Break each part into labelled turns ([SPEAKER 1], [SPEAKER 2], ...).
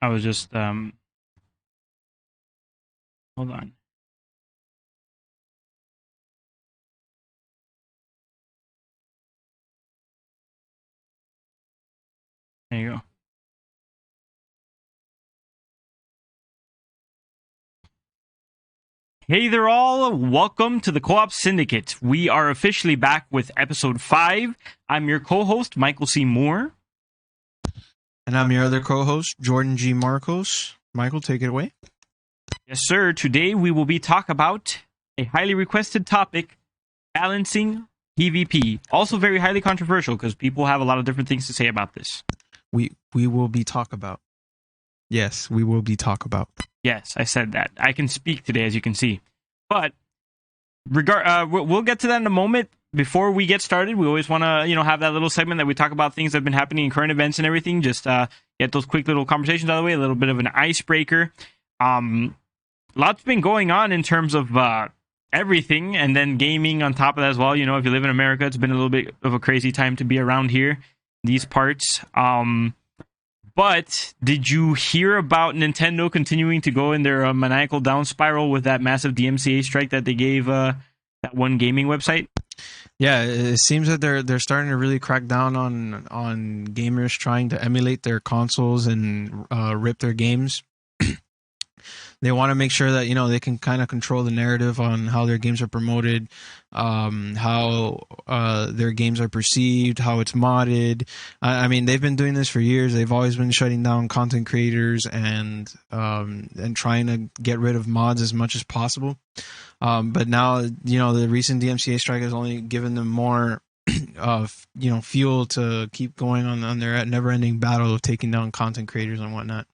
[SPEAKER 1] I was just hold on. There you go. Hey there, all. Welcome to the Co-Op Syndicate. We are officially back with episode 5. I'm your co-host, Michael C. Moore.
[SPEAKER 2] And I'm your other co-host, Jordan G. Marcos. Michael, take it away.
[SPEAKER 1] Yes, sir. Today we will be talking about a highly requested topic, balancing PvP. Also very highly controversial because people have a lot of different things to say about this.
[SPEAKER 2] We will be talk about. Yes, we will be talk about.
[SPEAKER 1] Yes, I said that. I can speak today, as you can see. But we'll get to that in a moment. Before we get started, we always want to, have that little segment that we talk about things that have been happening in current events and everything. Just get those quick little conversations out of the way. A little bit of an icebreaker. Lots been going on in terms of everything, and then gaming on top of that as well. If you live in America, it's been a little bit of a crazy time to be around here, these parts. But did you hear about Nintendo continuing to go in their maniacal down spiral with that massive DMCA strike that they gave that one gaming website?
[SPEAKER 2] Yeah, it seems that they're starting to really crack down on gamers trying to emulate their consoles and rip their games. They want to make sure that they can kind of control the narrative on how their games are promoted, how their games are perceived, how it's modded. I mean, they've been doing this for years. They've always been shutting down content creators and trying to get rid of mods as much as possible. But now, the recent DMCA strike has only given them more fuel to keep going on their never-ending battle of taking down content creators and whatnot.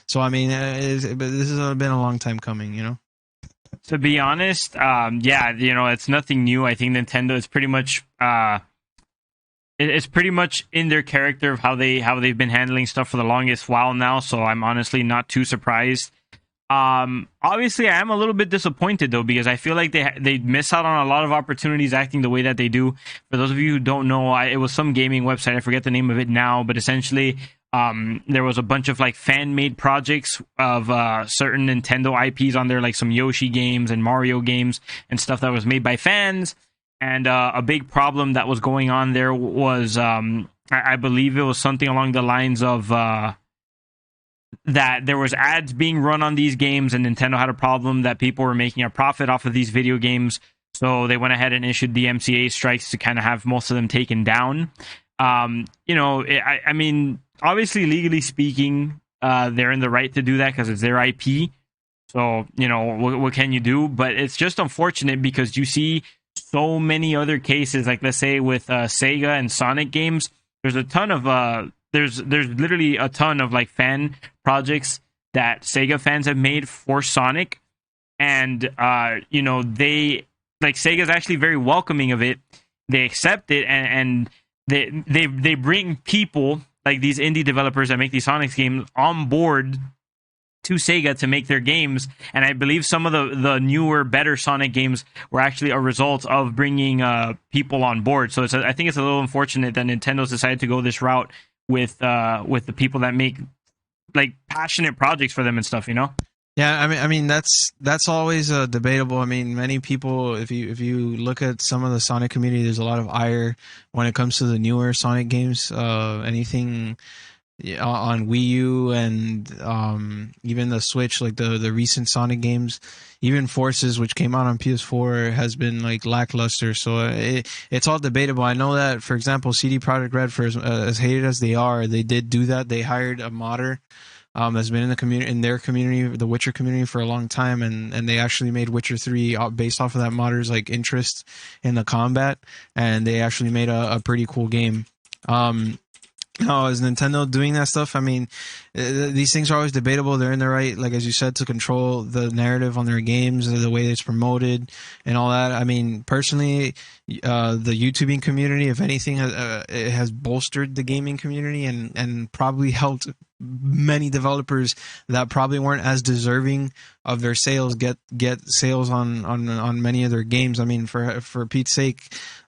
[SPEAKER 2] So I mean, this has been a long time coming.
[SPEAKER 1] To be honest, it's nothing new. I think Nintendo is pretty much it's pretty much in their character of how they've been handling stuff for the longest while now. So I'm honestly not too surprised. Obviously I am a little bit disappointed though, because I feel like they miss out on a lot of opportunities acting the way that they do. For those of you who don't know, it was some gaming website, I forget the name of it now, but essentially there was a bunch of like fan-made projects of certain Nintendo IPs on there, like some Yoshi games and Mario games and stuff that was made by fans. And a big problem that was going on there was I believe it was something along the lines of that there was ads being run on these games, and Nintendo had a problem that people were making a profit off of these video games. So they went ahead and issued the MCA strikes to kind of have most of them taken down. I mean, obviously, legally speaking, they're in the right to do that because it's their IP. So, what can you do? But it's just unfortunate because you see so many other cases, like let's say with Sega and Sonic games, there's a ton of there's literally a ton of like fan projects that Sega fans have made for Sonic, and they like Sega's actually very welcoming of it. They accept it, and they bring people like these indie developers that make these Sonic games on board to Sega to make their games. And I believe some of the newer, better Sonic games were actually a result of bringing people on board. So I think it's a little unfortunate that Nintendo's decided to go this route with the people that make like passionate projects for them and stuff.
[SPEAKER 2] Yeah, I mean that's always debatable. I mean, many people, if you look at some of the Sonic community, there's a lot of ire when it comes to the newer Sonic games. Anything on Wii U and even the Switch, like the recent Sonic games, even Forces, which came out on PS4, has been like lackluster. So it's all debatable. I know that, for example, CD Projekt Red, for as hated as they are, they did do that. They hired a modder that's been in the community, in their community, the Witcher community, for a long time, and they actually made Witcher 3 based off of that modder's like interest in the combat, and they actually made a pretty cool game. Now, is Nintendo doing that stuff? I mean, these things are always debatable. They're in the right, like as you said, to control the narrative on their games, the way it's promoted, and all that. I mean, personally, the YouTubing community, if anything, it has bolstered the gaming community and probably helped many developers that probably weren't as deserving of their sales get sales on many of their games. I mean, for Pete's sake,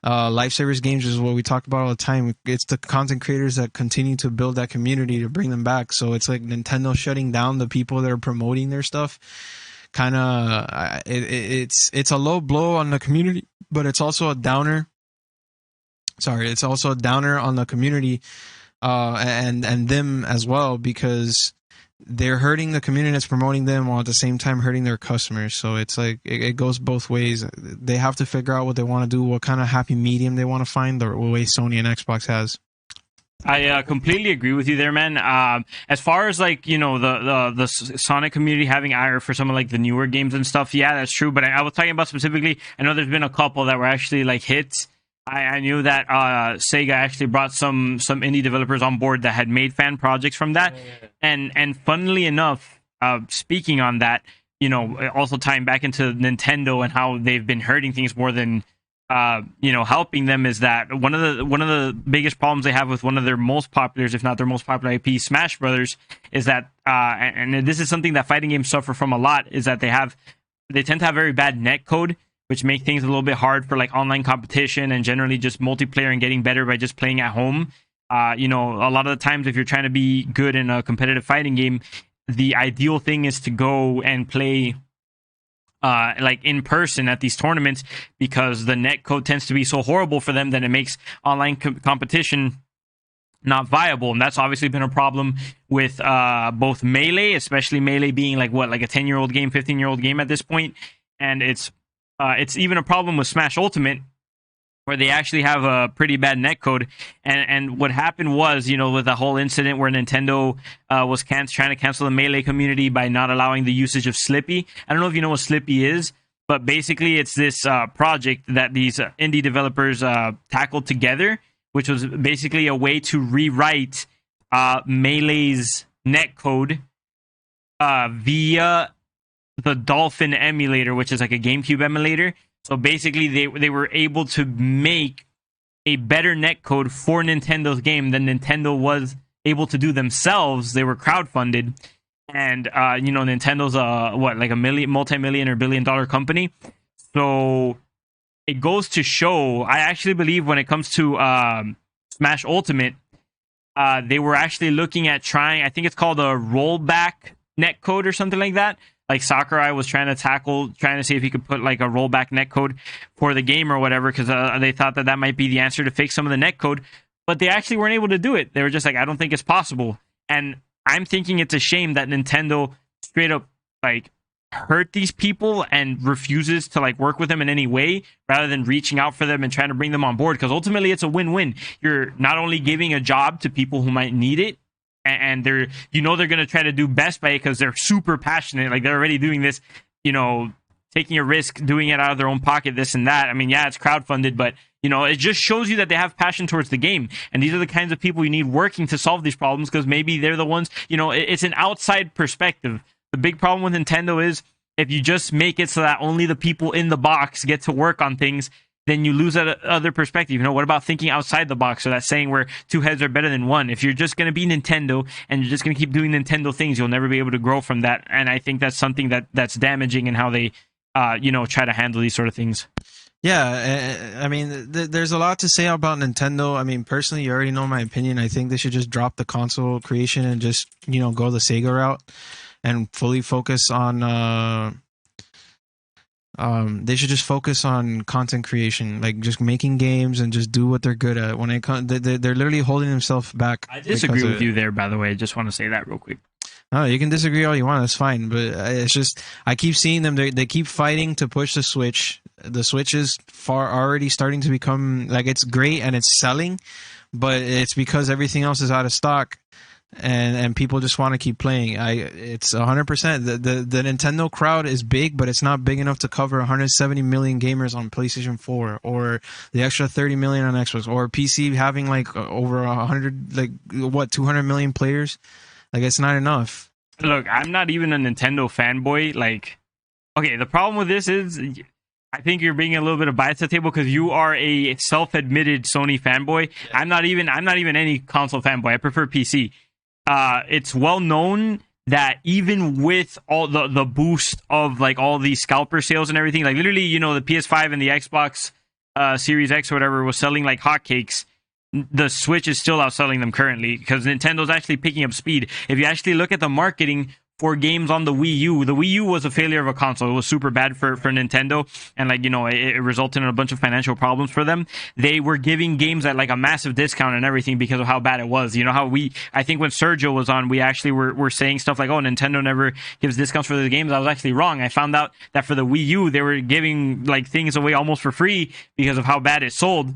[SPEAKER 2] Lifesavers games is what we talk about all the time. It's the content creators that continue to build that community to bring them back. So it's like Nintendo shutting down the people that are promoting their stuff. Kind of, it's a low blow on the community, but it's also a downer. Sorry, it's also a downer on the community, and them as well, because they're hurting the community that's promoting them while at the same time hurting their customers. So it's like it goes both ways. They have to figure out what they want to do, what kind of happy medium they want to find, the way Sony and Xbox has.
[SPEAKER 1] I completely agree with you there, man. As far as like, you know, the Sonic community having ire for some of like the newer games and stuff, yeah, that's true. But I was talking about specifically, I know there's been a couple that were actually like hits. I knew that Sega actually brought some indie developers on board that had made fan projects from that. And funnily enough, speaking on that, you know, also tying back into Nintendo and how they've been hurting things more than you know, helping them, is that one of the biggest problems they have with one of their most popular, if not their most popular IP, Smash Brothers, is that and this is something that fighting games suffer from a lot, is that they tend to have very bad netcode, which make things a little bit hard for like online competition and generally just multiplayer and getting better by just playing at home. You know, a lot of the times if you're trying to be good in a competitive fighting game, the ideal thing is to go and play like in person at these tournaments, because the net code tends to be so horrible for them that it makes online competition not viable. And that's obviously been a problem with both Melee, especially Melee being like like a 10-year-old game, 15-year-old game at this point. And it's even a problem with Smash Ultimate, where they actually have a pretty bad netcode. And what happened was, you know, with the whole incident where Nintendo was trying to cancel the Melee community by not allowing the usage of Slippy. I don't know if you know what Slippy is, but basically it's this project that these indie developers tackled together, which was basically a way to rewrite Melee's netcode via the Dolphin emulator, which is like a GameCube emulator. So basically, they were able to make a better netcode for Nintendo's game than Nintendo was able to do themselves. They were crowdfunded, and you know, Nintendo's like a multi-million or billion-dollar company. So it goes to show, I actually believe when it comes to Smash Ultimate, they were actually looking at trying, I think it's called a rollback netcode or something like that. Like Sakurai was trying to see if he could put like a rollback netcode for the game or whatever, because they thought that might be the answer to fix some of the netcode, but they actually weren't able to do it. They were just like, I don't think it's possible. And I'm thinking it's a shame that Nintendo straight up like hurt these people and refuses to like work with them in any way, rather than reaching out for them and trying to bring them on board, because ultimately it's a win-win. You're not only giving a job to people who might need it, and they're going to try to do best by it because they're super passionate. Like, they're already doing this, you know, taking a risk, doing it out of their own pocket, this and that. I mean, yeah, it's crowdfunded, but, you know, it just shows you that they have passion towards the game. And these are the kinds of people you need working to solve these problems, because maybe they're the ones, you know, it's an outside perspective. The big problem with Nintendo is if you just make it so that only the people in the box get to work on things, then you lose that other perspective. You know, what about thinking outside the box, or that saying where two heads are better than one? If you're just going to be Nintendo and you're just going to keep doing Nintendo things, you'll never be able to grow from that. And I think that's something that's damaging in how they, you know, try to handle these sort of things.
[SPEAKER 2] Yeah, I mean, there's a lot to say about Nintendo. I mean, personally, you already know my opinion. I think they should just drop the console creation and just, you know, go the Sega route and fully focus on they should just focus on content creation, like just making games and just do what they're good at. When it comes, they're literally holding themselves back.
[SPEAKER 1] I disagree with you there, by the way. I just want to say that real quick.
[SPEAKER 2] No, you can disagree all you want. That's fine. But it's just, I keep seeing them. They keep fighting to push the Switch. The Switch is already starting to become, like, it's great and it's selling, but it's because everything else is out of stock. And people just want to keep playing. It's 100%. The Nintendo crowd is big, but it's not big enough to cover 170 million gamers on PlayStation 4, or the extra 30 million on Xbox, or PC having like over 100, like what, 200 million players. Like, it's not enough.
[SPEAKER 1] Look, I'm not even a Nintendo fanboy. Like, okay, the problem with this is, I think you're bringing a little bit of bias to the table because you are a self-admitted Sony fanboy. Yeah. I'm not even any console fanboy. I prefer PC. it's well known that even with all the boost of like all these scalper sales and everything, like literally, you know, the PS5 and the Xbox Series X or whatever was selling like hotcakes. The Switch is still outselling them currently because Nintendo's actually picking up speed. If you actually look at the marketing for games on the Wii U was a failure of a console. It was super bad for Nintendo, and like, you know, it resulted in a bunch of financial problems for them. They were giving games at like a massive discount and everything because of how bad it was. You know how I think when Sergio was on, we actually were saying stuff like, oh, Nintendo never gives discounts for the games. I was actually wrong. I found out that for the Wii U, they were giving like things away almost for free because of how bad it sold.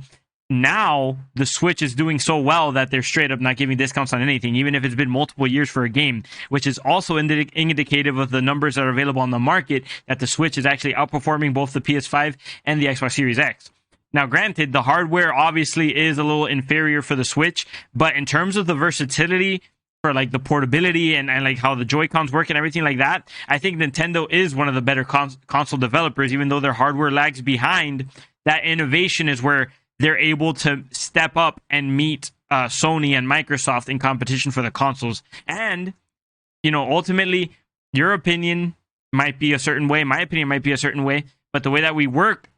[SPEAKER 1] Now the Switch is doing so well that they're straight up not giving discounts on anything, even if it's been multiple years for a game, which is also indicative of the numbers that are available on the market, that the Switch is actually outperforming both the PS5 and the Xbox Series X. Now, granted, the hardware obviously is a little inferior for the Switch, but in terms of the versatility for like the portability and like how the Joy-Cons work and everything like that, I think Nintendo is one of the better console developers, even though their hardware lags behind. That innovation is where they're able to step up and meet Sony and Microsoft in competition for the consoles. And, you know, ultimately, your opinion might be a certain way, my opinion might be a certain way, but the way that we work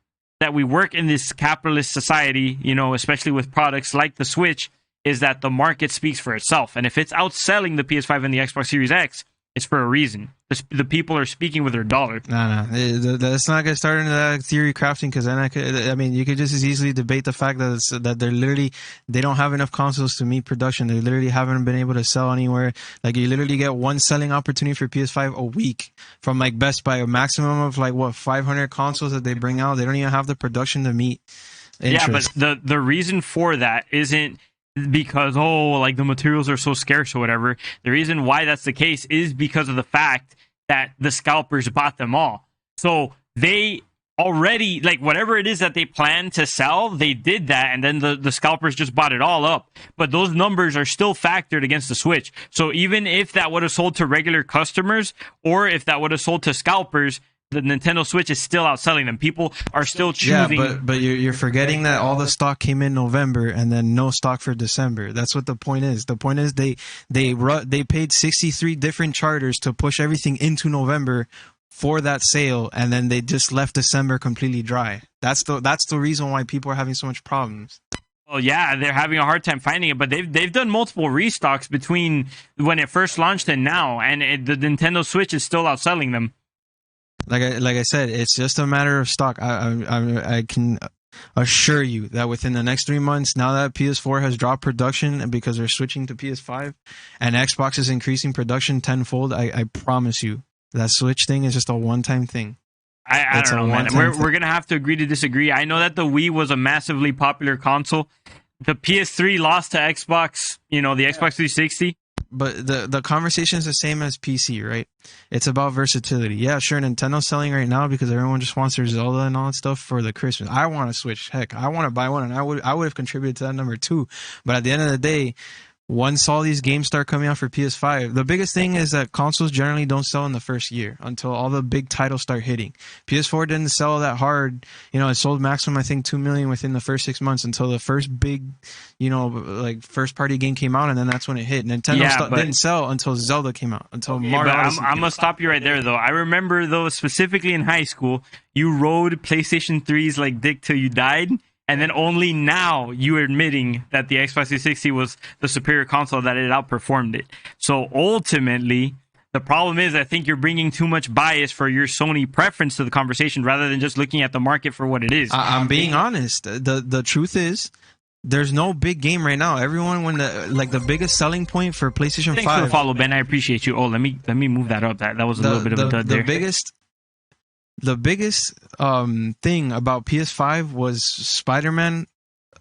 [SPEAKER 1] in this capitalist society, you know, especially with products like the Switch, is that the market speaks for itself. And if it's outselling the PS5 and the Xbox Series X, it's for a reason. The people are speaking with their dollar.
[SPEAKER 2] No, let's not get started into that theory crafting, because then you could just as easily debate the fact that they don't have enough consoles to meet production. They literally haven't been able to sell anywhere. Like, you literally get one selling opportunity for PS5 a week from like Best Buy, a maximum of like 500 consoles that they bring out. They don't even have the production to meet interest.
[SPEAKER 1] Yeah, but the reason for that isn't because, oh, like the materials are so scarce or whatever. The reason why that's the case is because of the fact that the scalpers bought them all. So they already, like, whatever it is that they plan to sell, they did that, and then the scalpers just bought it all up. But those numbers are still factored against the Switch. So even if that would have sold to regular customers, or if that would have sold to scalpers, the Nintendo Switch is still outselling them. People are still choosing.
[SPEAKER 2] Yeah, but you're forgetting that all the stock came in November and then no stock for December. That's what the point is. The point is they paid 63 different charters to push everything into November for that sale, and then they just left December completely dry. That's the reason why people are having so much problems.
[SPEAKER 1] Well, yeah, they're having a hard time finding it, but they've done multiple restocks between when it first launched and now, and the Nintendo Switch is still outselling them.
[SPEAKER 2] Like I said, it's just a matter of stock. I can assure you that within the next 3 months, now that PS4 has dropped production because they're switching to PS5 and Xbox is increasing production tenfold, I promise you that Switch thing is just a one-time thing.
[SPEAKER 1] I don't know, man. We're going to have to agree to disagree. I know that the Wii was a massively popular console. The PS3 lost to Xbox, you know, the Xbox 360.
[SPEAKER 2] But the conversation is the same as PC, right? It's about versatility. Yeah, sure, Nintendo's selling right now because everyone just wants their Zelda and all that stuff for the Christmas. I want to Switch. Heck, I want to buy one, and I would have contributed to that number too. But at the end of the day, once all these games start coming out for PS5, the biggest thing is that consoles generally don't sell in the first year until all the big titles start hitting. PS4 didn't sell that hard. You know, it sold maximum, I think, 2 million within the first 6 months until the first big, you know, like first party game came out, and then that's when it hit. Nintendo didn't sell until Zelda came out, until Mario Odyssey
[SPEAKER 1] I'm going to stop you right there, though. I remember, though, specifically in high school, you rode PlayStation 3s like dick till you died. And then only now you're admitting that the Xbox 360 was the superior console, that it outperformed it. So ultimately, the problem is I think you're bringing too much bias for your Sony preference to the conversation rather than just looking at the market for what it is.
[SPEAKER 2] I'm being honest. The truth is, there's no big game right now. Everyone, when the biggest selling point for PlayStation 5.
[SPEAKER 1] Thanks for the follow, Ben. I appreciate you. Oh, let me move that up. That was a little bit of a dud there.
[SPEAKER 2] The biggest thing about PS5 was Spider-Man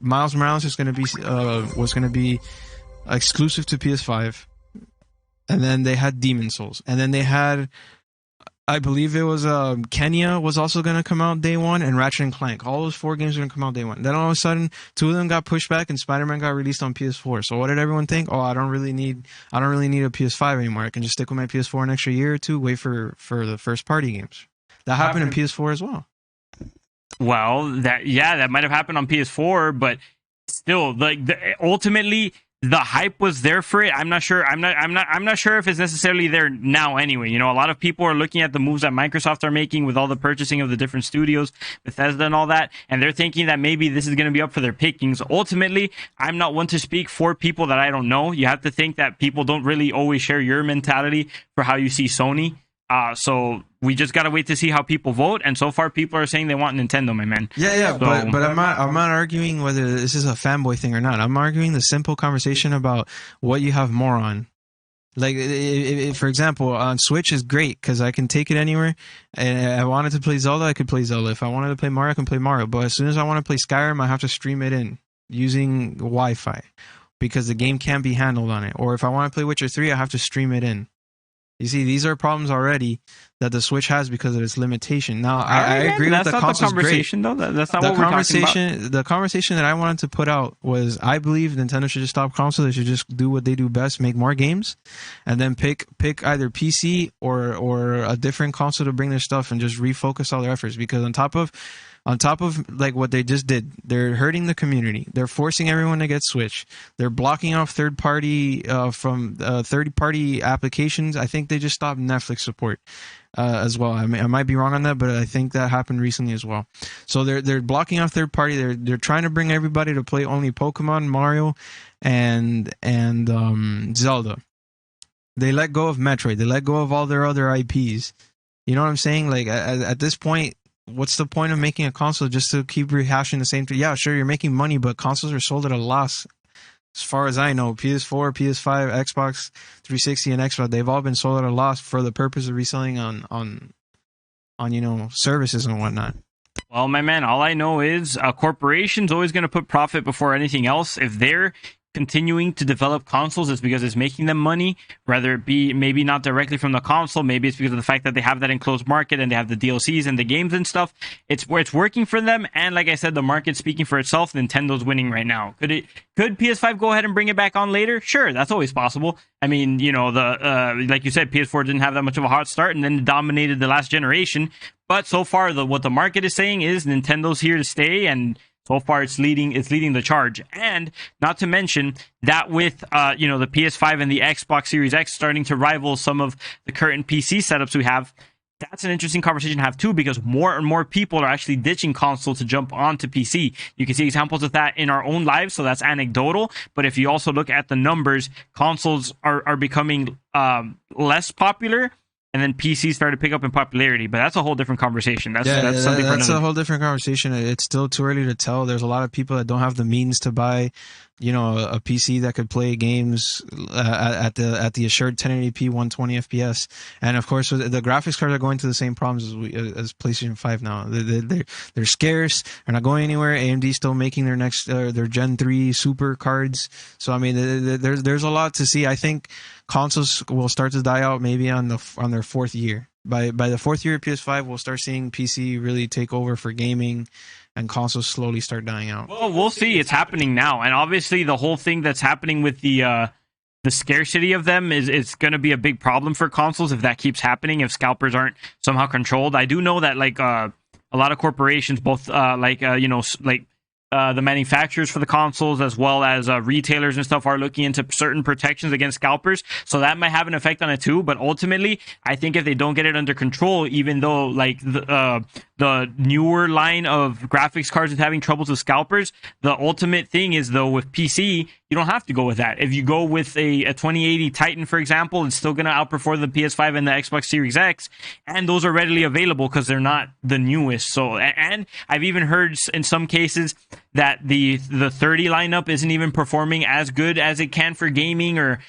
[SPEAKER 2] Miles Morales was going to be exclusive to PS5, and then they had Demon Souls, and then they had, I believe it was Kenya was also going to come out day one, and Ratchet and Clank. All those 4 games were going to come out day one. Then all of a sudden, 2 of them got pushed back, and Spider-Man got released on PS4. So what did everyone think? Oh, I don't really need a PS5 anymore. I can just stick with my PS4 an extra year or two, wait for the first party games. That happened in PS4 as well.
[SPEAKER 1] Well, that might have happened on PS4, but still, like ultimately, the hype was there for it. I'm not sure. I'm not sure if it's necessarily there now. Anyway, you know, a lot of people are looking at the moves that Microsoft are making with all the purchasing of the different studios, Bethesda and all that, and they're thinking that maybe this is going to be up for their pickings. Ultimately, I'm not one to speak for people that I don't know. You have to think that people don't really always share your mentality for how you see Sony. So we just gotta wait to see how people vote, and so far people are saying they want Nintendo, my man.
[SPEAKER 2] Yeah,
[SPEAKER 1] So,
[SPEAKER 2] but I'm not arguing whether this is a fanboy thing or not. I'm arguing the simple conversation about what you have more on. Like, for example, on Switch is great because I can take it anywhere. And I wanted to play Zelda, I could play Zelda. If I wanted to play Mario, I can play Mario. But as soon as I want to play Skyrim, I have to stream it in using Wi-Fi because the game can't be handled on it. Or if I want to play Witcher 3, I have to stream it in. You see, these are problems already that the Switch has because of its limitation. Now, I agree with the console's great.
[SPEAKER 1] Though. That's not what we're talking about.
[SPEAKER 2] The conversation that I wanted to put out was I believe Nintendo should just stop console. They should just do what they do best, make more games, and then pick either PC or a different console to bring their stuff and just refocus all their efforts. Because on top of like what they just did, they're hurting the community. They're forcing everyone to get Switch. They're blocking off third party applications. I think they just stopped Netflix support as well. I might be wrong on that, but I think that happened recently as well. So they're blocking off third party. They're trying to bring everybody to play only Pokemon, Mario, and Zelda. They let go of Metroid. They let go of all their other IPs. You know what I'm saying? Like at this point, what's the point of making a console just to keep rehashing the same thing? Yeah, sure, you're making money, but consoles are sold at a loss. As far as I know, PS4, PS5, Xbox 360, and Xbox, they've all been sold at a loss for the purpose of reselling on you know, services and whatnot.
[SPEAKER 1] Well, my man, all I know is a corporation's always going to put profit before anything else. If they're continuing to develop consoles, it's because it's making them money, whether it be maybe not directly from the console, maybe it's because of the fact that they have that enclosed market and they have the DLCs and the games and stuff. It's working for them, and like I said, the market's speaking for itself. Nintendo's winning right now. Could PS5 go ahead and bring it back on later? Sure, that's always possible. I mean, you know, like you said, PS4 didn't have that much of a hot start and then dominated the last generation. But so far, what the market is saying is Nintendo's here to stay, and so far, it's leading the charge. And not to mention that with you know, the PS5 and the Xbox Series X starting to rival some of the current PC setups we have, that's an interesting conversation to have too, because more and more people are actually ditching console to jump onto PC. You can see examples of that in our own lives, so that's anecdotal. But if you also look at the numbers, consoles are becoming less popular. And then PC started to pick up in popularity, but that's a whole different conversation. That's something for another.
[SPEAKER 2] That's a whole different conversation. It's still too early to tell. There's a lot of people that don't have the means to buy, you know, a PC that could play games at the assured 1080p 120 FPS. And of course, the graphics cards are going through the same problems as PlayStation 5 now. They're scarce. They're not going anywhere. AMD's still making their Gen 3 Super cards. So I mean, there's a lot to see. I think consoles will start to die out maybe on their fourth year. By the fourth year of PS5, we'll start seeing PC really take over for gaming, and consoles slowly start dying out.
[SPEAKER 1] Well, we'll see. It's happening now, and obviously the whole thing that's happening with the scarcity of them is going to be a big problem for consoles if that keeps happening. If scalpers aren't somehow controlled, I do know that like a lot of corporations, both you know, like the manufacturers for the consoles as well as retailers and stuff are looking into certain protections against scalpers, so that might have an effect on it too. But ultimately, I think if they don't get it under control, even though like the newer line of graphics cards is having troubles with scalpers, the ultimate thing is though with PC, you don't have to go with that. If you go with a 2080 Titan, for example, it's still going to outperform the PS5 and the Xbox Series X, and those are readily available because they're not the newest. So, and I've even heard in some cases that the 30 lineup isn't even performing as good as it can for gaming or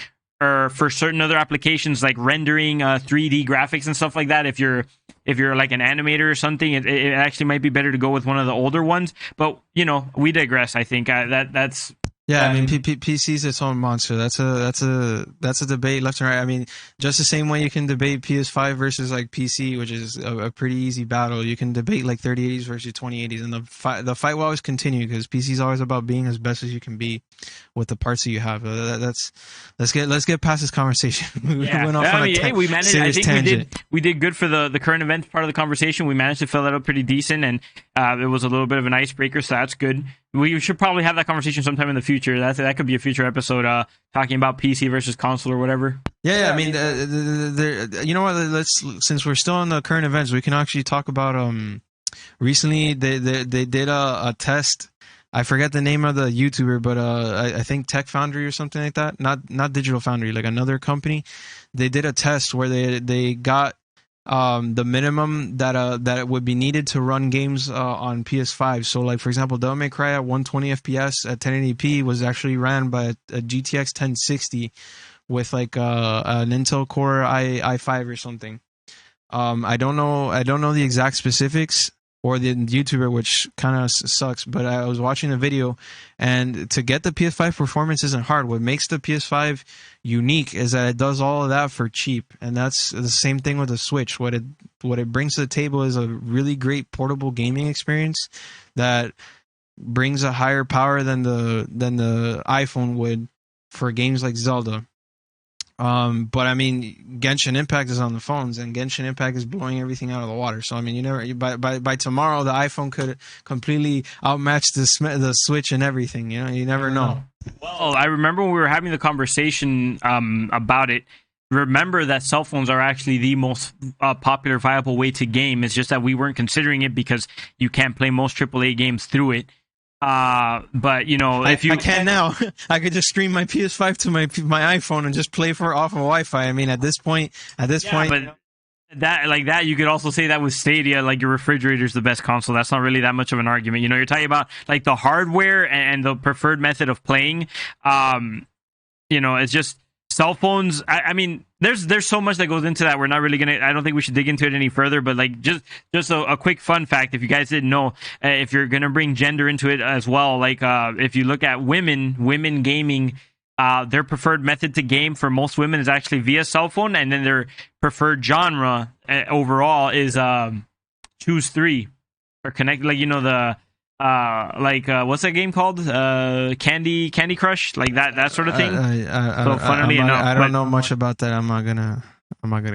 [SPEAKER 1] for certain other applications like rendering 3D graphics and stuff like that. If you're like an animator or something, it actually might be better to go with one of the older ones. But you know, we digress. I think that's.
[SPEAKER 2] Yeah, I mean, PC's its own monster. That's a debate left and right. I mean, just the same way you can debate PS5 versus like PC, which is a pretty easy battle. You can debate like 3080s versus 2080s, and the fight will always continue because PC is always about being as best as you can be with the parts that you have. Let's get past this conversation. We went off on
[SPEAKER 1] we managed. I think tangent. we did good for the current event part of the conversation. We managed to fill that up pretty decent, and it was a little bit of an icebreaker, so that's good. We should probably have that conversation sometime in the future. future. That could be a future episode. Talking about PC versus console or whatever.
[SPEAKER 2] Yeah, I mean, you know what? Let's, since we're still on the current events, we can actually talk about recently they did a test. I forget the name of the YouTuber, but I think Tech Foundry or something like that. Not Digital Foundry, like another company. They did a test where they got the minimum that would be needed to run games on PS5. So, like for example, Devil May Cry at 120 FPS at 1080p was actually ran by a GTX 1060 with like an Intel Core i5 or something. I don't know the exact specifics or the YouTuber, which kind of sucks, but I was watching the video, and to get the PS5 performance isn't hard. What makes the PS5 unique is that it does all of that for cheap, and that's the same thing with the Switch. What it brings to the table is a really great portable gaming experience that brings a higher power than the iPhone would for games like Zelda. But I mean, Genshin Impact is on the phones, and Genshin Impact is blowing everything out of the water. So I mean, by tomorrow the iPhone could completely outmatch the Switch and everything. You never know.
[SPEAKER 1] Well, I remember when we were having the conversation about it. Remember that cell phones are actually the most popular, viable way to game. It's just that we weren't considering it because you can't play most AAA games through it. But you know, if
[SPEAKER 2] I can now, I could just stream my PS5 to my iPhone and just play off of Wi-Fi. I mean, at this point,
[SPEAKER 1] but that you could also say that with Stadia, like your refrigerator's the best console. That's not really that much of an argument. You know, you're talking about like the hardware and the preferred method of playing. You know, it's just cell phones. I mean, there's so much that goes into that. We're not really gonna. I don't think we should dig into it any further. But like, just a quick fun fact, if you guys didn't know, if you're gonna bring gender into it as well, like if you look at women gaming, their preferred method to game for most women is actually via cell phone, and then their preferred genre overall is choose 3 or connect. Like, you know, the what's that game called? Candy Crush, like that sort of thing.
[SPEAKER 2] I don't know much about that. I'm not gonna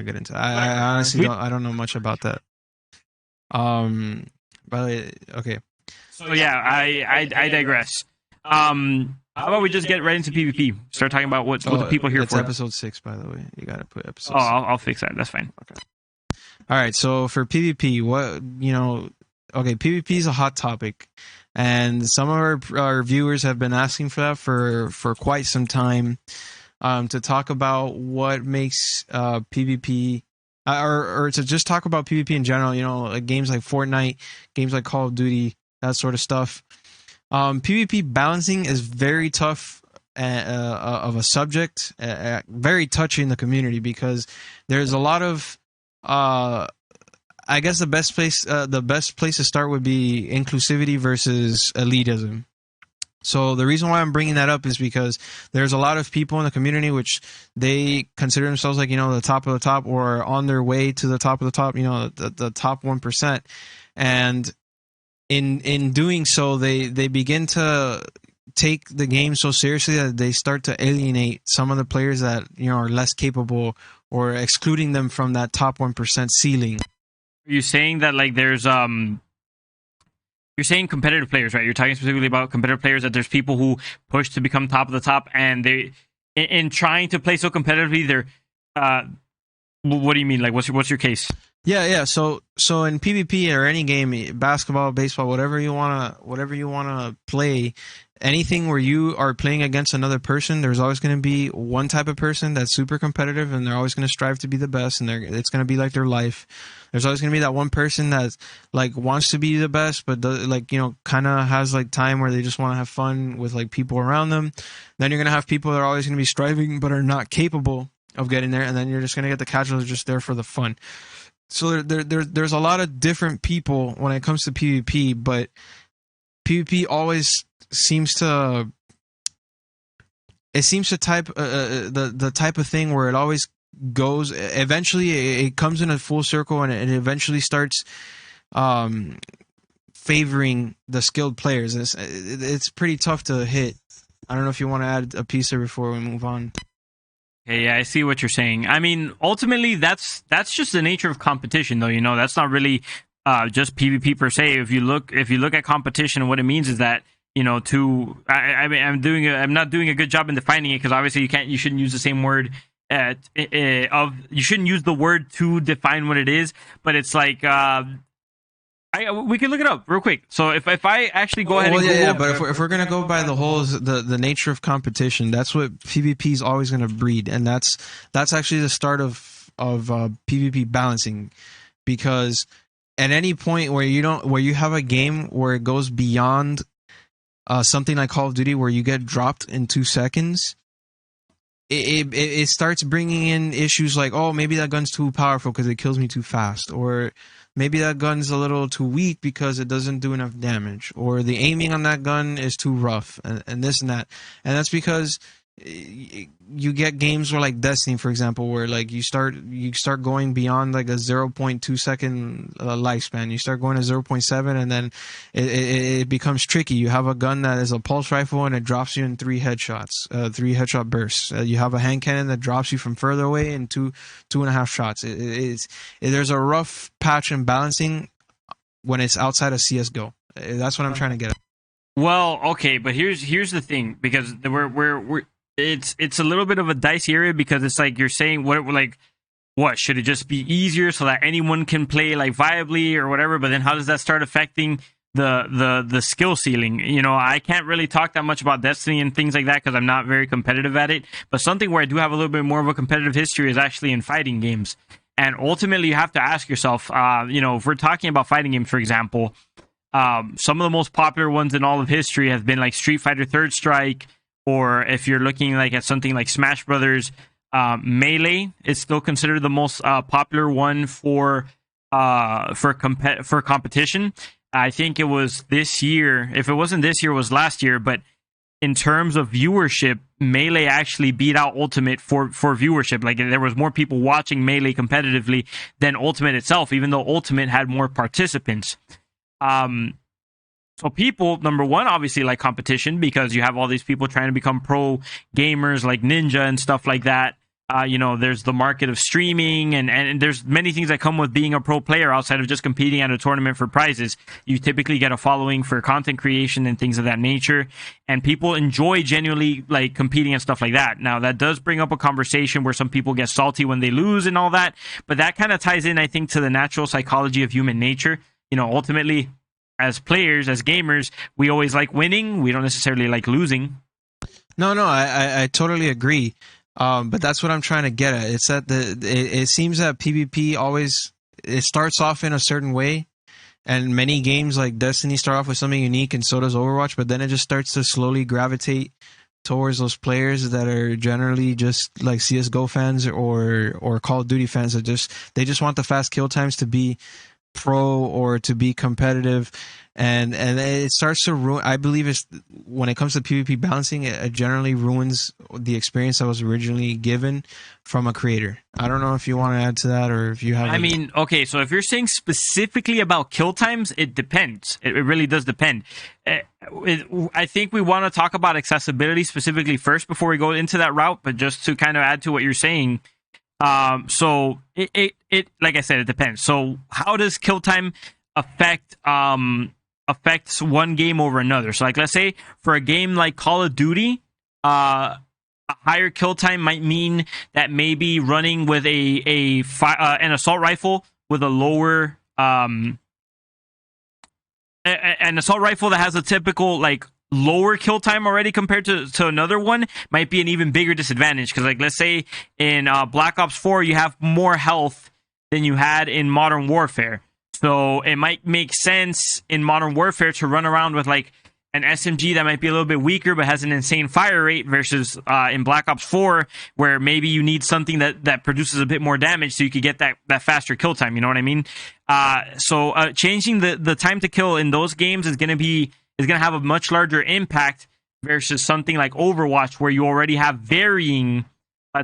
[SPEAKER 2] get into it. I honestly don't know much about that. But okay.
[SPEAKER 1] So yeah, I digress. How about we just get right into PvP? Start talking about what the people here
[SPEAKER 2] it's
[SPEAKER 1] for.
[SPEAKER 2] It's episode 6, by the way. You gotta put episode.
[SPEAKER 1] Oh, I'll fix that. That's fine.
[SPEAKER 2] Okay. All right. So for PvP, okay, PvP is a hot topic, and some of our viewers have been asking for that for quite some time, to talk about what makes PvP, or to just talk about PvP in general. You know, like games like Fortnite, games like Call of Duty, that sort of stuff. PvP balancing is very tough of a subject, very touchy in the community, because there's a lot of I guess the best place to start would be inclusivity versus elitism. So the reason why I'm bringing that up is because there's a lot of people in the community which they consider themselves like, you know, the top of the top, or on their way to the top of the top, you know, the top 1%. And in doing so, they begin to take the game so seriously that they start to alienate some of the players that, you know, are less capable, or excluding them from that top 1% ceiling.
[SPEAKER 1] Are you saying that, like, there's you're saying competitive players, right? You're talking specifically about competitive players, that there's people who push to become top of the top, and they, in trying to play so competitively, they're what do you mean? Like, what's your case?
[SPEAKER 2] Yeah. So in PvP or any game, basketball, baseball, whatever you wanna play, anything where you are playing against another person, there's always going to be one type of person that's super competitive, and they're always going to strive to be the best, and it's going to be like their life. There's always going to be that one person that like wants to be the best, but like, you know, kind of has like time where they just want to have fun with like people around them. Then you're going to have people that are always going to be striving but are not capable of getting there, and then you're just going to get the casuals just there for the fun. So there's a lot of different people when it comes to PvP, but PvP always seems to type the type of thing where it always goes, eventually it comes in a full circle, and it eventually starts favoring the skilled players. It's pretty tough to hit. I don't know if you want to add a piece there before we move on.
[SPEAKER 1] Okay, yeah, I see what you're saying. I mean, ultimately, that's just the nature of competition, though. You know, that's not really just PvP per se. If you look at competition, what it means is that I mean, I'm not doing a good job in defining it, because obviously you shouldn't use the same word you shouldn't use the word to define what it is, but it's like we can look it up real quick. So if I actually go ahead and Google,
[SPEAKER 2] yeah, but if we're gonna go by the whole the nature of competition, that's what PvP is always gonna breed, and that's actually the start of PvP balancing, because at any point where you have a game where it goes beyond something like Call of Duty, where you get dropped in 2 seconds, it starts bringing in issues like, oh, maybe that gun's too powerful because it kills me too fast, or maybe that gun's a little too weak because it doesn't do enough damage, or the aiming on that gun is too rough, and this and that. And that's because you get games where, like Destiny, for example, where like you start going beyond like a 0.2 second lifespan. You start going to 0.7, and then it becomes tricky. You have a gun that is a pulse rifle and it drops you in 3 headshot bursts. You have a hand cannon that drops you from further away in 2.5 shots. There's a rough patch in balancing when it's outside of CS:GO. That's what I'm trying to get at.
[SPEAKER 1] Well, okay, but here's the thing, because it's a little bit of a dicey area, because it's like you're saying, what should it just be easier so that anyone can play like viably or whatever, but then how does that start affecting the skill ceiling? I can't really talk that much about Destiny and things like that because I'm not very competitive at it, but something where I do have a little bit more of a competitive history is actually in fighting games. And ultimately you have to ask yourself, if we're talking about fighting games, for example, some of the most popular ones in all of history have been like Street Fighter Third Strike, or if you're looking like at something like Smash Brothers, Melee is still considered the most popular one for competition. I think it was this year. If it wasn't this year, it was last year. But in terms of viewership, Melee actually beat out Ultimate for viewership. Like, there was more people watching Melee competitively than Ultimate itself, even though Ultimate had more participants. So people, number one, obviously like competition, because you have all these people trying to become pro gamers like Ninja and stuff like that. There's the market of streaming, and there's many things that come with being a pro player outside of just competing at a tournament for prizes. You typically get a following for content creation and things of that nature, and people enjoy genuinely like competing and stuff like that. Now, that does bring up a conversation where some people get salty when they lose and all that, but that kind of ties in, I think, to the natural psychology of human nature. Ultimately, as players, as gamers, we always like winning. We don't necessarily like losing.
[SPEAKER 2] No, I totally agree. But that's what I'm trying to get at. It's that it seems that PvP always, it starts off in a certain way, and many games like Destiny start off with something unique, and so does Overwatch. But then it just starts to slowly gravitate towards those players that are generally just like CS:GO fans or Call of Duty fans that they just want the fast kill times to be pro or to be competitive, and it starts to ruin. I believe it's, when it comes to PvP balancing, it generally ruins the experience that was originally given from a creator. I don't know if you want to add to that, or if you have.
[SPEAKER 1] I mean, okay, so if you're saying specifically about kill times, it depends. It really does depend. I think we want to talk about accessibility specifically first before we go into that route, but just to kind of add to what you're saying. So it like I said, it depends. So how does kill time affects one game over another? So like, let's say for a game like Call of Duty, a higher kill time might mean that maybe running with an assault rifle with a lower an assault rifle that has a typical like lower kill time already compared to another one might be an even bigger disadvantage, because like, let's say in Black Ops 4 you have more health than you had in Modern Warfare, so it might make sense in Modern Warfare to run around with like an SMG that might be a little bit weaker but has an insane fire rate, versus in Black Ops 4 where maybe you need something that produces a bit more damage so you could get that faster kill time. You know what I mean? So changing the time to kill in those games is going to have a much larger impact versus something like Overwatch, where you already have varying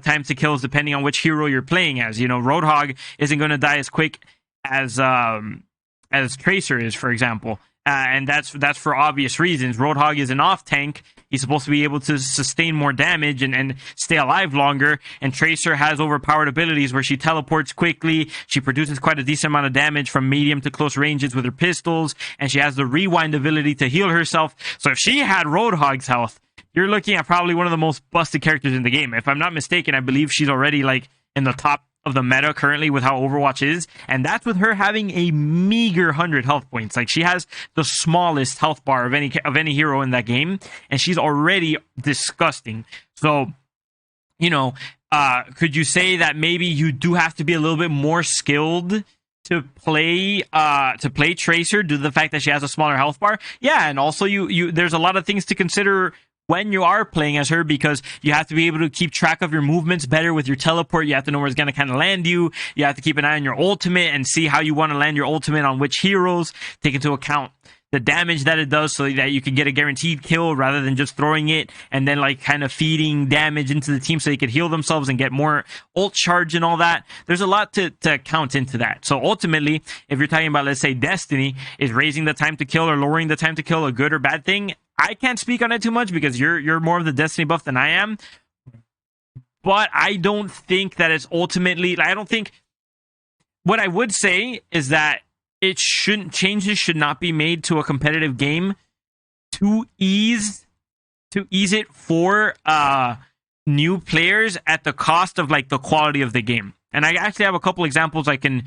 [SPEAKER 1] time to kills depending on which hero you're playing as. Roadhog isn't going to die as quick as Tracer is, for example. and that's for obvious reasons. Roadhog is an off tank. He's supposed to be able to sustain more damage and stay alive longer. And Tracer has overpowered abilities where she teleports quickly. She produces quite a decent amount of damage from medium to close ranges with her pistols. And she has the rewind ability to heal herself. So if she had Roadhog's health, you're looking at probably one of the most busted characters in the game. If I'm not mistaken, I believe she's already like in the top of the meta currently with how Overwatch is, and that's with her having a meager 100 health points. Like, she has the smallest health bar of any hero in that game, and she's already disgusting. So, you know, could you say that maybe you do have to be a little bit more skilled to play Tracer due to the fact that she has a smaller health bar? Yeah, and also you there's a lot of things to consider when you are playing as her, because you have to be able to keep track of your movements better with your teleport. You have to know where it's going to kind of land you. You have to keep an eye on your ultimate and see how you want to land your ultimate on which heroes. Take into account the damage that it does so that you can get a guaranteed kill rather than just throwing it and then like kind of feeding damage into the team so they could heal themselves and get more ult charge and all that. There's a lot to count into that. So ultimately, if you're talking about, let's say, Destiny, is raising the time to kill or lowering the time to kill a good or bad thing? I can't speak on it too much because you're more of the Destiny buff than I am. But I don't think that it's ultimately... I don't think... What I would say is that changes should not be made to a competitive game to ease it for new players at the cost of like the quality of the game. And I actually have a couple examples I can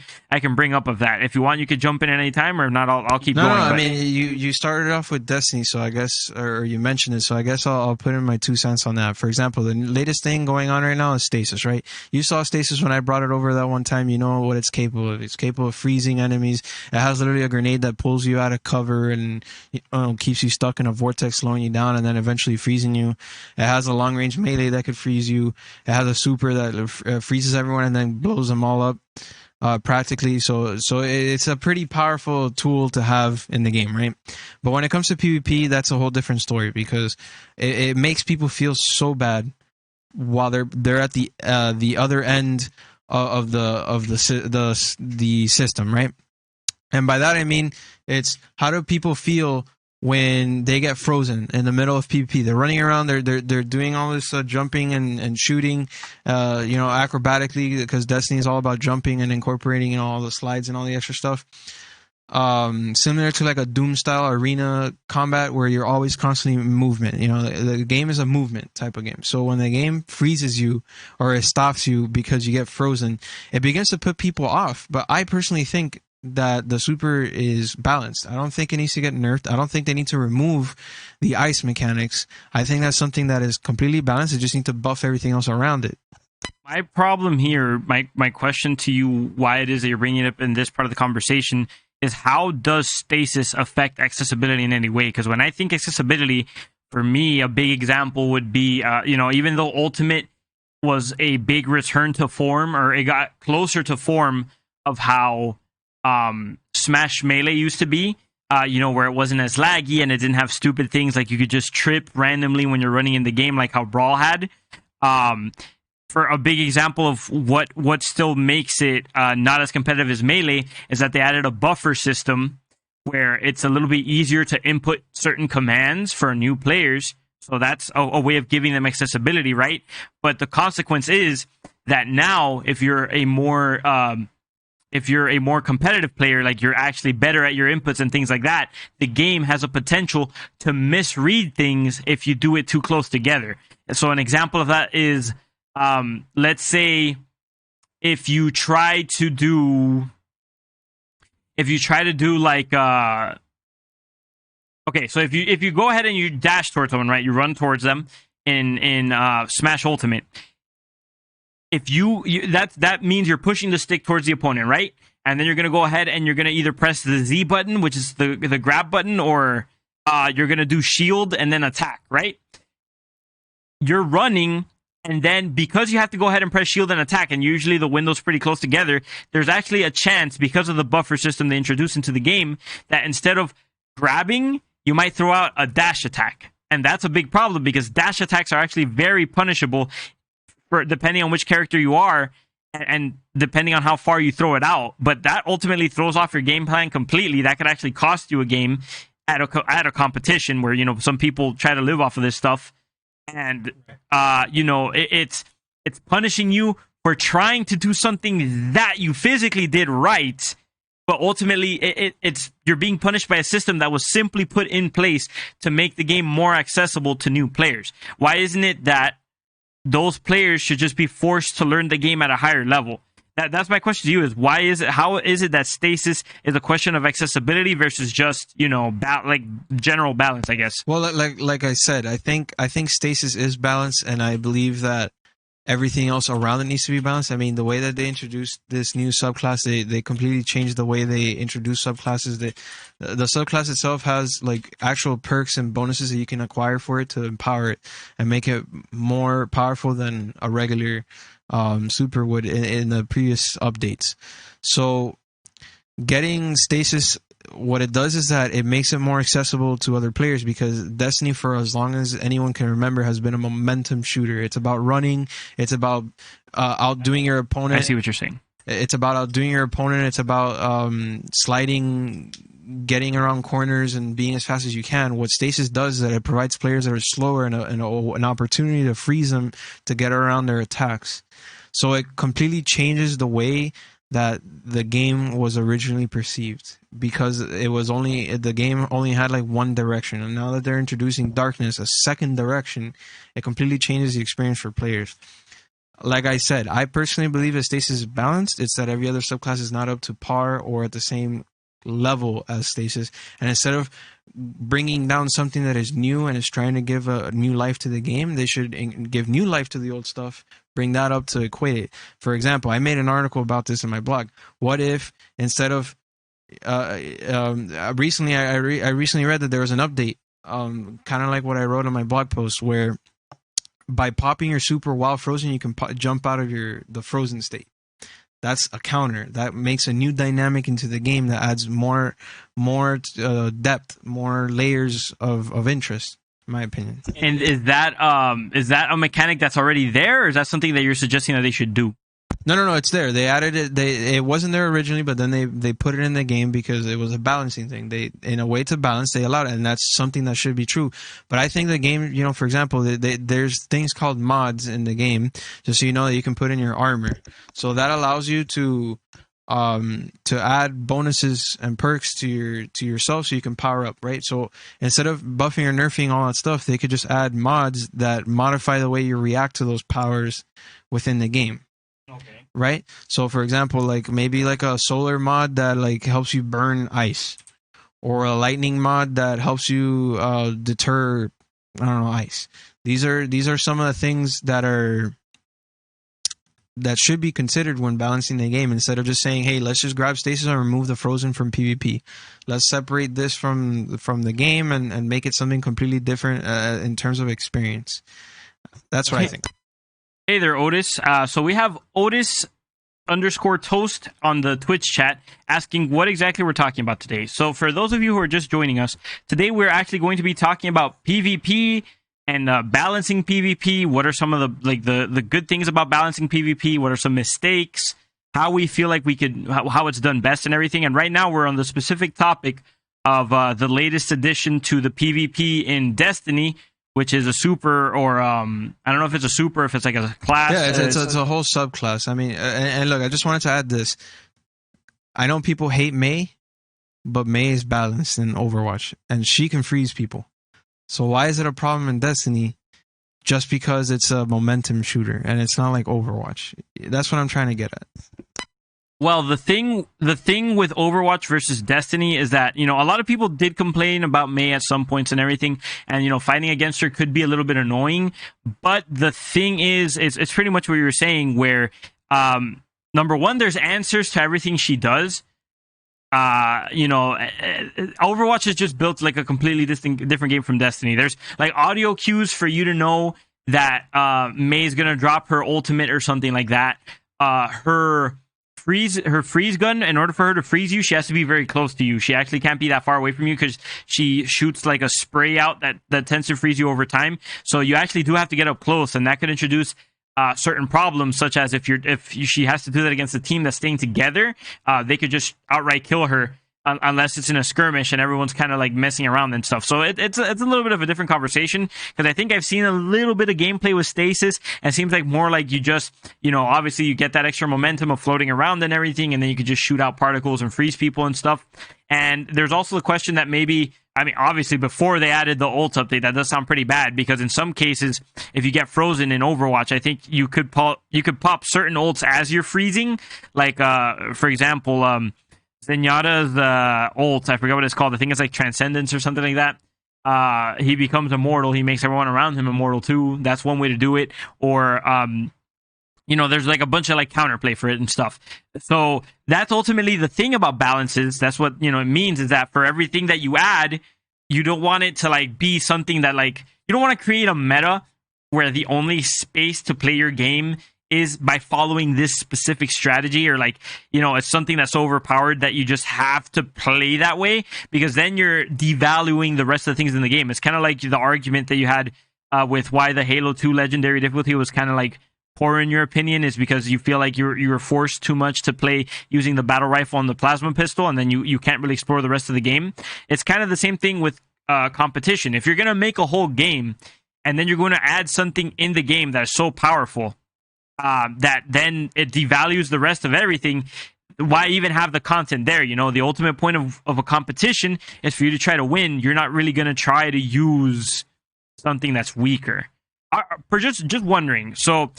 [SPEAKER 1] bring up of that. If you want, you could jump in at any time, or if not, I'll keep going.
[SPEAKER 2] No, I mean, you started off with Destiny, so I guess, or you mentioned it, so I guess I'll put in my 2 cents on that. For example, the latest thing going on right now is Stasis, right? You saw Stasis when I brought it over that one time. You know what it's capable of. It's capable of freezing enemies. It has literally a grenade that pulls you out of cover and keeps you stuck in a vortex, slowing you down, and then eventually freezing you. It has a long-range melee that could freeze you. It has a super that freezes everyone and then blows them all up practically. So it's a pretty powerful tool to have in the game, right? But when it comes to PvP, that's a whole different story, because it makes people feel so bad while they're at the other end of the system, right? And by that I mean, it's how do people feel when they get frozen in the middle of PvP? They're running around, they're doing all this jumping and shooting, acrobatically, because Destiny is all about jumping and incorporating, all the slides and all the extra stuff. Similar to like a Doom style arena combat where you're always constantly in movement. The game is a movement type of game. So when the game freezes you or it stops you because you get frozen, it begins to put people off. But I personally think that the super is balanced. I don't think it needs to get nerfed. I don't think they need to remove the ice mechanics. I think that's something that is completely balanced. They just need to buff everything else around it.
[SPEAKER 1] My problem here, my question to you, why it is that you're bringing it up in this part of the conversation, is how does Stasis affect accessibility in any way? Because when I think accessibility, for me, a big example would be, even though Ultimate was a big return to form, or it got closer to form of how Smash Melee used to be, where it wasn't as laggy and it didn't have stupid things like you could just trip randomly when you're running in the game, like how Brawl had. For a big example of what still makes it not as competitive as Melee is that they added a buffer system where it's a little bit easier to input certain commands for new players. So that's a way of giving them accessibility, right? But the consequence is that now if you're a more competitive player, like you're actually better at your inputs and things like that, the game has a potential to misread things if you do it too close together. So an example of that is, let's say if you try to do like, okay, so if you go ahead and you dash towards someone, right, you run towards them in Smash Ultimate. If that means you're pushing the stick towards the opponent, right? And then you're going to go ahead and you're going to either press the Z button, which is the grab button, or you're going to do shield and then attack, right? You're running, and then because you have to go ahead and press shield and attack, and usually the window's pretty close together, there's actually a chance, because of the buffer system they introduced into the game, that instead of grabbing, you might throw out a dash attack. And that's a big problem, because dash attacks are actually very punishable depending on which character you are and depending on how far you throw it out. But that ultimately throws off your game plan completely. That could actually cost you a game at a competition where, you know, some people try to live off of this stuff, and you know, it's punishing you for trying to do something that you physically did right, but ultimately it's you're being punished by a system that was simply put in place to make the game more accessible to new players. Why isn't it that those players should just be forced to learn the game at a higher level? That's my question to you: is why is it? How is it that stasis is a question of accessibility versus just, you know, like general balance, I guess?
[SPEAKER 2] Well, like I said, I think stasis is balance, and I believe that everything else around it needs to be balanced. I mean, the way that they introduced this new subclass, they completely changed the way they introduce subclasses. The subclass itself has like actual perks and bonuses that you can acquire for it to empower it and make it more powerful than a regular super would in the previous updates. So getting stasis, what it does is that it makes it more accessible to other players, because Destiny, for as long as anyone can remember, has been a momentum shooter. It's about running. It's about outdoing your opponent.
[SPEAKER 1] I see what you're saying.
[SPEAKER 2] It's about outdoing your opponent. It's about sliding, getting around corners, and being as fast as you can. What stasis does is that it provides players that are slower an opportunity to freeze them to get around their attacks. So it completely changes the way that the game was originally perceived, because the game only had like one direction, and now that they're introducing darkness, a second direction, it completely changes the experience for players. Like I said, I personally believe that stasis is balanced. It's that every other subclass is not up to par or at the same level as stasis, and instead of bringing down something that is new and is trying to give a new life to the game, they should give new life to the old stuff, bring that up to equate it. For example, I made an article about this in my blog. What if instead of recently I recently read that there was an update, kind of like what I wrote on my blog post, where by popping your super while frozen, you can jump out of the frozen state. That's a counter that makes a new dynamic into the game that adds more depth, more layers of interest, in my opinion.
[SPEAKER 1] And is that a mechanic that's already there, or is that something that you're suggesting that they should do?
[SPEAKER 2] No, it's there. They added it. It wasn't there originally, but then they put it in the game because it was a balancing thing. They, in a way to balance, they allowed it, and that's something that should be true. But I think the game, you know, for example, there's things called mods in the game, just so you know, that you can put in your armor. So that allows you to add bonuses and perks to yourself, so you can power up, right? So instead of buffing or nerfing all that stuff, they could just add mods that modify the way you react to those powers within the game.
[SPEAKER 1] Okay.
[SPEAKER 2] Right? So for example, like maybe like a solar mod that like helps you burn ice, or a lightning mod that helps you deter, I don't know, ice. These are some of the things that should be considered when balancing the game, instead of just saying, hey, let's just grab stasis and remove the frozen from PvP. Let's separate this from the game and make it something completely different in terms of experience. That's what I think.
[SPEAKER 1] Hey there, Otis. So we have Otis_toast on the Twitch chat asking what exactly we're talking about today. So for those of you who are just joining us, today we're actually going to be talking about PvP and balancing PvP. What are some of the good things about balancing PvP? What are some mistakes? How we feel like how it's done best and everything. And right now we're on the specific topic of the latest addition to the PvP in Destiny, which is a super, or I don't know if it's a super, if it's like a class.
[SPEAKER 2] Yeah, it's a whole subclass. I mean, and look, I just wanted to add this. I know people hate Mei, but Mei is balanced in Overwatch, and she can freeze people. So why is it a problem in Destiny? Just because it's a momentum shooter, and it's not like Overwatch. That's what I'm trying to get at.
[SPEAKER 1] Well, the thing with Overwatch versus Destiny is that, you know, a lot of people did complain about Mei at some points and everything, and, you know, fighting against her could be a little bit annoying. But the thing is, it's pretty much what you were saying, where number one, there's answers to everything she does. You know, Overwatch is just built like a completely different game from Destiny. There's like audio cues for you to know that Mei is gonna drop her ultimate or something like that. Her freeze gun, in order for her to freeze you, she has to be very close to you. She actually can't be that far away from you, because she shoots like a spray out that tends to freeze you over time. So you actually do have to get up close, and that could introduce certain problems, such as if she has to do that against a team that's staying together, they could just outright kill her unless it's in a skirmish and everyone's kind of like messing around and stuff. So it's a little bit of a different conversation, because I think I've seen a little bit of gameplay with stasis, and it seems like more like you just, obviously you get that extra momentum of floating around and everything, and then you could just shoot out particles and freeze people and stuff. And there's also the question that maybe, I mean, obviously before they added the ult update, that does sound pretty bad, because in some cases, if you get frozen in Overwatch, I think you could pop certain ults as you're freezing. Like, for example, Zenyatta's ult, I forgot what it's called. I think it's like Transcendence or something like that. He becomes immortal. He makes everyone around him immortal too. That's one way to do it. Or there's like a bunch of like counterplay for it and stuff. So that's ultimately the thing about balances. That's what, it means, is that for everything that you add, you don't want it to like be something that like, you don't want to create a meta where the only space to play your game is by following this specific strategy, or like, it's something that's so overpowered that you just have to play that way, because then you're devaluing the rest of the things in the game. It's kind of like the argument that you had with why the Halo 2 legendary difficulty was kind of like poor in your opinion, is because you feel like you were forced too much to play using the battle rifle and the plasma pistol, and then you can't really explore the rest of the game. It's kind of the same thing with competition. If you're going to make a whole game and then you're going to add something in the game that is so powerful that then it devalues the rest of everything, why even have the content there? The ultimate point of a competition is for you to try to win. You're not really going to try to use something that's weaker. Just wondering, so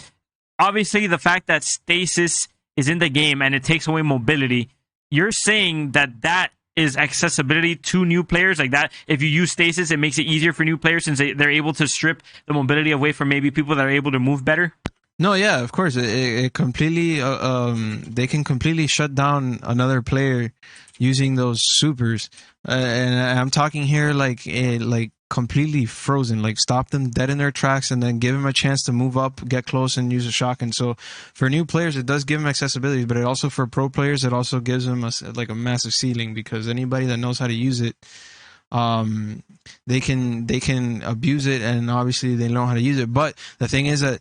[SPEAKER 1] obviously the fact that stasis is in the game and it takes away mobility, you're saying that is accessibility to new players, like that if you use stasis, it makes it easier for new players since they're able to strip the mobility away from maybe people that are able to move better?
[SPEAKER 2] No, yeah, of course. It completely, they can completely shut down another player using those supers. And I'm talking here like completely frozen, like stop them dead in their tracks and then give them a chance to move up, get close, and use a shotgun. So for new players, it does give them accessibility, but it also, for pro players, it also gives them a massive ceiling, because anybody that knows how to use it, they can abuse it, and obviously they know how to use it. But the thing is that,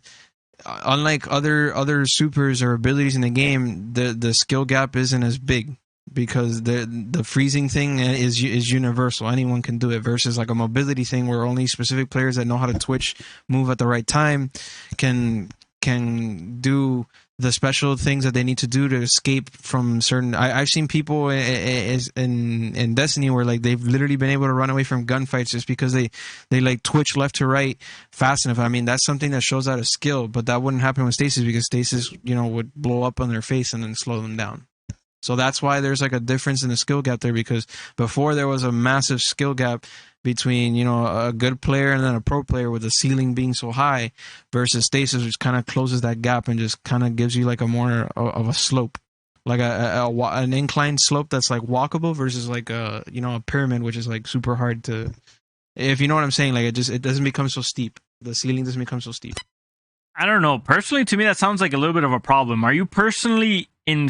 [SPEAKER 2] unlike other supers or abilities in the game, the skill gap isn't as big, because the freezing thing is universal. Anyone can do it, versus like a mobility thing where only specific players that know how to twitch, move at the right time, can do the special things that they need to do to escape from certain. I've seen people in Destiny where like they've literally been able to run away from gunfights just because they like twitch left to right fast enough. I mean, that's something that shows out a skill, but that wouldn't happen with stasis, because stasis would blow up on their face and then slow them down. So that's why there's like a difference in the skill gap there, because before there was a massive skill gap between a good player and then a pro player, with the ceiling being so high, versus stasis, which kind of closes that gap and just kind of gives you like a more of a slope, like an inclined slope that's like walkable, versus like a pyramid, which is like super hard to, if you know what I'm saying. Like it doesn't become so steep. The ceiling doesn't become so steep.
[SPEAKER 1] I don't know. Personally, to me, that sounds like a little bit of a problem. Are you personally in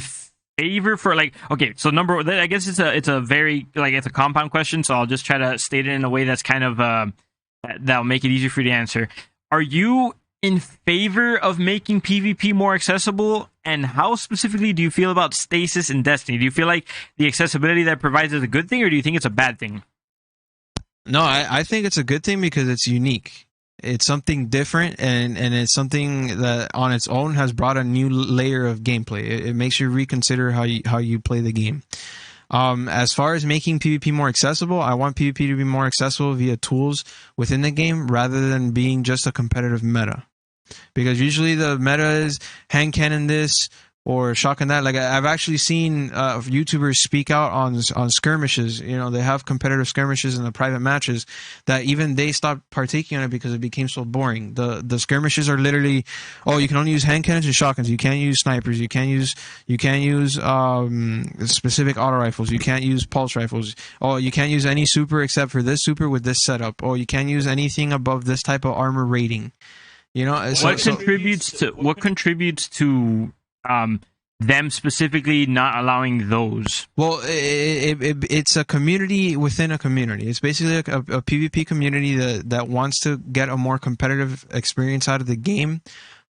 [SPEAKER 1] favor for like, okay, so I guess it's a very like, it's a compound question, so I'll just try to state it in a way that's kind of that'll make it easier for you to answer. Are you in favor of making PvP more accessible, and how specifically do you feel about stasis in Destiny? Do you feel like the accessibility that provides is a good thing, or do you think it's a bad thing?
[SPEAKER 2] No, I think it's a good thing, because it's unique. It's something different, and it's something that on its own has brought a new layer of gameplay. It makes you reconsider how you play the game. As far as making PvP more accessible, I want PvP to be more accessible via tools within the game, rather than being just a competitive meta. Because usually the meta is hand cannon this or shotgun that. Like, I've actually seen YouTubers speak out on skirmishes. They have competitive skirmishes in the private matches that even they stopped partaking on it because it became so boring. The skirmishes are literally, you can only use hand cannons and shotguns. You can't use snipers. You can't use specific auto rifles. You can't use pulse rifles. You can't use any super except for this super with this setup. You can't use anything above this type of armor rating.
[SPEAKER 1] What contributes to them specifically not allowing those?
[SPEAKER 2] Well, it's a community within a community. It's basically like a PvP community that wants to get a more competitive experience out of the game.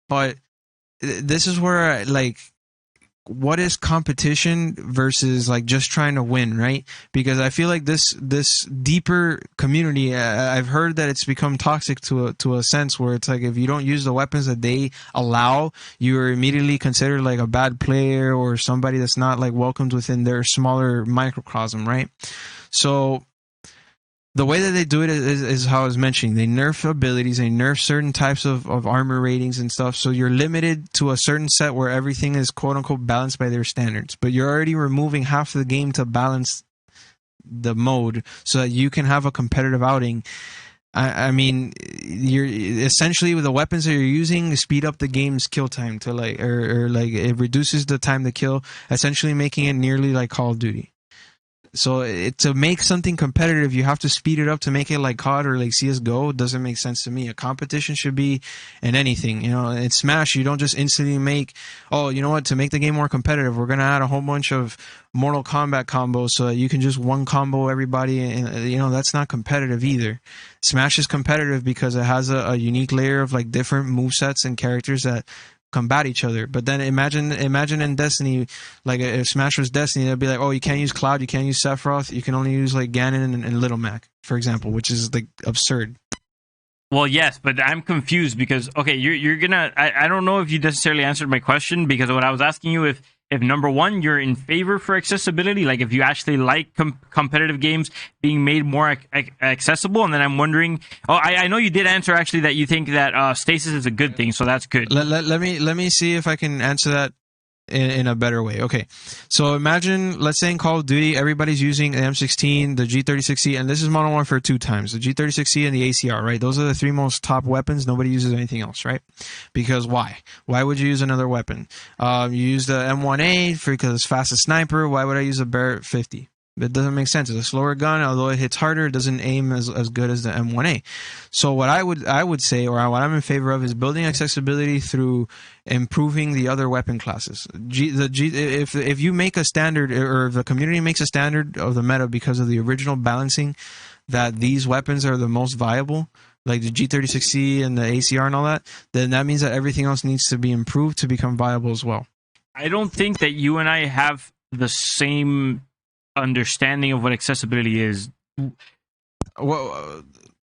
[SPEAKER 2] But this is where, like, what is competition versus like just trying to win, right? Because I feel like this deeper community, I've heard that it's become toxic to a sense where it's like if you don't use the weapons that they allow, you're immediately considered like a bad player or somebody that's not like welcomed within their smaller microcosm, right? So the way that they do it is how I was mentioning. They nerf abilities, they nerf certain types of armor ratings and stuff. So you're limited to a certain set where everything is quote unquote balanced by their standards. But you're already removing half of the game to balance the mode so that you can have a competitive outing. I mean, you're essentially with the weapons that you're using speed up the game's kill time to like, or like it reduces the time to kill, essentially making it nearly like Call of Duty. So to make something competitive, you have to speed it up to make it like COD or like CSGO. It doesn't make sense to me. A competition should be in anything. You know, in Smash, you don't just instantly make, oh, you know what, to make the game more competitive, we're going to add a whole bunch of Mortal Kombat combos so that you can just one combo everybody. And, you know, that's not competitive either. Smash is competitive because it has a unique layer of like different movesets and characters that combat each other. But then imagine in Destiny, like if Smash was Destiny, they'd be like, oh, you can't use Cloud, you can't use Sephiroth, you can only use like Ganon and Little Mac, for example, which is like absurd.
[SPEAKER 1] Well, yes, but I'm confused because okay, you're gonna. I don't know if you necessarily answered my question because what I was asking you if number one you're in favor for accessibility, like if you actually like competitive games being made more accessible, and then I'm wondering. Oh, I know you did answer actually that you think that stasis is a good thing, so that's good.
[SPEAKER 2] Let me see if I can answer that in a better way. Okay, so imagine, let's say in Call of Duty, everybody's using the M16, the G36C, and this is Modern Warfare 2 times, the G36C and the ACR, right? Those are the three most top weapons. Nobody uses anything else, right? Because why? Why would you use another weapon? You use the M1A because it's fastest sniper. Why would I use a Barrett 50? It doesn't make sense. It's a slower gun, although it hits harder, it doesn't aim as good as the M1A. So what I would say, or what I'm in favor of, is building accessibility through improving the other weapon classes. If you make a standard, or if the community makes a standard of the meta because of the original balancing, that these weapons are the most viable, like the G36C and the ACR and all that, then that means that everything else needs to be improved to become viable as well.
[SPEAKER 1] I don't think that you and I have the same understanding of what accessibility is.
[SPEAKER 2] Well,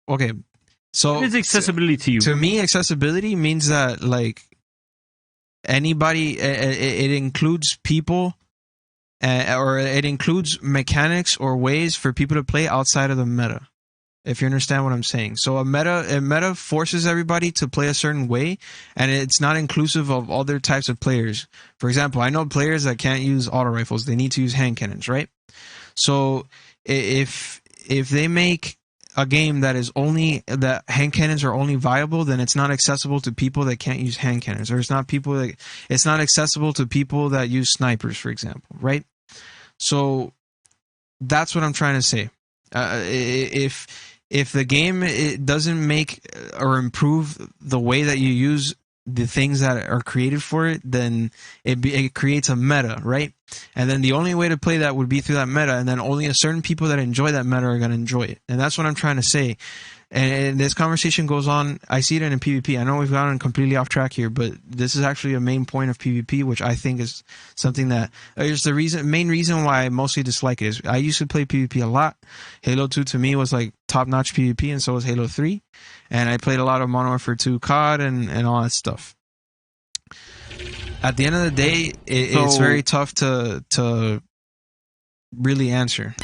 [SPEAKER 2] okay. So
[SPEAKER 1] what is accessibility to you?
[SPEAKER 2] To me, accessibility means that like anybody, it includes people, or it includes mechanics or ways for people to play outside of the meta. If you understand what I'm saying. So a meta forces everybody to play a certain way, and it's not inclusive of other types of players. For example, I know players that can't use auto rifles. They need to use hand cannons, right? So if they make a game that is only that hand cannons are only viable, then it's not accessible to people that can't use hand cannons, or it's not accessible to people that use snipers, for example, right? So that's what I'm trying to say. If the game it doesn't make or improve the way that you use the things that are created for it, then it creates a meta, right? And then the only way to play that would be through that meta, and then only a certain people that enjoy that meta are going to enjoy it. And that's what I'm trying to say. And this conversation goes on. I see it in PvP. I know we've gotten completely off track here, but this is actually a main point of PvP, which I think is something that is the main reason why I mostly dislike it. Is I used to play PvP a lot. Halo 2 to me was like top-notch PvP, and so was Halo 3. And I played a lot of Modern Warfare 2 COD and all that stuff. At the end of the day, it's very tough to really answer.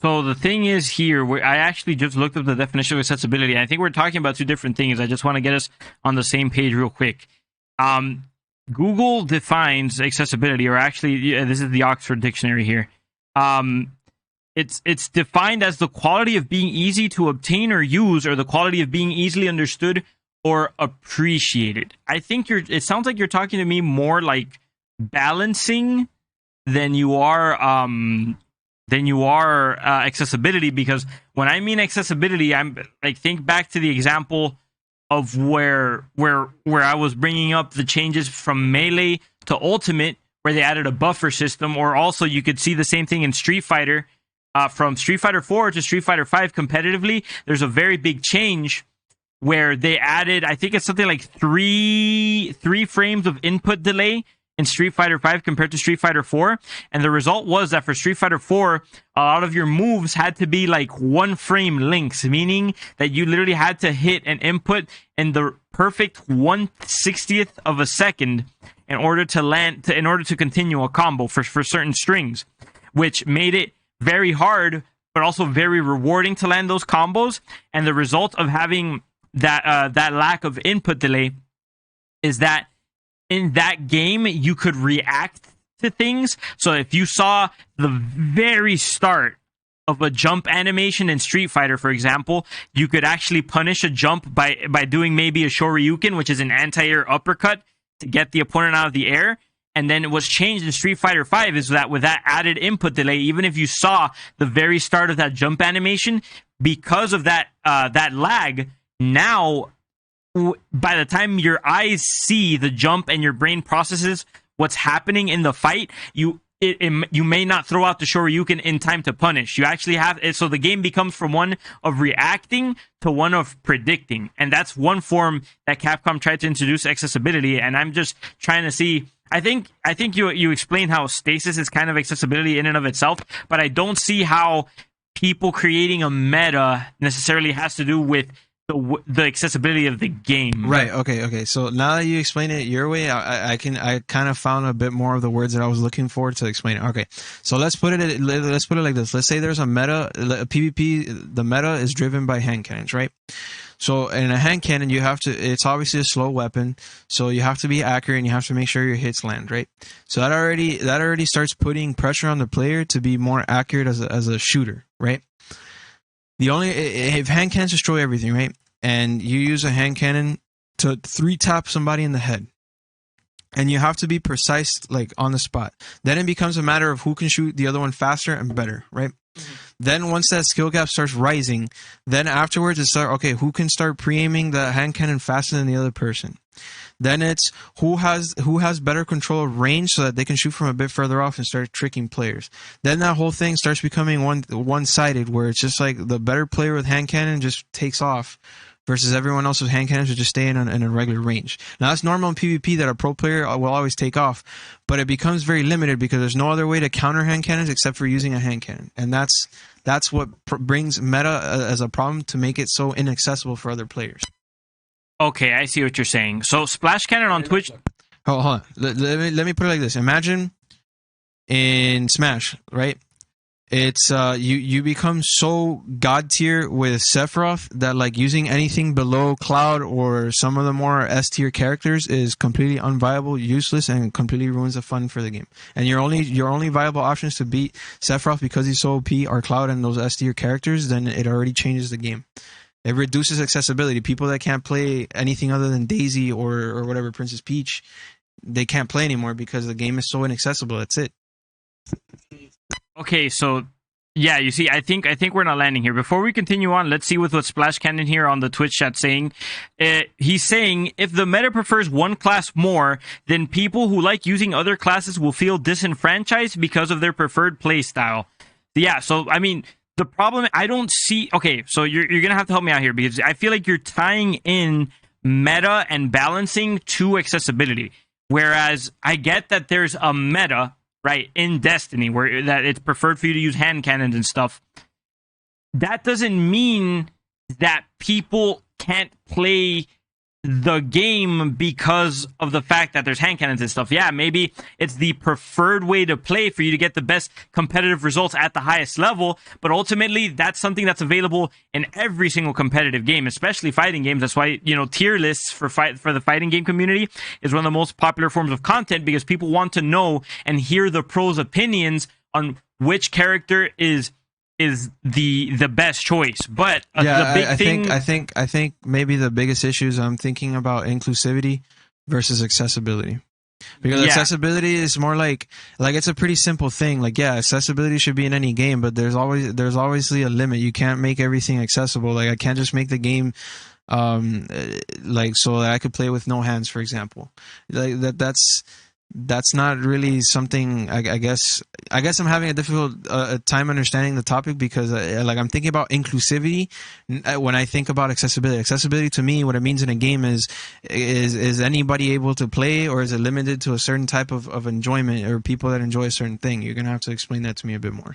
[SPEAKER 1] So the thing is here, I actually just looked up the definition of accessibility, and I think we're talking about two different things. I just want to get us on the same page real quick. Google defines accessibility, or actually, this is the Oxford Dictionary here. It's defined as the quality of being easy to obtain or use, or the quality of being easily understood or appreciated. I think it sounds like you're talking to me more like balancing than you are accessibility, because when I mean accessibility, I'm like, think back to the example of where I was bringing up the changes from melee to ultimate, where they added a buffer system, or also you could see the same thing in Street Fighter, from Street Fighter 4 to Street Fighter 5 competitively. There's a very big change where they added, I think it's something like three frames of input delay in Street Fighter 5 compared to Street Fighter 4. And the result was that for Street Fighter 4, a lot of your moves had to be like 1-frame links, meaning that you literally had to hit an input in the perfect 1/60th of a second in order to land, in order to continue a combo for certain strings, which made it very hard, but also very rewarding to land those combos. And the result of having that lack of input delay is that in that game, you could react to things. So if you saw the very start of a jump animation in Street Fighter, for example, you could actually punish a jump by doing maybe a Shoryuken, which is an anti-air uppercut, to get the opponent out of the air. And then what's changed in Street Fighter 5 is that with that added input delay, even if you saw the very start of that jump animation, because of that lag, now by the time your eyes see the jump and your brain processes what's happening in the fight, you may not throw out the Shoryuken in time to punish. You actually have it, so the game becomes from one of reacting to one of predicting, and that's one form that Capcom tried to introduce accessibility. And I'm just trying to see. I think you explained how stasis is kind of accessibility in and of itself, but I don't see how people creating a meta necessarily has to do with the accessibility of the game.
[SPEAKER 2] Right. Okay. So now that you explain it your way, I kind of found a bit more of the words that I was looking for to explain it. Okay. So let's put it like this. Let's say there's a meta, a PvP. The meta is driven by hand cannons, right? So in a hand cannon, it's obviously a slow weapon, so you have to be accurate and you have to make sure your hits land, right? So that already starts putting pressure on the player to be more accurate as a shooter, right? If hand cannons destroy everything, right? And you use a hand cannon to 3-tap somebody in the head, and you have to be precise, like on the spot. Then it becomes a matter of who can shoot the other one faster and better, right? Mm-hmm. Then once that skill gap starts rising, then afterwards who can start pre-aiming the hand cannon faster than the other person. Then it's who has better control of range so that they can shoot from a bit further off and start tricking players. Then that whole thing starts becoming one-sided, where it's just like the better player with hand cannon just takes off, versus everyone else with hand cannons should just stay in a regular range. Now that's normal in PvP, that a pro player will always take off, but it becomes very limited because there's no other way to counter hand cannons except for using a hand cannon, and that's what brings meta as a problem, to make it so inaccessible for other players.
[SPEAKER 1] Okay, I see what you're saying. So Splash Cannon on Twitch.
[SPEAKER 2] Hold on. Let me put it like this. Imagine in Smash, right? It's you become so god tier with Sephiroth that like using anything below Cloud or some of the more S tier characters is completely unviable, useless, and completely ruins the fun for the game. And your only viable options to beat Sephiroth because he's so OP are Cloud and those S tier characters. Then it already changes the game. It reduces accessibility. People that can't play anything other than Daisy or whatever, Princess Peach, they can't play anymore because the game is so inaccessible. That's it.
[SPEAKER 1] Okay, so yeah, you see, I think we're not landing here. Before we continue on, let's see what Splash Cannon here on the Twitch chat saying. He's saying, if the meta prefers one class more, then people who like using other classes will feel disenfranchised because of their preferred play style. Yeah, so I mean, the problem I don't see. Okay, so you're gonna have to help me out here, because I feel like you're tying in meta and balancing to accessibility. Whereas I get that there's a meta, right, in Destiny where that it's preferred for you to use hand cannons and stuff. That doesn't mean that people can't play the game because of the fact that there's hand cannons and stuff. Yeah, maybe it's the preferred way to play for you to get the best competitive results at the highest level, but ultimately that's something that's available in every single competitive game, especially fighting games. That's why, tier lists for the fighting game community is one of the most popular forms of content, because people want to know and hear the pros' opinions on which character is the best choice. But the big thing,
[SPEAKER 2] I think maybe the biggest issues I'm thinking about inclusivity versus accessibility. Because accessibility is more like it's a pretty simple thing. Like, yeah, accessibility should be in any game, but there's obviously a limit. You can't make everything accessible. Like, I can't just make the game like so that I could play with no hands, for example. Like that's that's not really something. I guess I'm having a difficult time understanding the topic because like I'm thinking about inclusivity when I think about accessibility. Accessibility to me, what it means in a game is anybody able to play, or is it limited to a certain type of enjoyment or people that enjoy a certain thing? You're gonna have to explain that to me a bit more.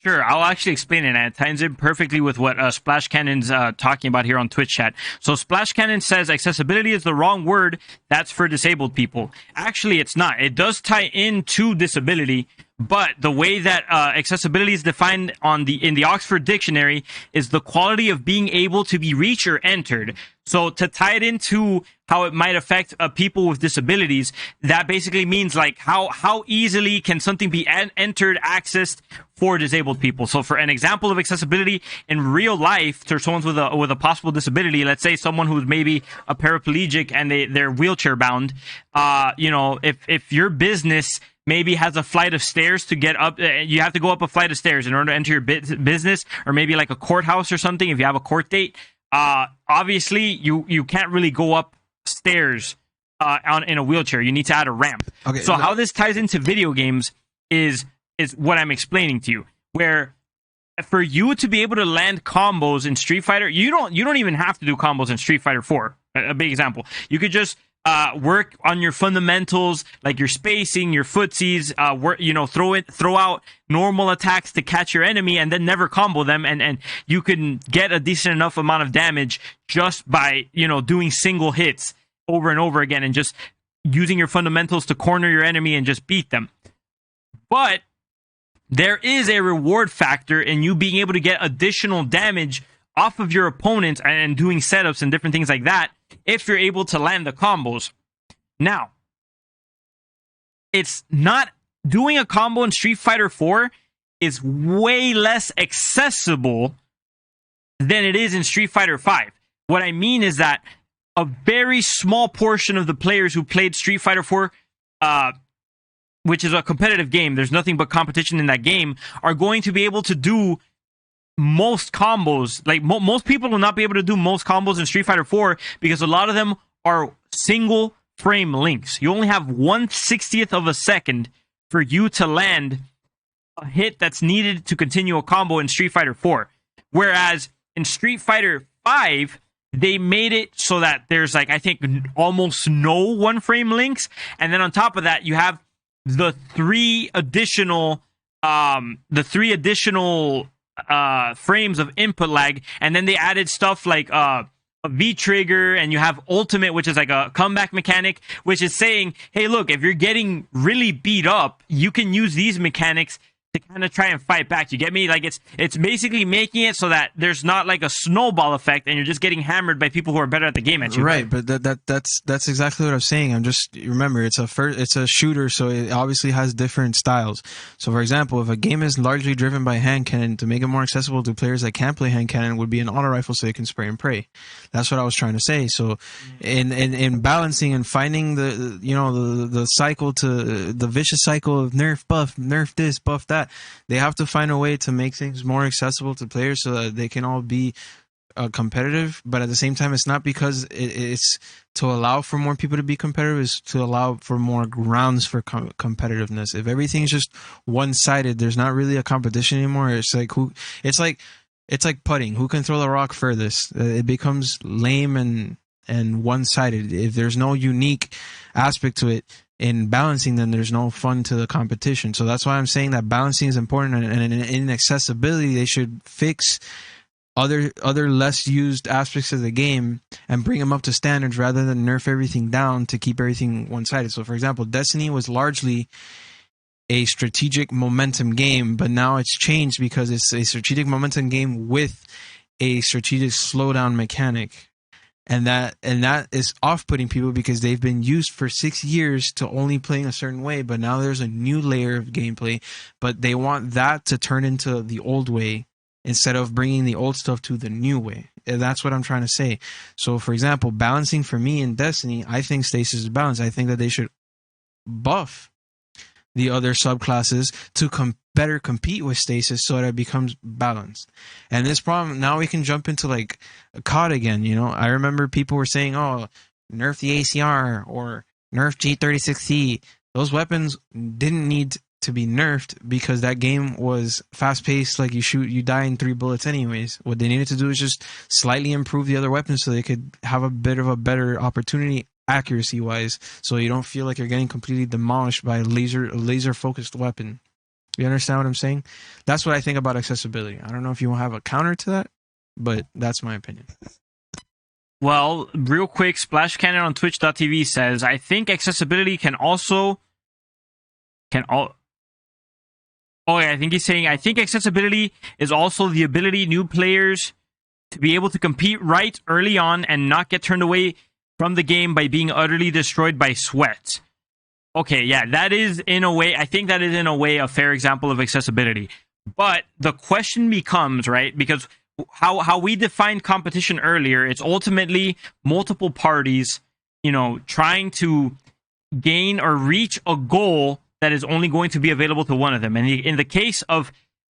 [SPEAKER 1] Sure, I'll actually explain it, and it ties in perfectly with what Splash Cannon's talking about here on Twitch chat. So Splash Cannon says accessibility is the wrong word. That's for disabled people. Actually, it's not. It does tie into disability, but the way that accessibility is defined in the Oxford Dictionary is the quality of being able to be reached or entered. So to tie it into how it might affect people with disabilities, that basically means like how easily can something be entered, accessed for disabled people. So for an example of accessibility in real life to someone with a possible disability, let's say someone who's maybe a paraplegic and they're wheelchair bound, if your business maybe has a flight of stairs to get up, you have to go up a flight of stairs in order to enter your business, or maybe like a courthouse or something if you have a court date. Obviously you can't really go up stairs in a wheelchair. You need to add a ramp. Okay, so how this ties into video games is what I'm explaining to you, where for you to be able to land combos in Street Fighter, you don't even have to do combos in Street Fighter 4. A big example. You could just work on your fundamentals, like your spacing, your footsies, throw out normal attacks to catch your enemy and then never combo them, and you can get a decent enough amount of damage just by, doing single hits over and over again and just using your fundamentals to corner your enemy and just beat them. But there is a reward factor in you being able to get additional damage off of your opponents and doing setups and different things like that if you're able to land the combos. Now, it's not doing a combo in Street Fighter 4 is way less accessible than it is in Street Fighter 5. What I mean is that a very small portion of the players who played Street Fighter 4, which is a competitive game, there's nothing but competition in that game, are going to be able to do most combos. Like most people will not be able to do most combos in Street Fighter 4 because a lot of them are single frame links. You only have 1/60th of a second for you to land a hit that's needed to continue a combo in Street Fighter 4. Whereas in Street Fighter 5, they made it so that there's I think almost no one frame links, and then on top of that you have the three additional frames of input lag, and then they added stuff like a V-trigger, and you have ultimate, which is like a comeback mechanic, which is saying, hey, look, if you're getting really beat up, you can use these mechanics to kind of try and fight back. You get me? Like it's basically making it so that there's not like a snowball effect and you're just getting hammered by people who are better at the game at you.
[SPEAKER 2] Right, but that's exactly what I'm saying. I'm just, remember, it's a shooter, so it obviously has different styles. So for example, if a game is largely driven by hand cannon, to make it more accessible to players that can't play hand cannon would be an auto rifle so they can spray and pray. That's what I was trying to say. So in balancing and finding the cycle, to the vicious cycle of nerf buff, nerf this, buff that, they have to find a way to make things more accessible to players so that they can all be competitive. But at the same time, it's not because it's to allow for more people to be competitive, it's to allow for more grounds for competitiveness. If everything's just one-sided, there's not really a competition anymore. It's like putting. Who can throw the rock furthest? It becomes lame and one-sided. If there's no unique aspect to it in balancing, then there's no fun to the competition. So that's why I'm saying that balancing is important, and in accessibility, they should fix other less used aspects of the game and bring them up to standards rather than nerf everything down to keep everything one-sided. So for example, Destiny was largely a strategic momentum game, but now it's changed because it's a strategic momentum game with a strategic slowdown mechanic. And that is off-putting people because they've been used for 6 years to only playing a certain way, but now there's a new layer of gameplay, but they want that to turn into the old way instead of bringing the old stuff to the new way. And that's what I'm trying to say. So, for example, balancing for me in Destiny, I think stasis is balanced. I think that they should buff the other subclasses to better compete with stasis so that it becomes balanced. And this problem, now we can jump into like COD again. I remember people were saying, oh, nerf the ACR or nerf G36C. those weapons didn't need to be nerfed because that game was fast paced. Like you die in 3 bullets anyways. What they needed to do is just slightly improve the other weapons so they could have a bit of a better opportunity accuracy wise, so you don't feel like you're getting completely demolished by a laser focused weapon. You understand what I'm saying? That's what I think about accessibility. I don't know if you have a counter to that, but that's my opinion.
[SPEAKER 1] Well, real quick, Splash Cannon on Twitch.tv says, I think accessibility I think he's saying, I think accessibility is also the ability new players to be able to compete right early on and not get turned away from the game by being utterly destroyed by sweat. Okay, yeah, that is in a way, I think that is in a way a fair example of accessibility. But the question becomes, right, because how we defined competition earlier, it's ultimately multiple parties, trying to gain or reach a goal that is only going to be available to one of them. And in the case of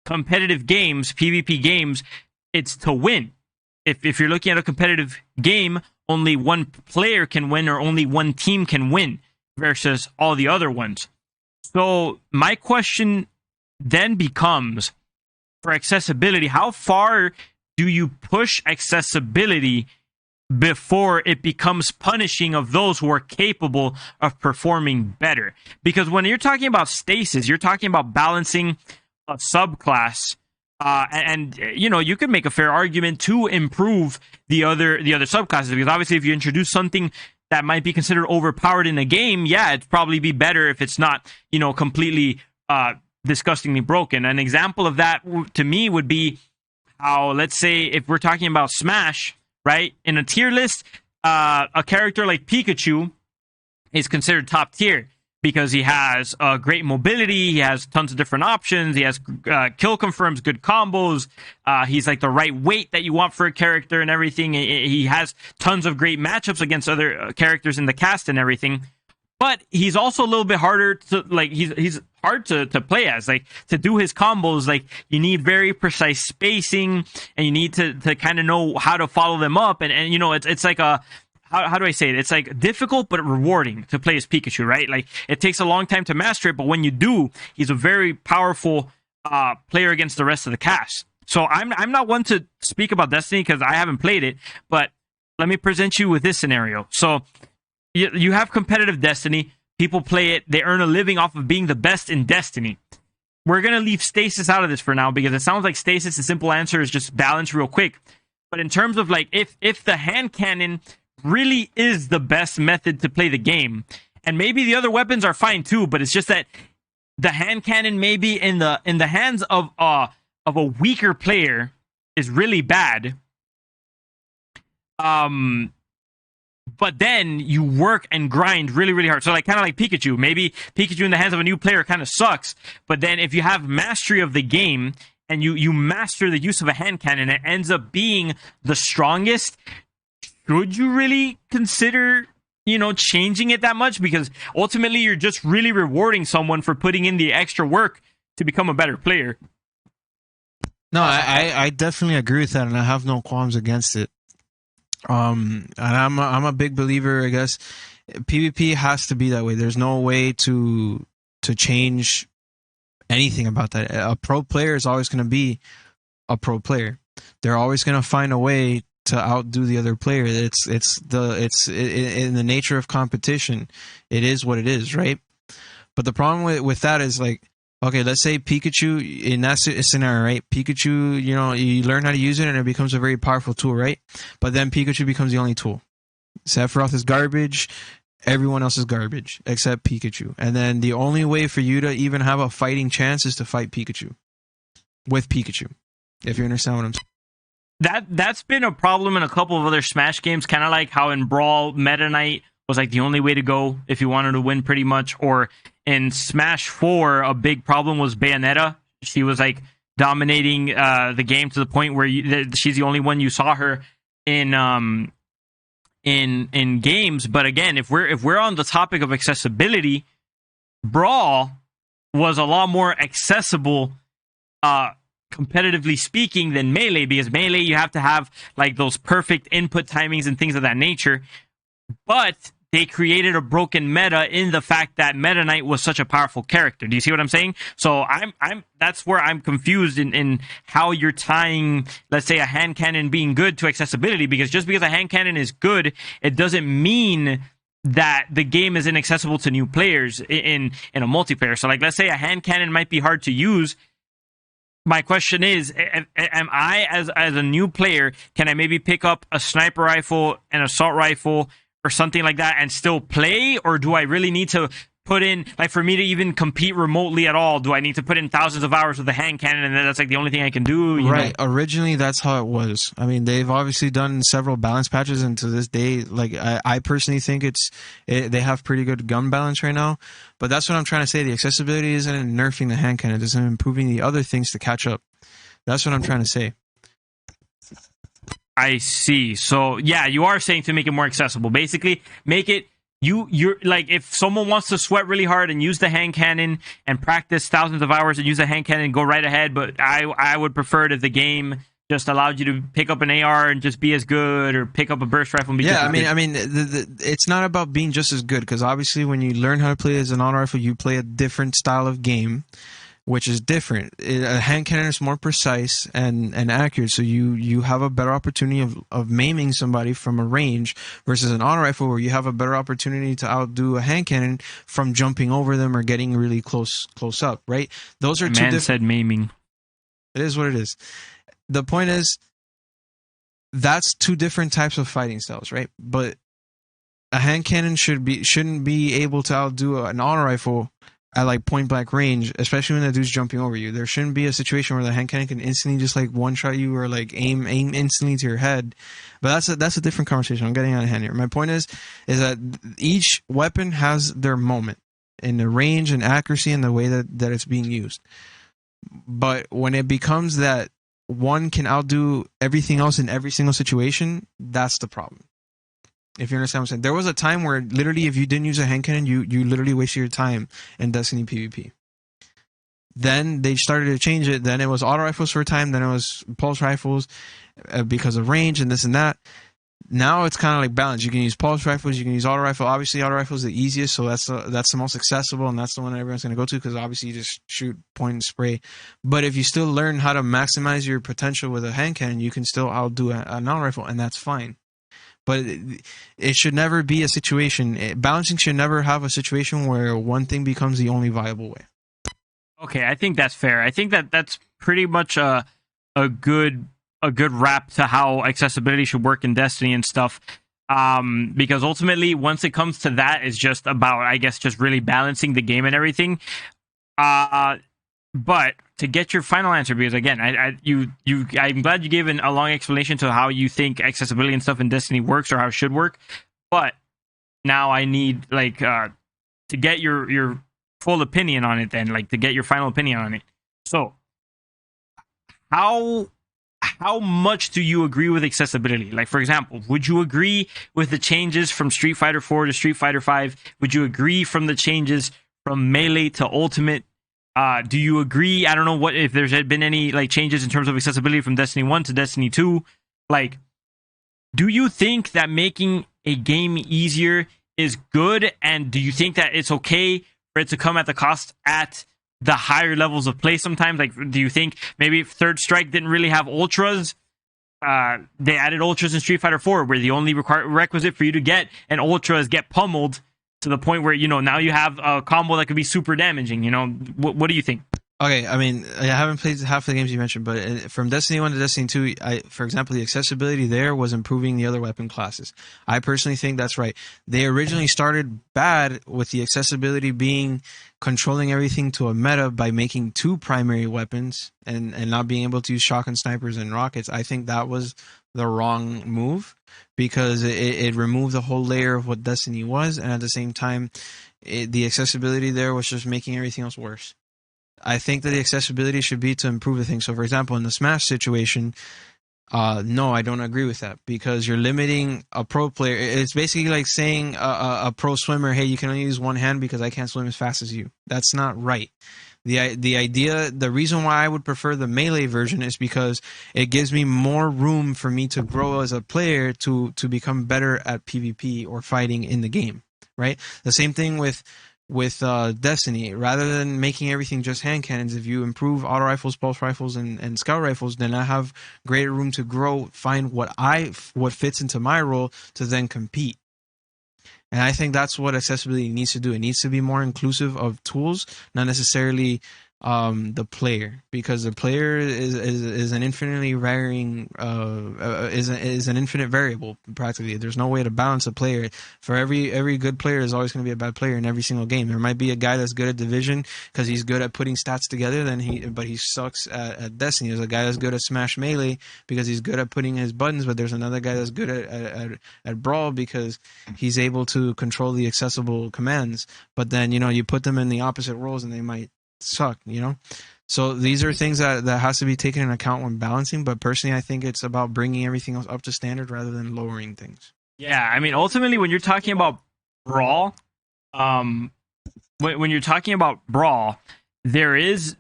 [SPEAKER 1] competitive games, PvP games, it's to win. If you're looking at a competitive game, only one player can win or only one team can win versus all the other ones. So my question then becomes, for accessibility, how far do you push accessibility before it becomes punishing of those who are capable of performing better? Because when you're talking about stasis, you're talking about balancing a subclass, and you could make a fair argument to improve the other subclasses, because obviously if you introduce something that might be considered overpowered in a game, yeah, it'd probably be better if it's not completely disgustingly broken. An example of that to me would be how, let's say, if we're talking about Smash, right? In a tier list, a character like Pikachu is considered top tier because he has great mobility, he has tons of different options, he has kill confirms, good combos, he's like the right weight that you want for a character and everything. He has tons of great matchups against other characters in the cast and everything. But he's also a little bit harder to, like, he's hard to play as. Like, to do his combos, like, you need very precise spacing, and you need to kind of know how to follow them up. And it's like a, how do I say it? It's like difficult but rewarding to play as Pikachu, right? Like, it takes a long time to master it, but when you do, he's a very powerful player against the rest of the cast. So I'm not one to speak about Destiny because I haven't played it, but let me present you with this scenario. So you have competitive Destiny. People play it. They earn a living off of being the best in Destiny. We're going to leave stasis out of this for now because it sounds like stasis, the simple answer is just balance real quick. But in terms of, like, if the hand cannon really is the best method to play the game, and maybe the other weapons are fine too, but it's just that the hand cannon maybe in the hands of a weaker player is really bad. But then you work and grind really, really hard. So, like, kind of like Pikachu. Maybe Pikachu in the hands of a new player kind of sucks. But then if you have mastery of the game and you master the use of a hand cannon, it ends up being the strongest. Should you really consider, changing it that much? Because ultimately you're just really rewarding someone for putting in the extra work to become a better player.
[SPEAKER 2] No, I definitely agree with that, and I have no qualms against it. And I'm a big believer, I guess. PvP has to be that way. There's no way to change anything about that. A pro player is always going to be a pro player. They're always going to find a way to outdo the other player. It's in the nature of competition. It is what it is, right? But the problem with that is, like, okay, let's say Pikachu, in that scenario, right? Pikachu, you learn how to use it and it becomes a very powerful tool, right? But then Pikachu becomes the only tool. Sephiroth is garbage. Everyone else is garbage except Pikachu. And then the only way for you to even have a fighting chance is to fight Pikachu. With Pikachu. If you understand what I'm saying.
[SPEAKER 1] That's been a problem in a couple of other Smash games, kind of like how in Brawl, Meta Knight was like the only way to go if you wanted to win pretty much. Or in Smash 4, a big problem was Bayonetta. She was like dominating the game to the point where she's the only one you saw her in games. But again, if we're on the topic of accessibility, Brawl was a lot more accessible, competitively speaking, than Melee, because Melee you have to have like those perfect input timings and things of that nature. But they created a broken meta in the fact that Meta Knight was such a powerful character. Do you see what I'm saying? So that's where I'm confused in how you're tying, let's say, a hand cannon being good to accessibility, because just because a hand cannon is good, it doesn't mean that the game is inaccessible to new players in a multiplayer. So like, let's say a hand cannon might be hard to use. My question is, am I, as a new player, can I maybe pick up a sniper rifle, an assault rifle, or something like that and still play? Or do I really need to put in, like, for me to even compete remotely at all, do I need to put in thousands of hours with a hand cannon, and then that's like the only thing I can do?
[SPEAKER 2] Right. Originally, that's how it was. I mean, they've obviously done several balance patches, and to this day, like, I personally think they have pretty good gun balance right now. But that's what I'm trying to say. The accessibility isn't nerfing the hand cannon. It's improving the other things to catch up. That's what I'm trying to say.
[SPEAKER 1] I see. So, yeah, you are saying to make it more accessible. Basically, make it... You're like, if someone wants to sweat really hard and use the hand cannon and practice thousands of hours and use the hand cannon, go right ahead. But I would prefer it if the game just allowed you to pick up an AR and just be as good, or pick up a burst rifle and be just as good.
[SPEAKER 2] I mean, it's not about being just as good, because obviously when you learn how to play as an auto rifle, you play a different style of game, which is different. A hand cannon is more precise and accurate, so you have a better opportunity of maiming somebody from a range, versus an auto rifle where you have a better opportunity to outdo a hand cannon from jumping over them or getting really close up, right? Those are two different...
[SPEAKER 1] Man said maiming.
[SPEAKER 2] It is what it is. The point is, that's two different types of fighting styles, right? But a hand cannon shouldn't be able to outdo an auto rifle at like point blank range, especially when the dude's jumping over you. There shouldn't be a situation where the hand cannon can instantly just like one shot you, or like aim instantly to your head. But that's a different conversation. I'm getting out of hand here. My point is that each weapon has their moment in the range and accuracy and the way that it's being used. But when it becomes that one can outdo everything else in every single situation, that's the problem. If you understand what I'm saying. There was a time where literally, if you didn't use a hand cannon, you literally wasted your time in Destiny PvP. Then they started to change it. Then it was auto rifles for a time. Then it was pulse rifles because of range and this and that. Now it's kind of like balanced. You can use pulse rifles. You can use auto rifle. Obviously, auto rifle is the easiest, so that's the most accessible, and that's the one that everyone's going to go to, because obviously you just shoot, point, and spray. But if you still learn how to maximize your potential with a hand cannon, you can still outdo an auto rifle, and that's fine. But it should never be a situation. Balancing should never have a situation where one thing becomes the only viable way.
[SPEAKER 1] Okay, I think that's fair. I think that's pretty much a good wrap to how accessibility should work in Destiny and stuff. Because ultimately, once it comes to that, it's just about, I guess, just really balancing the game and everything. But to get your final answer, because again, I'm glad you gave a long explanation to how you think accessibility and stuff in Destiny works, or how it should work. But now I need to get your full opinion on it. Then, to get your final opinion on it. So, how much do you agree with accessibility? Like, for example, would you agree with the changes from Street Fighter 4 to Street Fighter 5? Would you agree from the changes from Melee to Ultimate? Do you agree? I don't know if there's been any changes in terms of accessibility from Destiny 1 to Destiny 2. Do you think that making a game easier is good? And do you think that it's okay for it to come at the cost at the higher levels of play sometimes? Do you think maybe if Third Strike didn't really have ultras, they added ultras in Street Fighter 4, where the only requisite for you to get an ultra is get pummeled to the point where, now you have a combo that could be super damaging. What do you think?
[SPEAKER 2] Okay, I mean, I haven't played half the games you mentioned, but from Destiny 1 to Destiny 2, for example, the accessibility there was improving the other weapon classes. I personally think that's right. They originally started bad with the accessibility being controlling everything to a meta by making two primary weapons and not being able to use shotgun snipers and rockets. I think that was the wrong move, because it removed the whole layer of what Destiny was, and at the same time, the accessibility there was just making everything else worse. I think that the accessibility should be to improve the thing. So, for example, in the Smash situation, no, I don't agree with that, because you're limiting a pro player. It's basically like saying a pro swimmer, hey, you can only use one hand because I can't swim as fast as you. That's not right. The reason why I would prefer the Melee version is because it gives me more room for me to grow as a player to become better at PvP or fighting in the game. right? The same thing with Destiny. Rather than making everything just hand cannons, if you improve auto rifles, pulse rifles, and scout rifles, then I have greater room to grow, find what fits into my role to then compete. And I think that's what accessibility needs to do. It needs to be more inclusive of tools, not necessarily the player, because the player is an infinitely varying is an infinite variable practically. There's no way to balance a player. For every good player is always going to be a bad player in every single game. There might be a guy that's good at Division because he's good at putting stats together, but he sucks at Destiny. There's a guy that's good at Smash Melee because he's good at putting his buttons, but there's another guy that's good at Brawl because he's able to control the accessible commands. But then you put them in the opposite roles and they might suck. So these are things that has to be taken into account when balancing. But personally, I think it's about bringing everything else up to standard rather than lowering things.
[SPEAKER 1] Yeah, I mean, ultimately, when you're talking about Brawl, when you're talking about Brawl, there is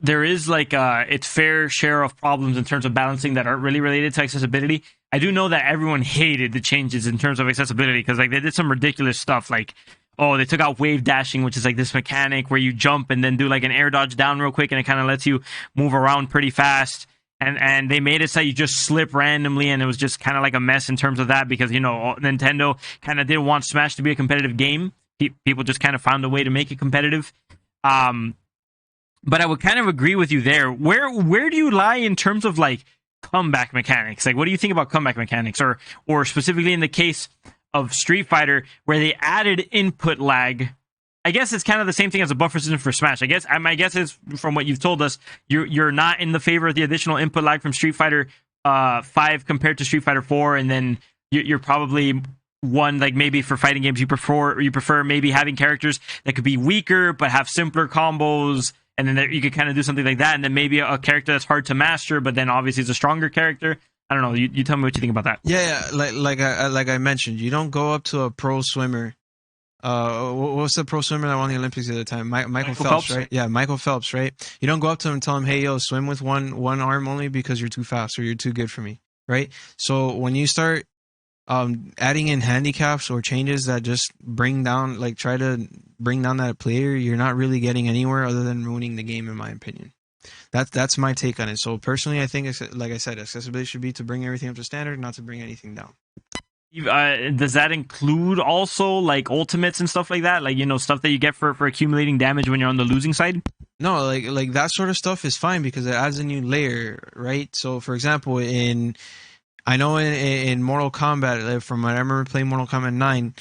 [SPEAKER 1] like its fair share of problems in terms of balancing that aren't really related to accessibility. I do know that everyone hated the changes in terms of accessibility because like they did some ridiculous stuff like, oh, they took out wave dashing, which is like this mechanic where you jump and then do like an air dodge down real quick and it kind of lets you move around pretty fast. And they made it so you just slip randomly, and it was just kind of like a mess in terms of that because, Nintendo kind of didn't want Smash to be a competitive game. People just kind of found a way to make it competitive. But I would kind of agree with you there. Where do you lie in terms of like comeback mechanics? Like, what do you think about comeback mechanics, or specifically in the case of Street Fighter where they added input lag? I guess it's kind of the same thing as a buffer system for Smash. My guess is, from what you've told us, you're not in the favor of the additional input lag from Street Fighter 5 compared to Street Fighter 4, and then you're probably one, like maybe for fighting games you prefer maybe having characters that could be weaker but have simpler combos, and then you could kind of do something like that, and then maybe a character that's hard to master but then obviously is a stronger character. I don't know. You tell me what you think about that.
[SPEAKER 2] Yeah. Like I mentioned, you don't go up to a pro swimmer. What's the pro swimmer that won the Olympics the other time? Michael Phelps, right? Yeah, Michael Phelps, right? You don't go up to him and tell him, "Hey, yo, swim with one arm only because you're too fast or you're too good for me," right? So when you start adding in handicaps or changes that just try to bring down that player, you're not really getting anywhere other than ruining the game, in my opinion. That's my take on it. So personally, I think, like I said, accessibility should be to bring everything up to standard, not to bring anything down.
[SPEAKER 1] Does that include also like ultimates and stuff like that? Like, stuff that you get for accumulating damage when you're on the losing side?
[SPEAKER 2] No, like that sort of stuff is fine because it adds a new layer, right? So for example, in Mortal Kombat, from when I remember playing Mortal Kombat 9,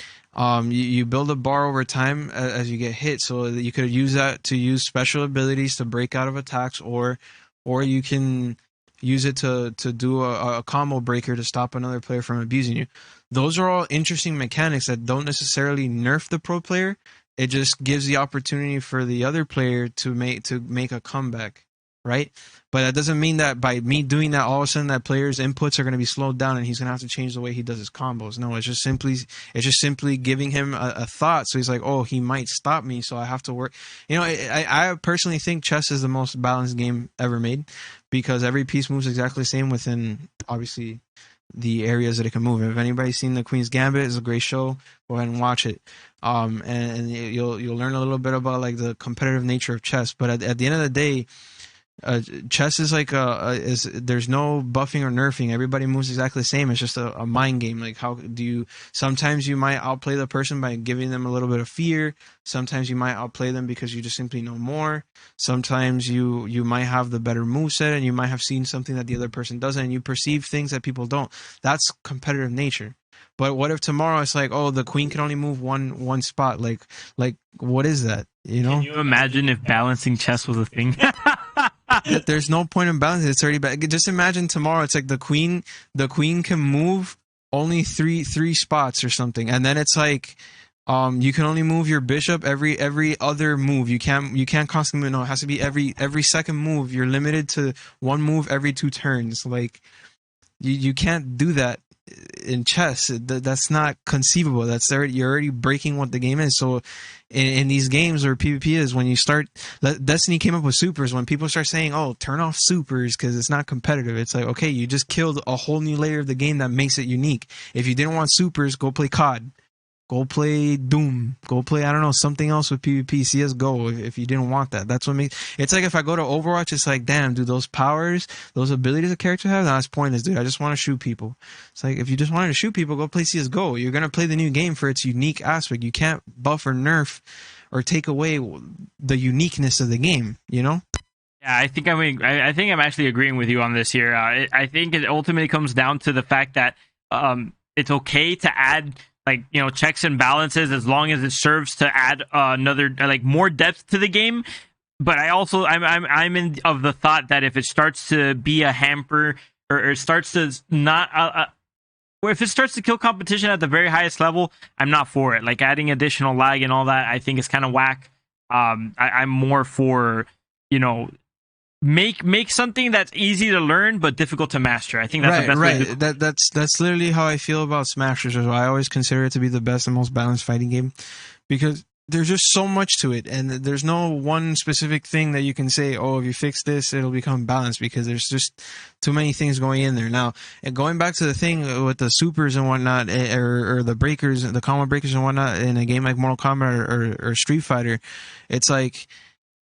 [SPEAKER 2] you build a bar over time as you get hit, so that you could use that to use special abilities to break out of attacks, or you can use it to do a combo breaker to stop another player from abusing you. Those are all interesting mechanics that don't necessarily nerf the pro player. It just gives the opportunity for the other player to make a comeback, right? But that doesn't mean that by me doing that, all of a sudden that player's inputs are going to be slowed down and he's going to have to change the way he does his combos. No, it's just simply giving him a thought. So he's like, oh, he might stop me, so I have to work. I personally think chess is the most balanced game ever made because every piece moves exactly the same within, obviously, the areas that it can move. If anybody's seen The Queen's Gambit, it's a great show. Go ahead and watch it. And you'll learn a little bit about like the competitive nature of chess. But at the end of the day, chess is like there's no buffing or nerfing. Everybody moves exactly the same. It's just a mind game. Like, how do you? Sometimes you might outplay the person by giving them a little bit of fear. Sometimes you might outplay them because you just simply know more. Sometimes you might have the better moveset and you might have seen something that the other person doesn't, and you perceive things that people don't. That's competitive nature. But what if tomorrow it's like, oh, the queen can only move one spot? Like what is that?
[SPEAKER 1] Can you imagine if balancing chess was a thing?
[SPEAKER 2] There's no point in balancing. It's already bad. Just imagine tomorrow it's like the queen can move only three spots or something, and then it's like you can only move your bishop every other move. You can't constantly move. No, it has to be every second move. You're limited to one move every 2 turns. Like you can't do that in chess. That's not conceivable. You're already breaking what the game is. So in these games where PvP is, when you start, Destiny came up with supers. When people start saying, oh, turn off supers because it's not competitive, it's like, okay, you just killed a whole new layer of the game that makes it unique. If you didn't want supers, go play COD. Go play Doom. Go play, I don't know, something else with PvP. CSGO if you didn't want that. That's what makes it's like if I go to Overwatch, it's like, damn, dude, those powers, those abilities a character has, that's pointless, dude. I just want to shoot people. It's like if you just wanted to shoot people, go play CSGO. You're gonna play the new game for its unique aspect. You can't buff or nerf or take away the uniqueness of the game, you know?
[SPEAKER 1] Yeah, I think I think I'm actually agreeing with you on this here. I think it ultimately comes down to the fact that it's okay to add, like, you know, checks and balances as long as it serves to add another, like, more depth to the game. But I'm in of the thought that if it starts to be a hamper, or it starts to not or if it starts to kill competition at the very highest level, I'm not for it. Like, adding additional lag and all that, I think is kind of whack. I'm more for, you know, make something that's easy to learn but difficult to master. I think that's the best way to do it.
[SPEAKER 2] That's literally how I feel about Smash Bros. I always consider it to be the best and most balanced fighting game because there's just so much to it, and there's no one specific thing that you can say, oh, if you fix this, it'll become balanced, because there's just too many things going in there. Now, and going back to the thing with the supers and whatnot, or the breakers, the combo breakers and whatnot in a game like Mortal Kombat or Street Fighter, it's like,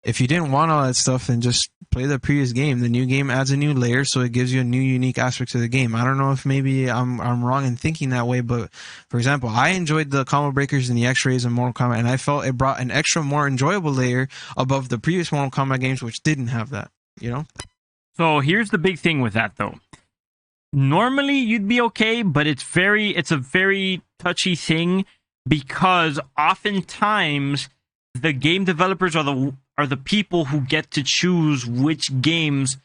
[SPEAKER 2] if you didn't want all that stuff, then just play the previous game. The new game adds a new layer, so it gives you a new unique aspect to the game. I don't know if maybe I'm wrong in thinking that way, but for example, I enjoyed the combo breakers and the X-rays in Mortal Kombat, and I felt it brought an extra, more enjoyable layer above the previous Mortal Kombat games, which didn't have that, you know?
[SPEAKER 1] So here's the big thing with that, though. Normally you'd be okay, but it's a very touchy thing, because oftentimes the game developers are the people who get to choose which games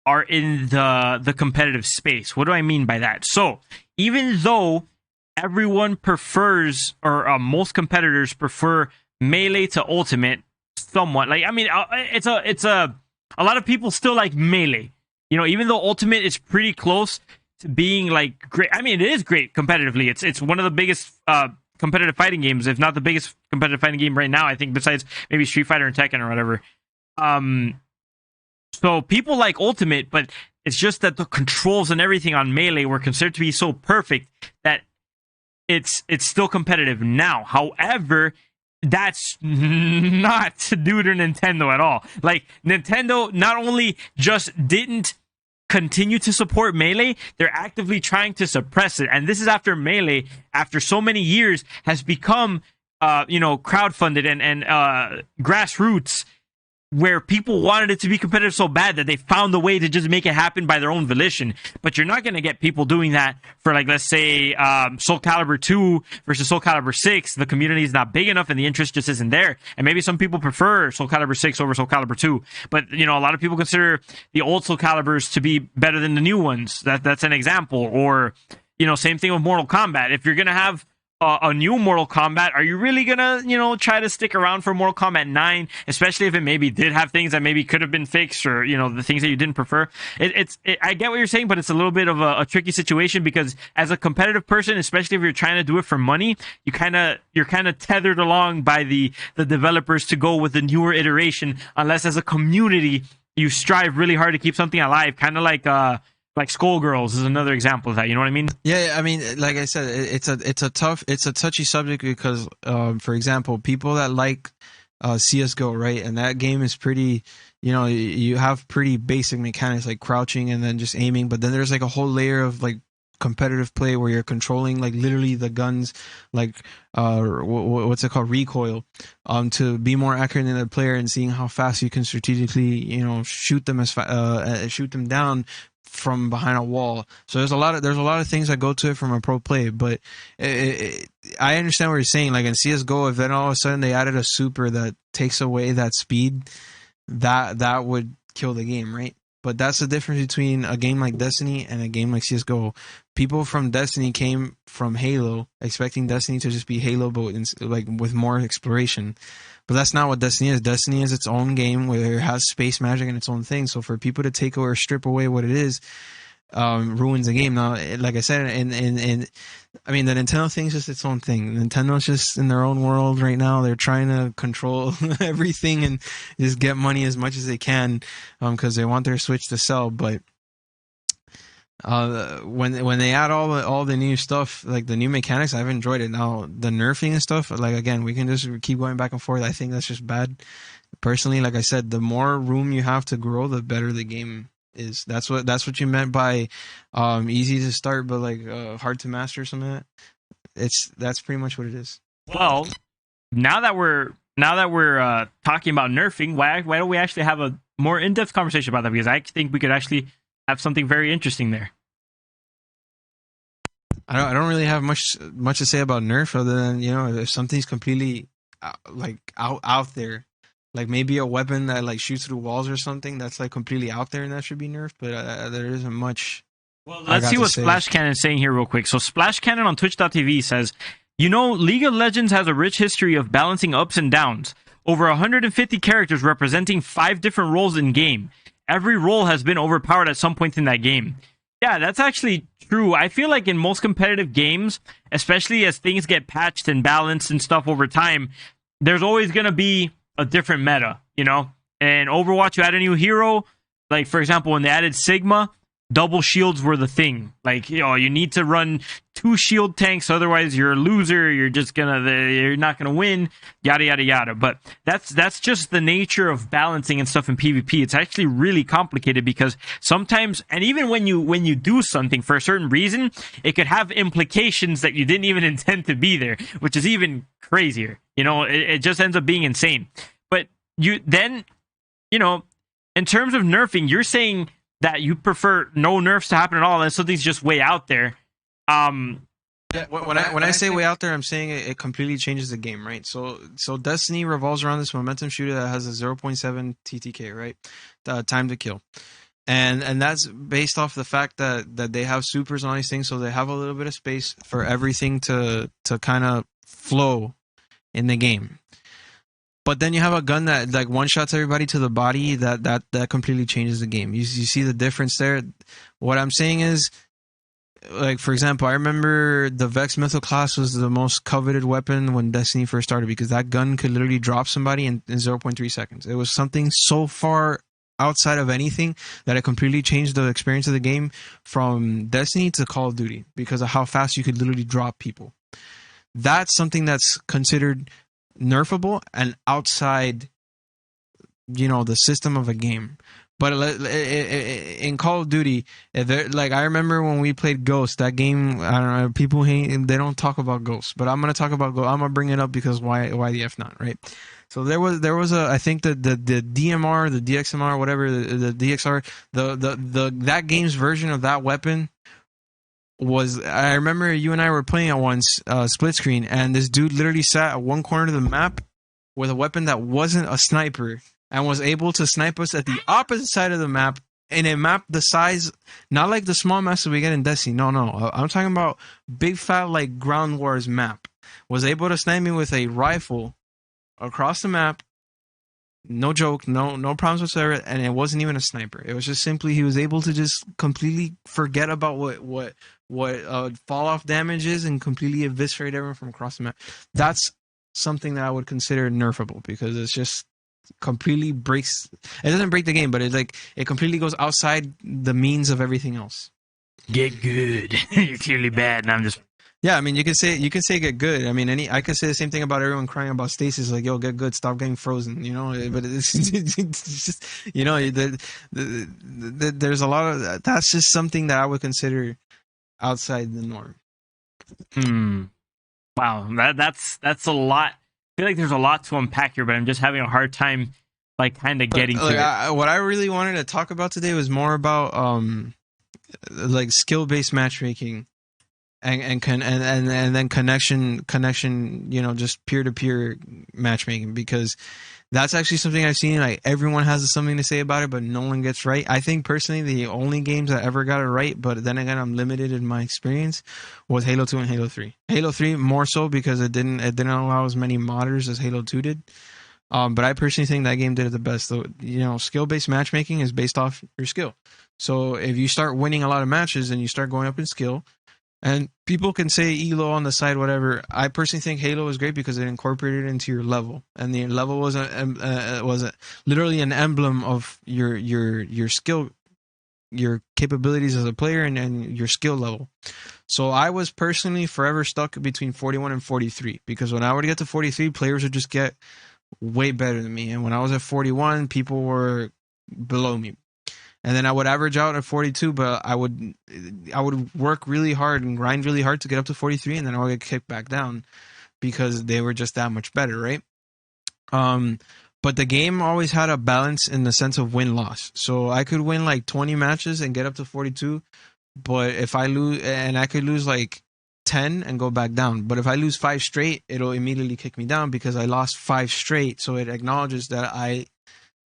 [SPEAKER 1] are in the competitive space. What do I mean by that? So, even though everyone prefers, or most competitors prefer Melee to Ultimate somewhat, like, I mean, it's a lot of people still like Melee. You know, even though Ultimate is pretty close to being, like, great. I mean, it is great competitively. It's one of the biggest competitive fighting games, if not the biggest competitive fighting game right now, I think, besides maybe Street Fighter and Tekken or whatever. So people like Ultimate, but it's just that the controls and everything on Melee were considered to be so perfect that it's still competitive now. However, that's not due to Nintendo at all. Like, Nintendo not only just didn't continue to support Melee, they're actively trying to suppress it. And this is after Melee, after so many years, has become crowdfunded and grassroots, where people wanted it to be competitive so bad that they found a way to just make it happen by their own volition. But you're not going to get people doing that for, like, let's say, Soul Calibur 2 versus Soul Calibur 6. The community is not big enough and the interest just isn't there. And maybe some people prefer Soul Calibur 6 over Soul Calibur 2. But, you know, a lot of people consider the old Soul Caliburs to be better than the new ones. That's an example. Or, you know, same thing with Mortal Kombat. If you're going to have a new Mortal Kombat, are you really gonna, you know, try to stick around for Mortal Kombat 9, especially if it maybe did have things that maybe could have been fixed, or, you know, the things that you didn't prefer? I get what you're saying, but it's a little bit of a tricky situation, because as a competitive person, especially if you're trying to do it for money, you're kind of tethered along by the developers to go with the newer iteration, unless as a community you strive really hard to keep something alive, kind of like Skullgirls is another example of that. You know what I mean?
[SPEAKER 2] Yeah, I mean, like I said, it's a touchy subject, because, for example, people that like CS:GO, right, and that game is pretty, you know, you have pretty basic mechanics like crouching and then just aiming, but then there's like a whole layer of, like, competitive play where you're controlling, like, literally the guns, like, what's it called, recoil, to be more accurate than the player, and seeing how fast you can strategically, you know, shoot them down from behind a wall. So there's a lot of things that go to it from a pro play. But I understand what you're saying. Like, in CS:GO, if then all of a sudden they added a super that takes away that speed, that would kill the game, right? But that's the difference between a game like Destiny and a game like CS:GO. People from Destiny came from Halo, expecting Destiny to just be Halo, but like with more exploration. But that's not what Destiny is. Destiny is its own game where it has space magic and its own thing. So for people to take or strip away what it is, ruins the game. Now, like I said, and I mean, the Nintendo thing is just its own thing. Nintendo's just in their own world right now. They're trying to control everything and just get money as much as they can, because they want their Switch to sell. But When they add all the new stuff, like the new mechanics, I've enjoyed it. Now the nerfing and stuff, like again, we can just keep going back and forth. I think that's just bad. Personally, like I said, the more room you have to grow, the better the game is. That's what you meant by easy to start, but like hard to master or something like that. That's pretty much what it is.
[SPEAKER 1] Well, now that we're talking about nerfing, why don't we actually have a more in-depth conversation about that? Because I think we could actually have something very interesting there.
[SPEAKER 2] I don't really have much to say about nerf other than if something's completely out there, like maybe a weapon that like shoots through walls or something that's like completely out there and that should be nerfed, but there isn't much.
[SPEAKER 1] Well, let's see what Splash Cannon is saying here real quick. So Splash Cannon on Twitch.tv says, League of Legends has a rich history of balancing ups and downs. Over 150 characters representing 5 different roles in game. Every role has been overpowered at some point in that game. Yeah, that's actually true. I feel like in most competitive games, especially as things get patched and balanced and stuff over time, there's always going to be a different meta, And Overwatch, you add a new hero. Like, for example, when they added Sigma, double shields were the thing. Like, you need to run 2 shield tanks, otherwise you're a loser. You're not gonna win. Yada yada yada. But that's just the nature of balancing and stuff in PvP. It's actually really complicated because sometimes, and even when you do something for a certain reason, it could have implications that you didn't even intend to be there, which is even crazier. It just ends up being insane. But in terms of nerfing, you're saying that you prefer no nerfs to happen at all, and something's just way out there.
[SPEAKER 2] Yeah, when I say way out there, I'm saying it completely changes the game, right? So Destiny revolves around this momentum shooter that has a 0.7 TTK, right? Time to kill. And that's based off the fact that they have supers and all these things, so they have a little bit of space for everything to kind of flow in the game. But then you have a gun that like one shots everybody to the body. That completely changes the game. You see the difference there. What I'm saying is, like for example, I remember the Vex Mythic class was the most coveted weapon when Destiny first started because that gun could literally drop somebody in 0.3 seconds. It was something so far outside of anything that it completely changed the experience of the game from Destiny to Call of Duty because of how fast you could literally drop people. That's something that's considered nerfable and outside the system of a game. But in Call of Duty, I remember when we played Ghost, that game, I don't know, people they don't talk about Ghost, but I'm going to talk about Ghost. I'm going to bring it up because why the F not, right? So there was I think the DMR, the DXMR, whatever, the DXR, that game's version of that weapon was, I remember you and I were playing at once, split screen, and this dude literally sat at one corner of the map with a weapon that wasn't a sniper and was able to snipe us at the opposite side of the map in a map the size, not like the small maps that we get in Destiny. No. I'm talking about big fat like Ground Wars map. Was able to snipe me with a rifle across the map. No joke, no problems whatsoever, and it wasn't even a sniper. It was just simply he was able to just completely forget about what fall off damage is and completely eviscerate everyone from across the map. That's something that I would consider nerfable because it's just completely breaks. It doesn't break the game, but it completely goes outside the means of everything else.
[SPEAKER 1] Get good. You're clearly bad, and I'm just.
[SPEAKER 2] Yeah, I mean, you can say get good. I mean, I could say the same thing about everyone crying about stasis, like, yo, get good, stop getting frozen, but it's just, there's a lot of, that's just something that I would consider outside the norm.
[SPEAKER 1] Wow, that's a lot. I feel like there's a lot to unpack here, but I'm just having a hard time, like, kind of getting to it.
[SPEAKER 2] What I really wanted to talk about today was more about, like, skill-based matchmaking. And then connection, just peer-to-peer matchmaking, because that's actually something I've seen. Like everyone has something to say about it, but no one gets right. I think personally, the only games that ever got it right, but then again, I'm limited in my experience, was Halo 2 and Halo 3. Halo 3 more so because it didn't allow as many modders as Halo 2 did. But I personally think that game did it the best. So, skill-based matchmaking is based off your skill. So if you start winning a lot of matches and you start going up in skill. And people can say ELO on the side, whatever. I personally think Halo is great because it incorporated it into your level, and the level was literally an emblem of your skill your capabilities as a player and your skill level. So I was personally forever stuck between 41 and 43 because when I would get to 43, players would just get way better than me, and when I was at 41, people were below me. And then I would average out at 42, but I would work really hard and grind really hard to get up to 43, and then I would get kicked back down because they were just that much better, right? But the game always had a balance in the sense of win-loss. So I could win like 20 matches and get up to 42, but if I lose, and I could lose like 10 and go back down. But if I lose 5 straight, it'll immediately kick me down because I lost 5 straight. So it acknowledges that I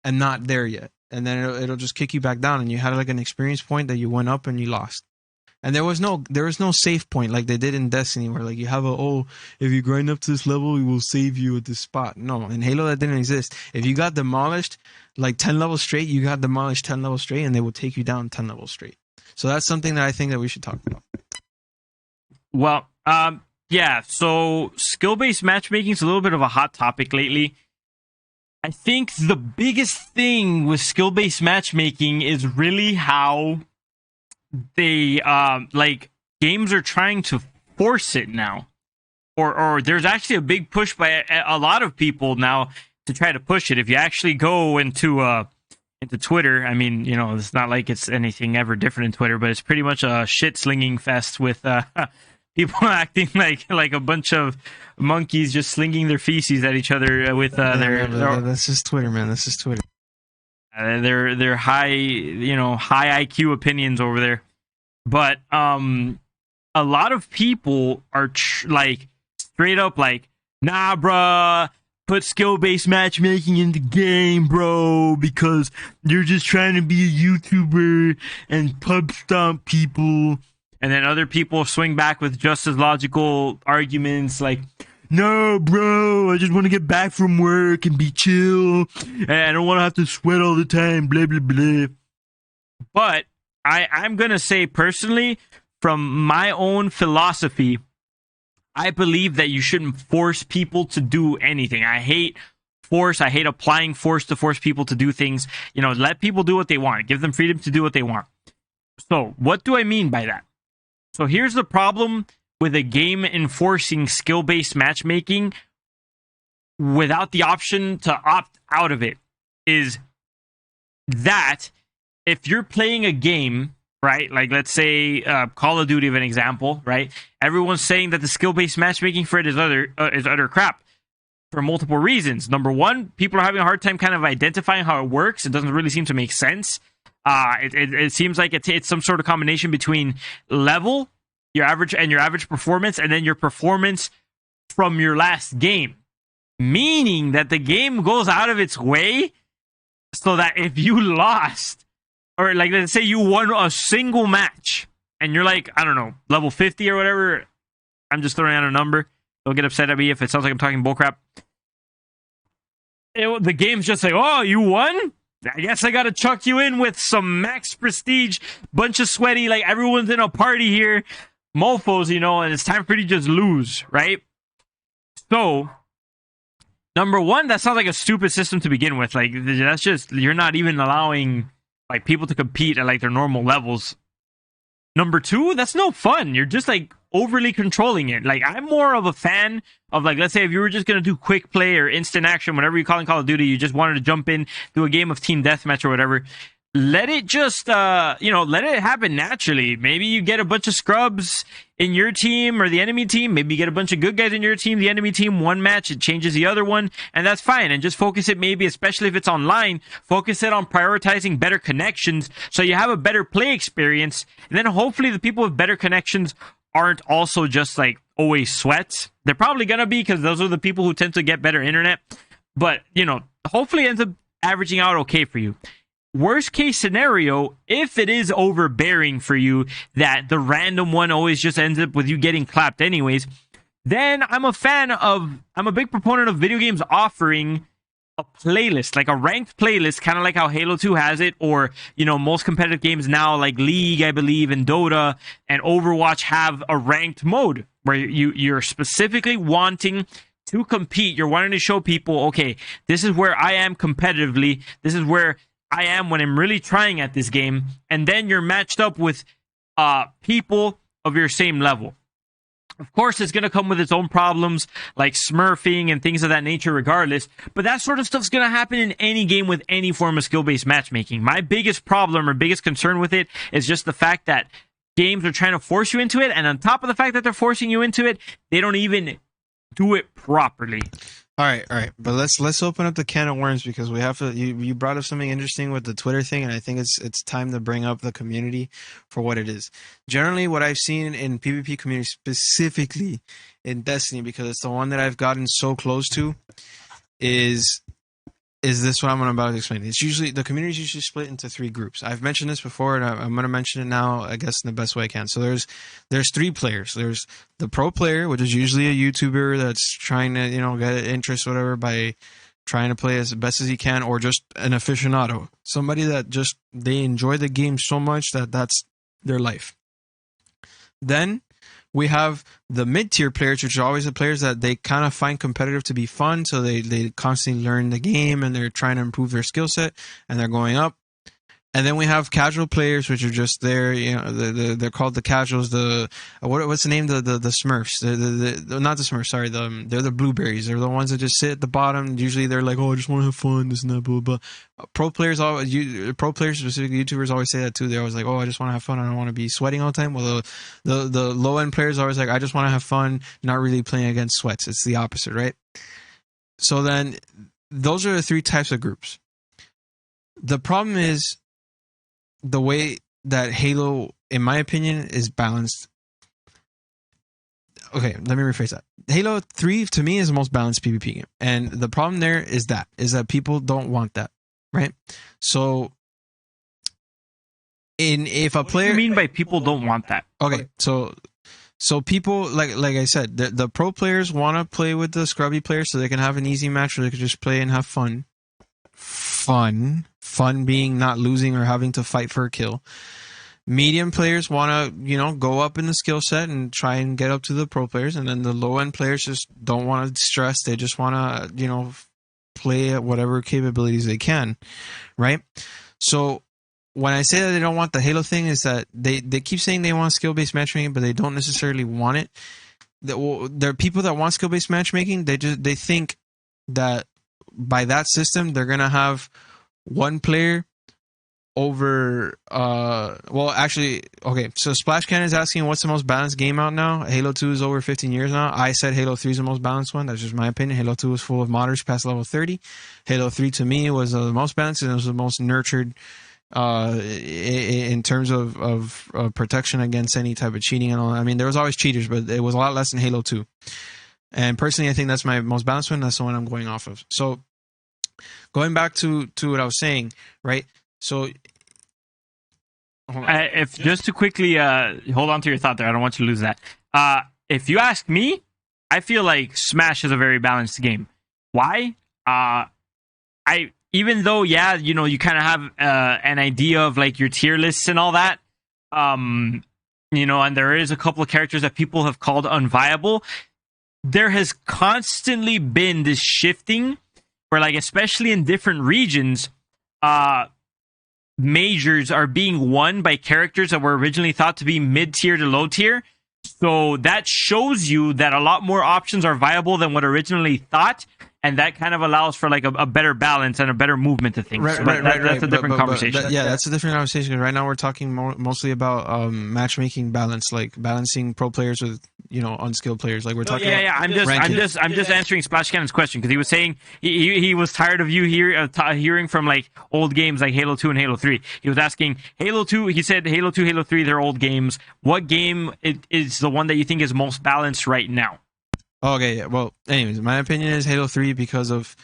[SPEAKER 2] am not there yet. And then it'll just kick you back down, and you had like an experience point that you went up and you lost. And there was no save point like they did in Destiny, where like you have if you grind up to this level, we will save you at this spot. No, in Halo that didn't exist. If you got demolished like 10 levels straight, you got demolished 10 levels straight, and they will take you down 10 levels straight. So that's something that I think that we should talk about.
[SPEAKER 1] Well, yeah. So skill-based matchmaking is a little bit of a hot topic lately. I think the biggest thing with skill-based matchmaking is really how they like games are trying to force it now, or there's actually a big push by a lot of people now to try to push it. If you actually go into Twitter, I mean, you know, it's not like it's anything ever different in Twitter, but it's pretty much a shit slinging fest with people acting like a bunch of monkeys just slinging their feces at each other with their
[SPEAKER 2] that's just Twitter, man. That's just Twitter.
[SPEAKER 1] Their high, you know, high IQ opinions over there. But a lot of people are like straight up like, nah, bruh, put skill-based matchmaking in the game, bro, because you're just trying to be a YouTuber and pub stomp people. And then other people swing back with just as logical arguments like, no, bro, I just want to get back from work and be chill. And I don't want to have to sweat all the time, blah, blah, blah. But I'm going to say personally, from my own philosophy, I believe that you shouldn't force people to do anything. I hate force. I hate applying force to force people to do things. You know, let people do what they want. Give them freedom to do what they want. So what do I mean by that? So here's the problem with a game enforcing skill-based matchmaking without the option to opt out of it, is that if you're playing a game, right, like let's say Call of Duty, of an example, right, everyone's saying that the skill-based matchmaking for it is utter crap for multiple reasons. Number one, people are having a hard time kind of identifying how it works. It doesn't really seem to make sense. It seems like it's some sort of combination between level, your average performance, and then your performance from your last game. Meaning that the game goes out of its way so that if you lost, or like let's say you won a single match, and you're like, I don't know, level 50 or whatever, I'm just throwing out a number. Don't get upset at me if it sounds like I'm talking bullcrap. The game's just like, oh, you won? I guess I gotta chuck you in with some max prestige, bunch of sweaty, like everyone's in a party here, mofos, you know, and it's time for you to just lose, right? So, number one, that sounds like a stupid system to begin with. Like, that's just, you're not even allowing like people to compete at like their normal levels. Number two, that's no fun. You're just like overly controlling it. Like, I'm more of a fan of, like, let's say if you were just going to do quick play or instant action, whatever you call in Call of Duty, you just wanted to jump in, do a game of team deathmatch or whatever. Let it just, let it happen naturally. Maybe you get a bunch of scrubs in your team or the enemy team. Maybe you get a bunch of good guys in your team, the enemy team, one match, it changes the other one, and that's fine. And just focus it, maybe, especially if it's online, focus it on prioritizing better connections so you have a better play experience. And then hopefully the people with better connections aren't also just like always sweats. They're probably going to be, because those are the people who tend to get better internet. But, you know, hopefully it ends up averaging out okay for you. Worst case scenario, if it is overbearing for you that the random one always just ends up with you getting clapped anyways, then I'm a big proponent of video games offering a playlist, like a ranked playlist, kind of like how Halo 2 has it, or, you know, most competitive games now like League, I believe, and Dota and Overwatch have a ranked mode where you're specifically wanting to compete. You're wanting to show people, okay, this is where I am competitively. This is where I am when I'm really trying at this game, and then you're matched up with people of your same level. Of course, it's going to come with its own problems, like smurfing and things of that nature, regardless. But that sort of stuff's going to happen in any game with any form of skill-based matchmaking. My biggest problem or biggest concern with it is just the fact that games are trying to force you into it, and on top of the fact that they're forcing you into it, they don't even do it properly.
[SPEAKER 2] All right. But let's open up the can of worms, because we have to. You brought up something interesting with the Twitter thing, and I think it's time to bring up the community for what it is. Generally, what I've seen in PvP community, specifically in Destiny, because it's the one that I've gotten so close to, is this what I'm about to explain? It's usually, the community is usually split into 3 groups. I've mentioned this before, and I'm going to mention it now, I guess, in the best way I can. So there's 3 players. There's the pro player, which is usually a YouTuber that's trying to, get interest, whatever, by trying to play as best as he can, or just an aficionado, somebody that just, they enjoy the game so much that that's their life. Then we have the mid-tier players, which are always the players that they kind of find competitive to be fun, so they constantly learn the game and they're trying to improve their skill set and they're going up. And then we have casual players, which are just there. They're called the casuals. What's the name? The Smurfs. Not the Smurfs. Sorry. They're the blueberries. They're the ones that just sit at the bottom. Usually they're like, oh, I just want to have fun, this and that, blah blah. Pro players, specifically YouTubers, always say that too. They're always like, oh, I just want to have fun. I don't want to be sweating all the time. Well, the low end players are always like, I just want to have fun, not really playing against sweats. It's the opposite, right? So then, those are the 3 types of groups. The problem is the way that Halo, in my opinion, is balanced. Okay, let me rephrase that. Halo 3, to me, is the most balanced PvP game. And the problem there is that people don't want that, right? So, if a player...
[SPEAKER 1] What do you mean by people don't want that?
[SPEAKER 2] Okay, so people, like I said, the pro players want to play with the scrubby players so they can have an easy match where they can just play and have fun. Fun being not losing or having to fight for a kill. Medium players want to, go up in the skill set and try and get up to the pro players. And then the low end players just don't want to stress. They just want to, play at whatever capabilities they can. Right? So when I say that they don't want the Halo thing, is that they keep saying they want skill-based matchmaking, but they don't necessarily want it. There are people that want skill-based matchmaking. They think that by that system, they're going to have one player over so Splash Cannon is asking what's the most balanced game out now. Halo 2 is over 15 years now. I said Halo 3 is the most balanced one. That's just my opinion. Halo 2 was full of modders past level 30. Halo 3 to me was the most balanced, and it was the most nurtured in terms of protection against any type of cheating and all. I mean, there was always cheaters, but it was a lot less than Halo 2. And personally, I think that's my most balanced one. That's the one I'm going off of. So going back to what I was saying, right? So,
[SPEAKER 1] if just to quickly hold on to your thought there, I don't want you to lose that. If you ask me, I feel like Smash is a very balanced game. Why? Even though, you kind of have an idea of like your tier lists and all that, and there is a couple of characters that people have called unviable. There has constantly been this shifting where, like, especially in different regions, majors are being won by characters that were originally thought to be mid-tier to low-tier. So that shows you that a lot more options are viable than what originally thought, and that kind of allows for like a better balance and a better movement to things. Right. That's a different conversation.
[SPEAKER 2] That's a different conversation. Right now we're talking mostly about matchmaking balance, like balancing pro players with unskilled players. Like we're talking.
[SPEAKER 1] I'm just answering Splash Cannon's question, because he was saying he was tired of you hearing from like old games like Halo 2 and Halo 3. He was asking Halo 2. He said Halo 2, Halo 3, they're old games. What game is the one that you think is most balanced right now?
[SPEAKER 2] Okay, yeah. Well, anyways, my opinion is Halo 3 because of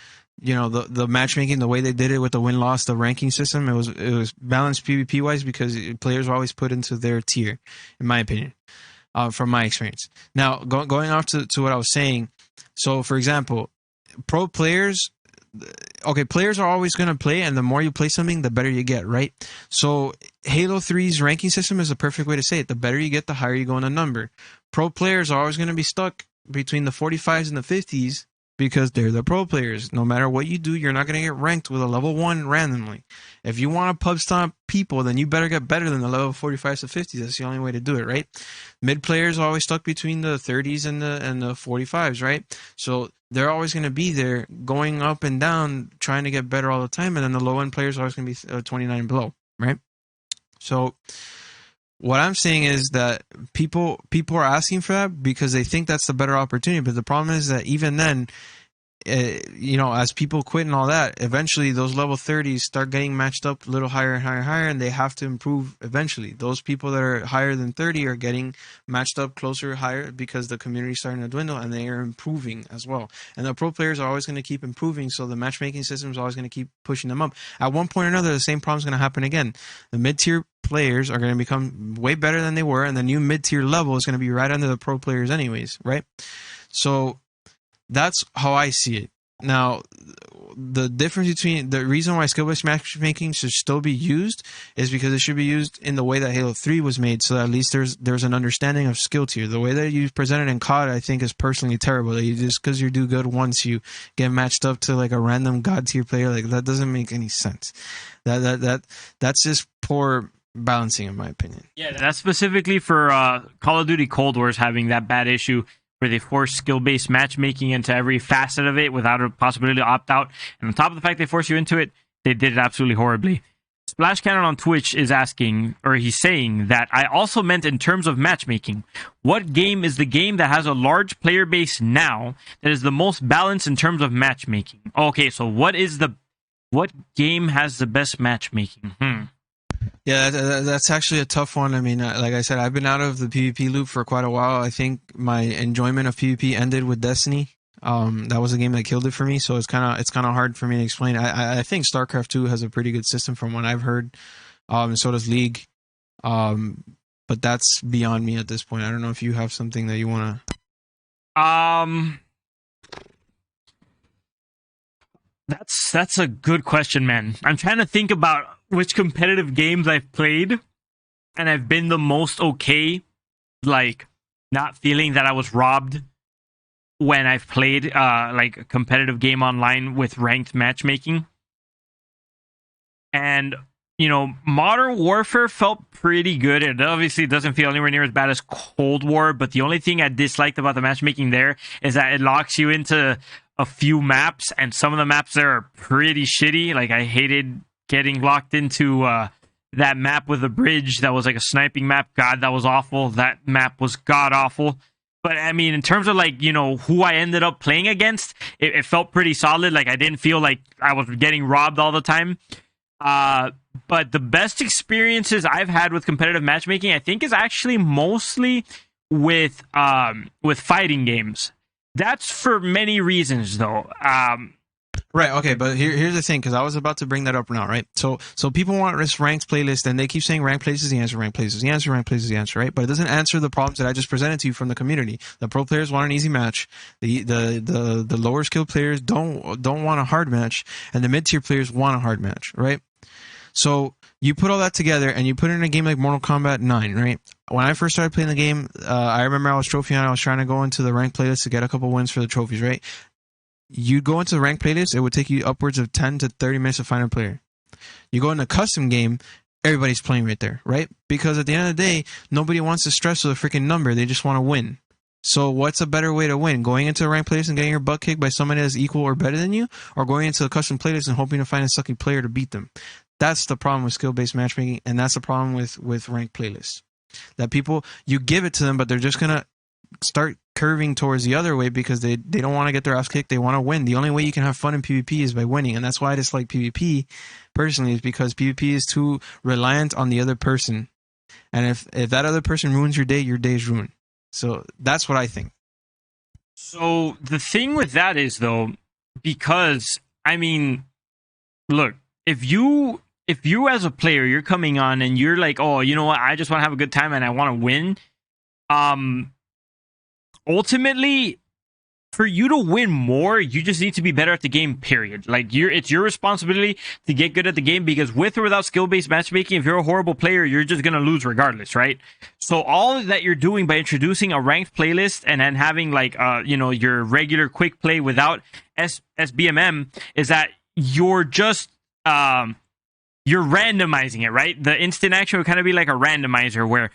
[SPEAKER 2] the matchmaking, the way they did it with the win-loss, the ranking system. It was balanced PvP wise because players were always put into their tier, in my opinion, from my experience. Now, going off to what I was saying. So, for example, pro players. Okay, players are always going to play, and the more you play something, the better you get, right? So Halo 3's ranking system is a perfect way to say it. The better you get, the higher you go in the number. Pro players are always going to be stuck between the 45s and the 50s, because they're the pro players. No matter what you do, you're not going to get ranked with a level 1 randomly. If you want to pub stomp people, then you better get better than the level 45s to 50s. That's the only way to do it, right? Mid players are always stuck between the 30s and the 45s, right? So they're always going to be there going up and down, trying to get better all the time. And then the low end players are always going to be 29 and below, right? So what I'm saying is that people are asking for that because they think that's the better opportunity. But the problem is that even then, as people quit and all that, eventually those level 30s start getting matched up a little higher and higher and higher, and they have to improve eventually. Those people that are higher than 30 are getting matched up closer, higher, because the community is starting to dwindle, and they are improving as well. And the pro players are always going to keep improving, so the matchmaking system is always going to keep pushing them up. At one point or another, the same problem is going to happen again. The mid-tier players are going to become way better than they were, and the new mid-tier level is going to be right under the pro players anyways, right? So that's how I see it. Now, the difference between the reason why skill-based matchmaking should still be used is because it should be used in the way that Halo 3 was made, so that at least there's an understanding of skill tier. The way that you present it in COD, I think, is personally terrible. That you just because you do good once, you get matched up to like a random god tier player. Like that doesn't make any sense. That's just poor balancing, in my opinion.
[SPEAKER 1] Yeah, that's specifically for Call of Duty Cold War's having that bad issue where they force skill-based matchmaking into every facet of it without a possibility to opt out. And on top of the fact they force you into it, they did it absolutely horribly. Splash Cannon on Twitch is asking, or he's saying, that I also meant in terms of matchmaking. What game is the game that has a large player base now that is the most balanced in terms of matchmaking? Okay, so what game has the best matchmaking?
[SPEAKER 2] Yeah, that's actually a tough one. I mean, like I said, I've been out of the PvP loop for quite a while. I think my enjoyment of PvP ended with Destiny. That was a game that killed it for me, so it's kind of hard for me to explain. I think StarCraft 2 has a pretty good system from what I've heard, and so does League. But that's beyond me at this point. I don't know if you have something that you want to.
[SPEAKER 1] That's a good question, man. I'm trying to think about which competitive games I've played, and I've been the most okay, like not feeling that I was robbed when I've played like a competitive game online with ranked matchmaking. And Modern Warfare felt pretty good. It obviously doesn't feel anywhere near as bad as Cold War, but the only thing I disliked about the matchmaking there is that it locks you into a few maps, and some of the maps there are pretty shitty. Like, I hated getting locked into that map with a bridge that was like a sniping map. God, that was awful. That map was god awful. But I mean, in terms of like, who I ended up playing against, it felt pretty solid. Like, I didn't feel like I was getting robbed all the time. But the best experiences I've had with competitive matchmaking, I think, is actually mostly with fighting games. That's for many reasons, though.
[SPEAKER 2] Right, okay, but here's the thing, because I was about to bring that up now, right? So people want this ranked playlist, and they keep saying ranked playlist is the answer, ranked playlist is the answer, ranked playlist is the answer, right? But it doesn't answer the problems that I just presented to you from the community. The pro players want an easy match. The lower skill players don't want a hard match, and the mid tier players want a hard match, right? So you put all that together, and you put it in a game like Mortal Kombat 9, right? When I first started playing the game, I remember I was trophy hunting. I was trying to go into the ranked playlist to get a couple wins for the trophies, right? You go into the ranked playlist, it would take you upwards of 10 to 30 minutes to find a player. You go in a custom game, everybody's playing right there, right? Because at the end of the day, nobody wants to stress with a freaking number. They just want to win. So what's a better way to win? Going into a ranked playlist and getting your butt kicked by somebody that's equal or better than you? Or going into a custom playlist and hoping to find a sucky player to beat them? That's the problem with skill-based matchmaking, and that's the problem with ranked playlists. That people, you give it to them, but they're just going to start curving towards the other way because they don't want to get their ass kicked. They want to win. The only way you can have fun in PvP is by winning, and that's why I dislike PvP personally, is because PvP is too reliant on the other person. And if that other person ruins your day is ruined. So that's what I think.
[SPEAKER 1] So the thing with that is, though, because, I mean, look, if you as a player, you're coming on and you're like, oh, you know what, I just want to have a good time and I want to win. Ultimately, for you to win more, you just need to be better at the game, period. Like, it's your responsibility to get good at the game, because with or without skill-based matchmaking, if you're a horrible player, you're just going to lose regardless, right? So all that you're doing by introducing a ranked playlist and then having, like, your regular quick play without SBMM is that you're just, you're randomizing it, right? The instant action would kind of be like a randomizer where,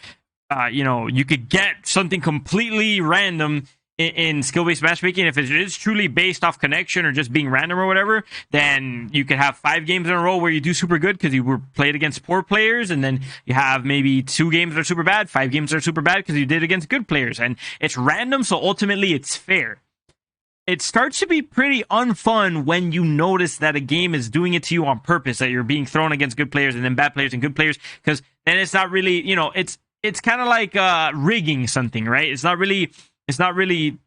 [SPEAKER 1] you could get something completely random in skill-based matchmaking. If it is truly based off connection or just being random or whatever, then you could have 5 games in a row where you do super good because you were played against poor players, and then you have maybe 2 games that are super bad, 5 games that are super bad because you did against good players, and it's random, so ultimately it's fair. It starts to be pretty unfun when you notice that a game is doing it to you on purpose, that you're being thrown against good players and then bad players and good players, because then it's not really, it's kind of like rigging something, right? It's not really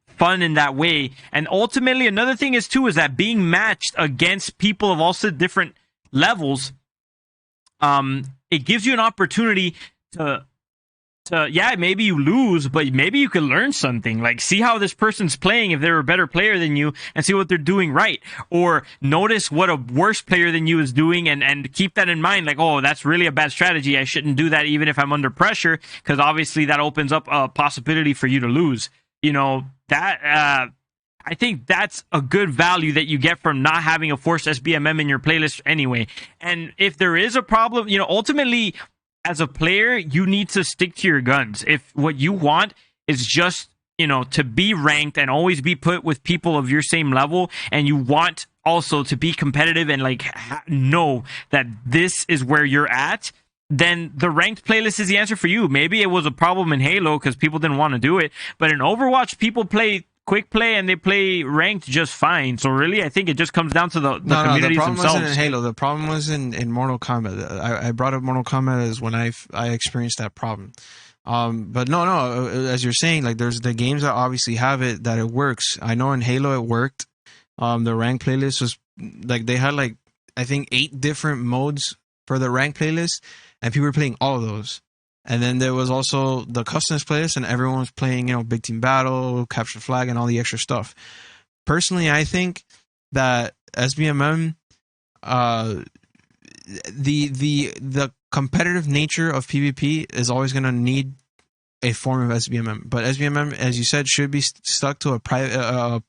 [SPEAKER 1] fun in that way. And ultimately, another thing is that being matched against people of also different levels, it gives you an opportunity to maybe you lose, but maybe you can learn something. Like, see how this person's playing if they're a better player than you, and see what they're doing right. Or notice what a worse player than you is doing, and keep that in mind. Like, oh, that's really a bad strategy. I shouldn't do that even if I'm under pressure, because obviously that opens up a possibility for you to lose. I think that's a good value that you get from not having a forced SBMM in your playlist anyway. And if there is a problem, ultimately, as a player, you need to stick to your guns. If what you want is just, to be ranked and always be put with people of your same level, and you want also to be competitive and know that this is where you're at, then the ranked playlist is the answer for you. Maybe it was a problem in Halo because people didn't want to do it, but in Overwatch, people play quick play and they play ranked just fine. So really, I think it just comes down to the communities themselves.
[SPEAKER 2] The problem wasn't in Halo. The problem was in Mortal Kombat. I brought up Mortal Kombat as when I experienced that problem. But no, as you're saying, like, there's the games that obviously have it, that it works. I know in Halo it worked. The ranked playlist was like, they had I think 8 different modes for the ranked playlist, and people were playing all of those. And then there was also the customs playlist, and everyone was playing, Big Team Battle, Capture the Flag, and all the extra stuff. Personally, I think that SBMM, the competitive nature of PvP is always going to need a form of SBMM. But SBMM, as you said, should be stuck to a private,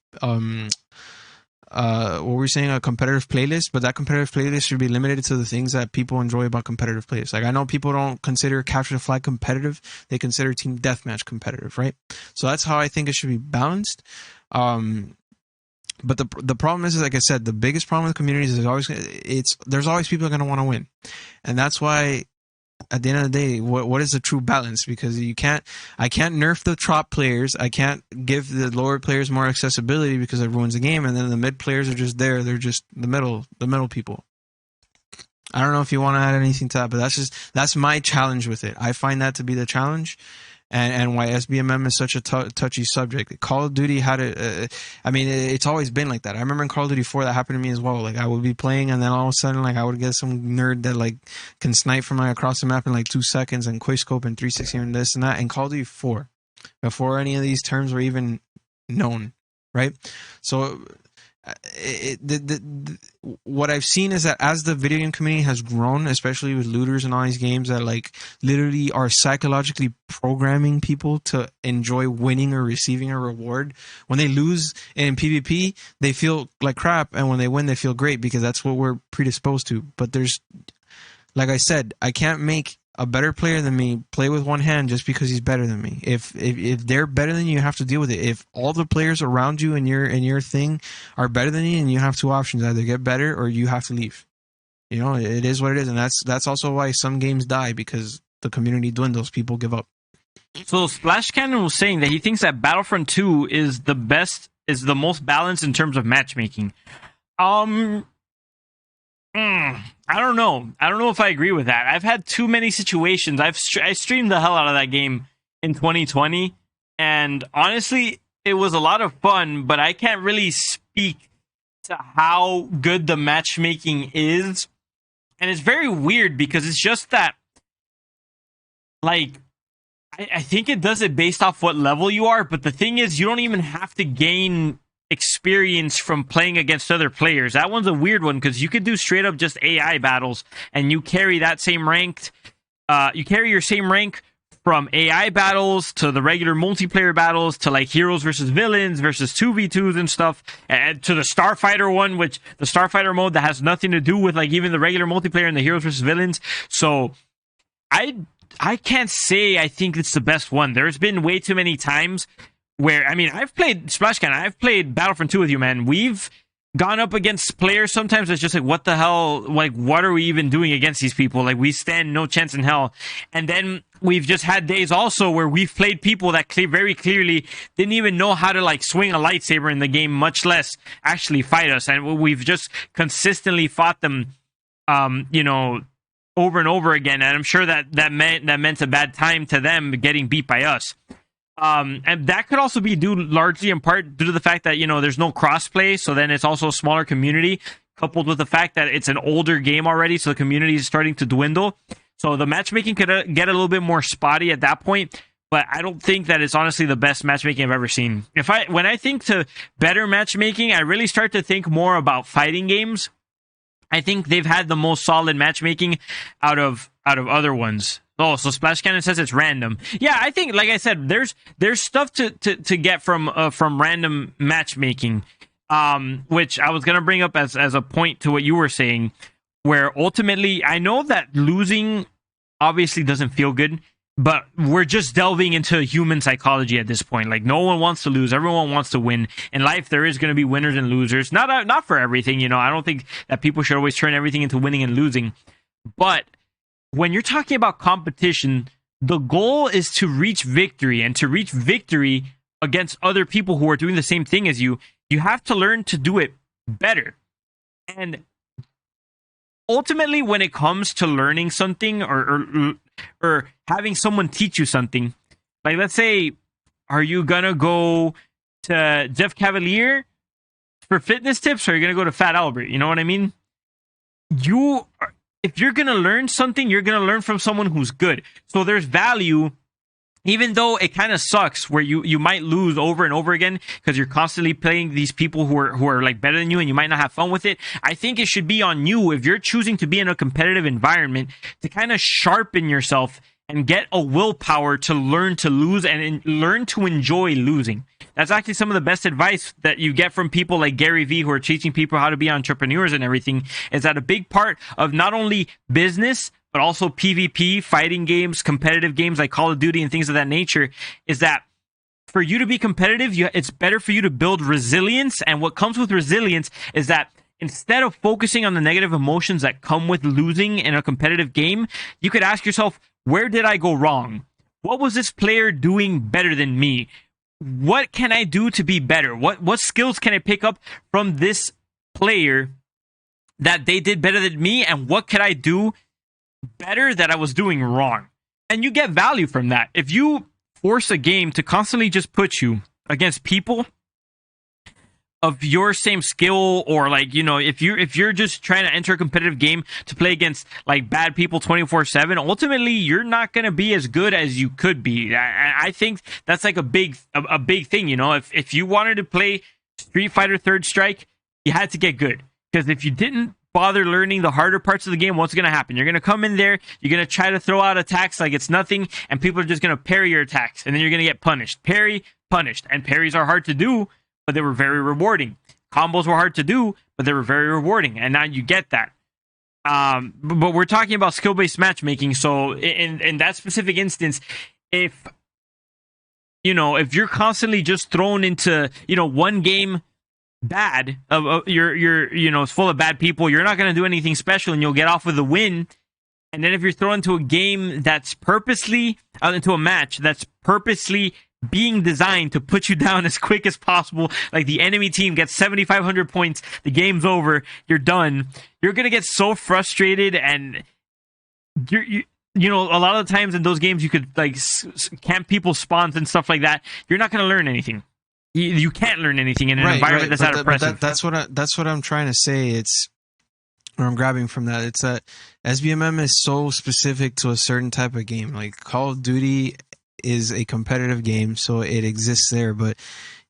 [SPEAKER 2] what were we saying, a competitive playlist, but that competitive playlist should be limited to the things that people enjoy about competitive playlists. Like, I know people don't consider Capture the Flag competitive, they consider Team Deathmatch competitive, right? So that's how I think it should be balanced. But the problem is, like I said, the biggest problem with communities is there's always people going to want to win, and that's why at the end of the day, what is the true balance? Because I can't nerf the top players, I can't give the lower players more accessibility because it ruins the game, and then the mid players are just there, they're just the middle people. I don't know if you want to add anything to that, but that's my challenge with it. I find that to be the challenge. And why SBMM is such a touchy subject. Call of Duty had it. It's always been like that. I remember in Call of Duty 4 that happened to me as well. Like, I would be playing, and then all of a sudden, I would get some nerd that can snipe from across the map in 2 seconds, and quickscope and 360 and this and that. And Call of Duty 4, before any of these terms were even known, right? So what I've seen is that as the video game community has grown, especially with looters and all these games that literally are psychologically programming people to enjoy winning or receiving a reward, when they lose in PvP, they feel like crap, and when they win, they feel great, because that's what we're predisposed to. But there's, like I said, I can't make a better player than me play with one hand just because he's better than me. If they're better than you, you have to deal with it. If all the players around you and your thing are better than you, and you have 2 options: either get better or you have to leave. It is what it is, and that's also why some games die, because the community dwindles, people give up.
[SPEAKER 1] So Splash Cannon was saying that he thinks that Battlefront 2 is the most balanced in terms of matchmaking. I don't know. I don't know if I agree with that. I've had too many situations. I streamed the hell out of that game in 2020, and honestly, it was a lot of fun, but I can't really speak to how good the matchmaking is. And it's very weird, because it's just that, I think it does it based off what level you are, but the thing is, you don't even have to gain experience from playing against other players. That one's a weird one because you could do straight up just AI battles and you carry that same ranked. You carry your same rank from AI battles to the regular multiplayer battles to like heroes versus villains versus 2v2s and stuff, and to the Starfighter one, which the Starfighter mode that has nothing to do with like even the regular multiplayer and the heroes versus villains. So I can't say I think it's the best one. There's been way too many times where, I mean, I've played Splashcan, I've played Battlefront 2 with you, man. We've gone up against players sometimes it's just like, what the hell, like, what are we even doing against these people? Like, we stand no chance in hell. And then we've just had days also where we've played people that very clearly didn't even know how to like swing a lightsaber in the game, much less actually fight us. And we've just consistently fought them, you know, over and over again. And I'm sure that meant a bad time to them getting beat by us. And that could also be due largely in part due to the fact that, you know, there's no crossplay. So then it's also a smaller community, coupled with the fact that it's an older game already. So the community is starting to dwindle. So the matchmaking could get a little bit more spotty at that point. But I don't think that it's honestly the best matchmaking I've ever seen. When I think to better matchmaking, I really start to think more about fighting games. I think they've had the most solid matchmaking out of other ones. Oh, so Splash Cannon says it's random. Yeah, I think, like I said, there's stuff to get from random matchmaking, which I was gonna bring up as a point to what you were saying, where ultimately I know that losing obviously doesn't feel good, but we're just delving into human psychology at this point. Like, no one wants to lose, everyone wants to win. In life, there is going to be winners and losers. Not for everything, you know. I don't think that people should always turn everything into winning and losing, but when you're talking about competition, the goal is to reach victory, and to reach victory against other people who are doing the same thing as you, you have to learn to do it better. And ultimately, when it comes to learning something or having someone teach you something, like, let's say, are you gonna go to Jeff Cavalier for fitness tips, or are you gonna go to Fat Albert? You know what I mean? If you're going to learn something, you're going to learn from someone who's good. So there's value, even though it kind of sucks where you might lose over and over again because you're constantly playing these people who are like better than you and you might not have fun with it. I think it should be on you, if you're choosing to be in a competitive environment, to kind of sharpen yourself and get a willpower to learn to lose and learn to enjoy losing. That's actually some of the best advice that you get from people like Gary Vee, who are teaching people how to be entrepreneurs and everything, is that a big part of not only business, but also PvP, fighting games, competitive games like Call of Duty and things of that nature, is that for you to be competitive, it's better for you to build resilience. And what comes with resilience is that instead of focusing on the negative emotions that come with losing in a competitive game, you could ask yourself, where did I go wrong? What was this player doing better than me? What can I do to be better? What skills can I pick up from this player that they did better than me? And what could I do better that I was doing wrong? And you get value from that. If you force a game to constantly just put you against people of your same skill, or like, you know, if you're just trying to enter a competitive game to play against like bad people 24/7, ultimately you're not going to be as good as you could be. I think that's like a big thing, you know. If you wanted to play Street Fighter Third Strike, you had to get good, because if you didn't bother learning the harder parts of the game, what's going to happen? You're going to come in there, you're going to try to throw out attacks like it's nothing, and people are just going to parry your attacks, and then you're going to get punished. Parry, punished. And parries are hard to do, but they were very rewarding. Combos were hard to do, but they were very rewarding. And now you get that. But we're talking about skill-based matchmaking. So in that specific instance, if you're constantly just thrown into, one game bad, you're it's full of bad people, you're not going to do anything special and you'll get off with a win. And then if you're thrown into a game that's purposely, into a match that's purposely being designed to put you down as quick as possible, like the enemy team gets 7,500 points, the game's over, you're done, you're gonna get so frustrated. And you a lot of the times in those games you could like camp people's spawns and stuff like that. You're not gonna learn anything. You can't learn anything in an environment that's that oppressive.
[SPEAKER 2] That's what I'm trying to say. It's where I'm grabbing from that. It's that SBMM is so specific to a certain type of game. Like Call of Duty is a competitive game, so it exists there. But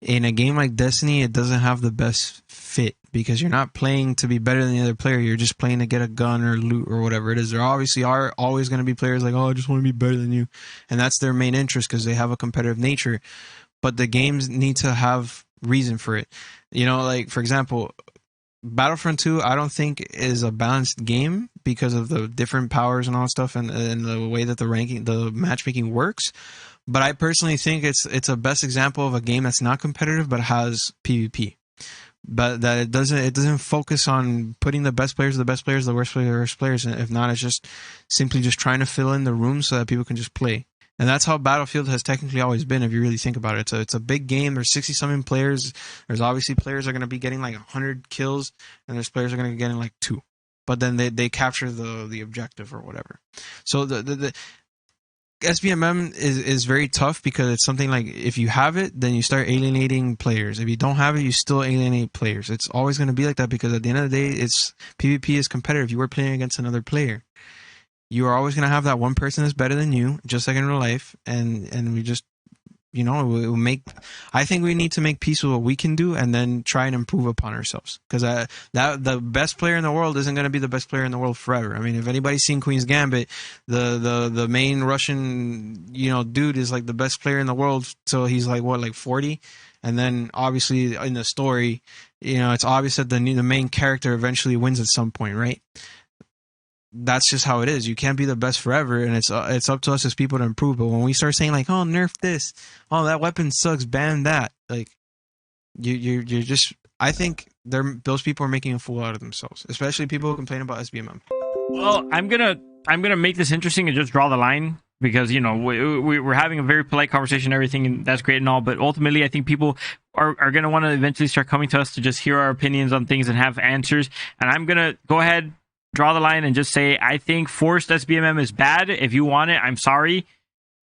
[SPEAKER 2] in a game like Destiny, it doesn't have the best fit because you're not playing to be better than the other player. You're just playing to get a gun or loot or whatever it is. There obviously are always going to be players like, oh, I just want to be better than you. And that's their main interest because they have a competitive nature. But the games need to have reason for it. You know, like, for example, Battlefront 2, I don't think is a balanced game because of the different powers and all that stuff and the way that the matchmaking works. But I personally think it's a best example of a game that's not competitive but has PvP. But that it doesn't focus on putting the best players, the worst players, the worst players. And if not, it's just simply just trying to fill in the room so that people can just play. And that's how Battlefield has technically always been, if you really think about it. It's a big game. There's 60-something players. There's obviously players are going to be getting like 100 kills, and there's players are going to be getting like 2. But then they capture the objective or whatever. So the SBMM is very tough because it's something like if you have it, then you start alienating players. If you don't have it, you still alienate players. It's always going to be like that because at the end of the day, it's PvP is competitive. You are playing against another player. You are always going to have that one person that's better than you, just like in real life. And we just, you know, I think we need to make peace with what we can do and then try and improve upon ourselves. Because the best player in the world isn't going to be the best player in the world forever. I mean, if anybody's seen Queen's Gambit, the main Russian, you know, dude is like the best player in the world. So he's like, what, like 40? And then obviously in the story, you know, it's obvious that the main character eventually wins at some point, right? That's just how it is. You can't be the best forever, and it's up to us as people to improve. But when we start saying like, "Oh, nerf this," "Oh, that weapon sucks," ban that, like you're just. I think those people are making a fool out of themselves, especially people who complain about SBMM.
[SPEAKER 1] Well, I'm gonna make this interesting and just draw the line because you know we're having a very polite conversation, and everything, and that's great and all. But ultimately, I think people are gonna want to eventually start coming to us to just hear our opinions on things and have answers. And I'm gonna go ahead, draw the line and just say I think forced SBMM is bad. If you want it, I'm sorry.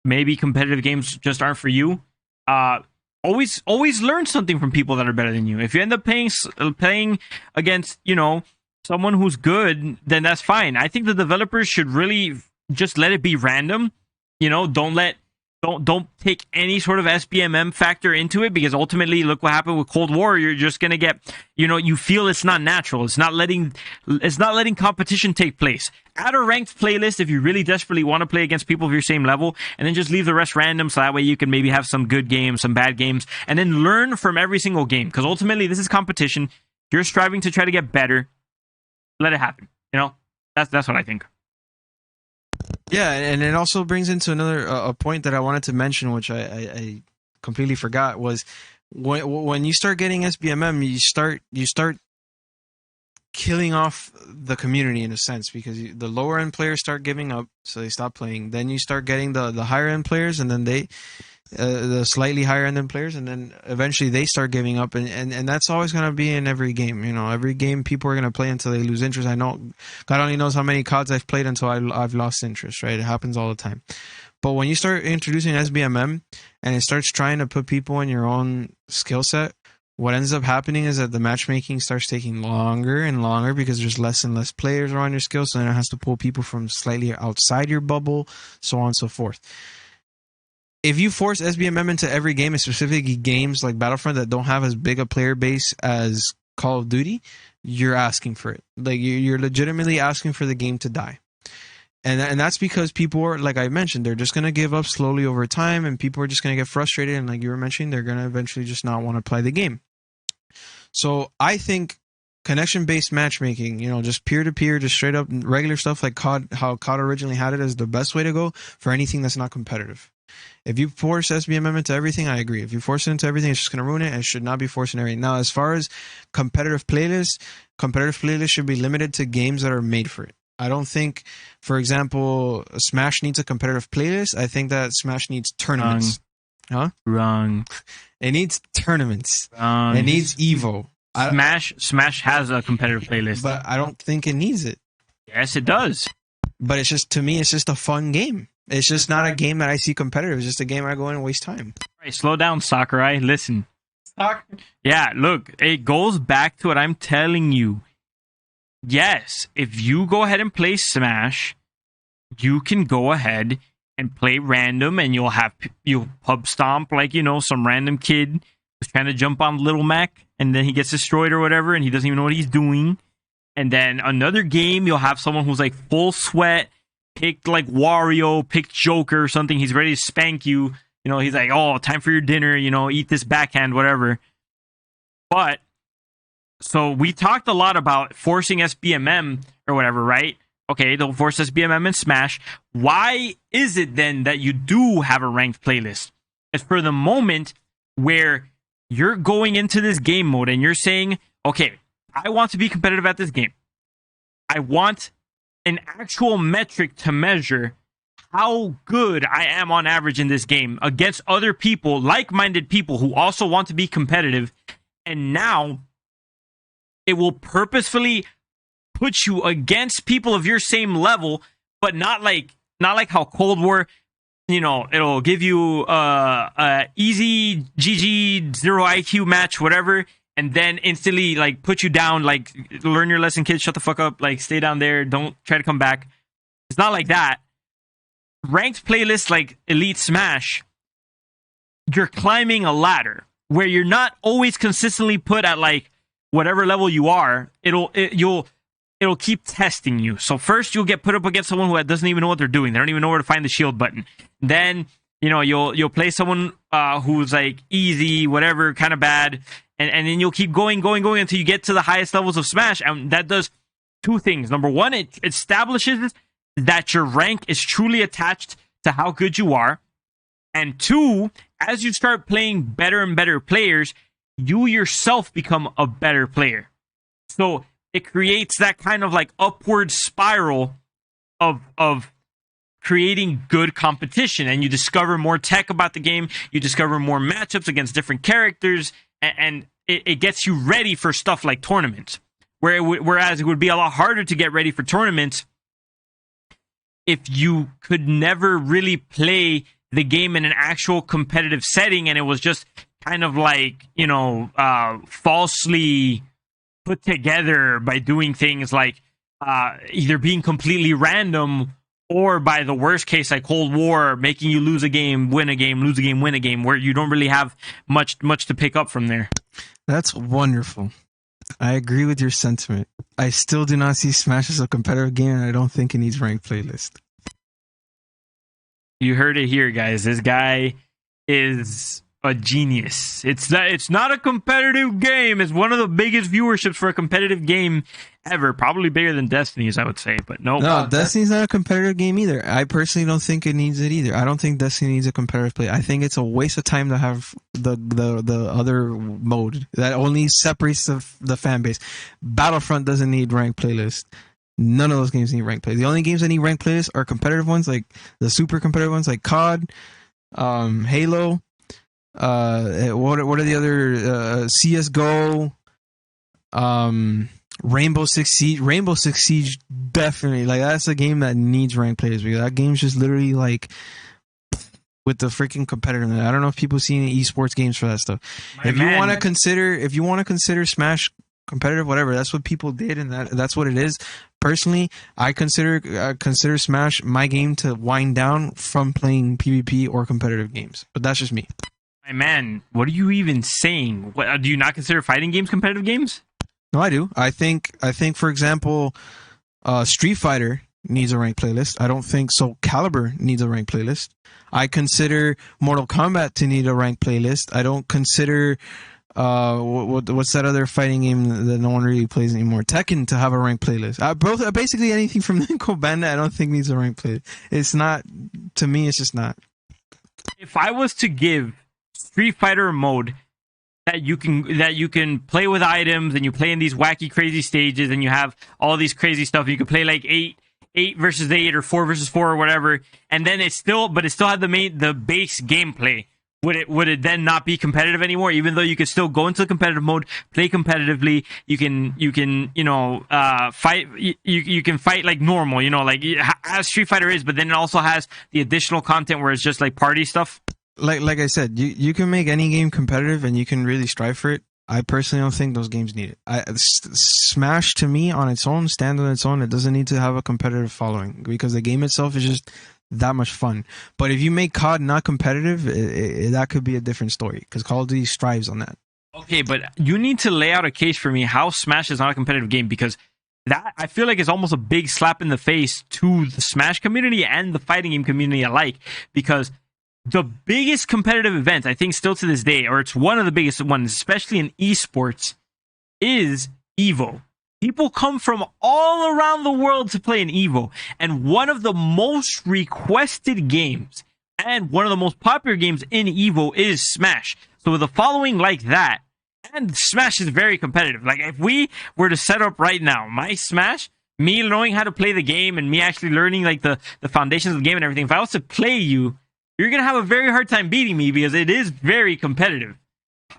[SPEAKER 1] Maybe competitive games just aren't for you. Always learn something from people that are better than you. If you end up playing against, you know, someone who's good, then that's fine. I think the developers should really just let it be random. You know, don't take any sort of SBMM factor into it, because ultimately, look what happened with Cold War. You're just gonna get, you know, you feel it's not natural. It's not letting competition take place. Add a ranked playlist if you really desperately want to play against people of your same level, and then just leave the rest random, so that way you can maybe have some good games, some bad games, and then learn from every single game. Because ultimately, this is competition. You're striving to try to get better. Let it happen. You know, that's what I think.
[SPEAKER 2] Yeah, and it also brings into another a point that I wanted to mention, which I completely forgot, was when you start getting SBMM, you start killing off the community in a sense, because the lower end players start giving up, so they stop playing. Then you start getting the higher end players, and then the slightly higher end players, and then eventually they start giving up, and that's always going to be in every game. You know, every game people are going to play until they lose interest. I know, God only knows how many CODs I've played until I've lost interest, right? It happens all the time. But when you start introducing SBMM and it starts trying to put people in your own skill set, what ends up happening is that the matchmaking starts taking longer and longer because there's less and less players around your skill, so then it has to pull people from slightly outside your bubble, so on and so forth. If you force SBMM into every game, and specifically games like Battlefront that don't have as big a player base as Call of Duty, you're asking for it. Like, you're legitimately asking for the game to die. And that's because people are, like I mentioned, they're just going to give up slowly over time, and people are just going to get frustrated, and like you were mentioning, they're going to eventually just not want to play the game. So I think connection-based matchmaking, you know, just peer-to-peer, just straight up regular stuff like COD, how COD originally had it, is the best way to go for anything that's not competitive. If you force SBMM into everything, I agree. If you force it into everything, it's just going to ruin it, and it should not be forced into everything. Now, as far as competitive playlists should be limited to games that are made for it. I don't think, for example, Smash needs a competitive playlist. I think that Smash needs tournaments.
[SPEAKER 1] Wrong.
[SPEAKER 2] It needs tournaments.
[SPEAKER 1] Wrong.
[SPEAKER 2] It needs Evo.
[SPEAKER 1] Smash has a competitive playlist.
[SPEAKER 2] But I don't think it needs it.
[SPEAKER 1] Yes, it does.
[SPEAKER 2] But it's just, to me, it's just a fun game. It's just not a game that I see competitive. It's just a game I go in and waste time.
[SPEAKER 1] All right, slow down, Sakurai. Listen. Yeah, look, it goes back to what I'm telling you. Yes, if you go ahead and play Smash, you can go ahead and play random, and you'll pub stomp, like, you know, some random kid was trying to jump on Little Mac, and then he gets destroyed or whatever, and he doesn't even know what he's doing. And then another game, you'll have someone who's like full sweat, picked like Wario, picked Joker or something. He's ready to spank you. You know, he's like, oh, time for your dinner, you know, eat this backhand, whatever. But, so we talked a lot about forcing SBMM or whatever, right? Okay, they'll force SBMM and Smash. Why is it then that you do have a ranked playlist? It's for the moment where you're going into this game mode and you're saying, okay, I want to be competitive at this game. I want an actual metric to measure how good I am on average in this game against other people, like-minded people who also want to be competitive. And now it will purposefully put you against people of your same level, but not like how Cold War, you know, it'll give you a easy GG 0 IQ match, whatever, and then instantly like put you down, like learn your lesson, kids, shut the fuck up, like stay down there, don't try to come back. It's not like that. Ranked playlists like Elite Smash, you're climbing a ladder where you're not always consistently put at like whatever level you are. It'll keep testing you. So first you'll get put up against someone who doesn't even know what they're doing. They don't even know where to find the shield button. Then, you know, you'll play someone who's like easy, whatever, kind of bad, and then you'll keep going until you get to the highest levels of Smash. And that does two things. Number one, it establishes that your rank is truly attached to how good you are. And two, as you start playing better and better players, you yourself become a better player. So it creates that kind of like upward spiral of creating good competition, and you discover more tech about the game, you discover more matchups against different characters, and it gets you ready for stuff like tournaments. Whereas it would be a lot harder to get ready for tournaments if you could never really play the game in an actual competitive setting, and it was just kind of like, you know, falsely put together by doing things like either being completely random, or by the worst case, like Cold War, making you lose a game, win a game, lose a game, win a game, where you don't really have much to pick up from there.
[SPEAKER 2] That's wonderful. I agree with your sentiment. I still do not see Smash as a competitive game, and I don't think it needs ranked playlist.
[SPEAKER 1] You heard it here, guys. This guy is a genius. It's not a competitive game. It's one of the biggest viewerships for a competitive game ever. Probably bigger than Destiny's, I would say. But no,
[SPEAKER 2] Destiny's not a competitive game either. I personally don't think it needs it either. I don't think Destiny needs a competitive play. I think it's a waste of time to have the other mode that only separates the fan base. Battlefront doesn't need ranked playlist. None of those games need ranked playlist. The only games that need ranked playlists are competitive ones, like the super competitive ones, like COD, Halo. What are the other CS:GO, Rainbow Six Siege? Rainbow Six Siege definitely, like, that's a game that needs ranked players, because that game's just literally like with the freaking competitiveness. I don't know if people see any esports games for that stuff. If you want to consider Smash competitive, whatever, that's what people did, and that's what it is. Personally, I consider Smash my game to wind down from playing PvP or competitive games, but that's just me.
[SPEAKER 1] My man, what are you even saying? Do you not consider fighting games competitive games?
[SPEAKER 2] No, I do. I think, for example, Street Fighter needs a ranked playlist. I don't think Soul Calibur needs a ranked playlist. I consider Mortal Kombat to need a ranked playlist. I don't consider what's that other fighting game that no one really plays anymore, Tekken, to have a ranked playlist. Basically anything from Namco Bandai I don't think needs a ranked playlist. It's not, to me, it's just not.
[SPEAKER 1] If I was to give Street Fighter mode that you can play with items, and you play in these wacky crazy stages, and you have all these crazy stuff, you can play like 8 versus 8 or 4 versus 4 or whatever, and then it still had the base gameplay. Would it then not be competitive anymore? Even though you could still go into the competitive mode, play competitively, you can fight. You can fight like normal, like as Street Fighter is, but then it also has the additional content where it's just like party stuff.
[SPEAKER 2] Like I said, you can make any game competitive, and you can really strive for it. I personally don't think those games need it. Smash, to me, on its own, stand on its own, it doesn't need to have a competitive following, because the game itself is just that much fun. But if you make COD not competitive, that could be a different story, because Call of Duty strives on that.
[SPEAKER 1] Okay, but you need to lay out a case for me how Smash is not a competitive game, because that I feel like is almost a big slap in the face to the Smash community and the fighting game community alike, because the biggest competitive event, I think still to this day, or it's one of the biggest ones, especially in esports, is EVO. People come from all around the world to play in EVO, and one of the most requested games and one of the most popular games in EVO is Smash. So with a following like that, and Smash is very competitive. Like, if we were to set up right now, my Smash, me knowing how to play the game and me actually learning like the foundations of the game and everything, if I was to play you, you're going to have a very hard time beating me, because it is very competitive.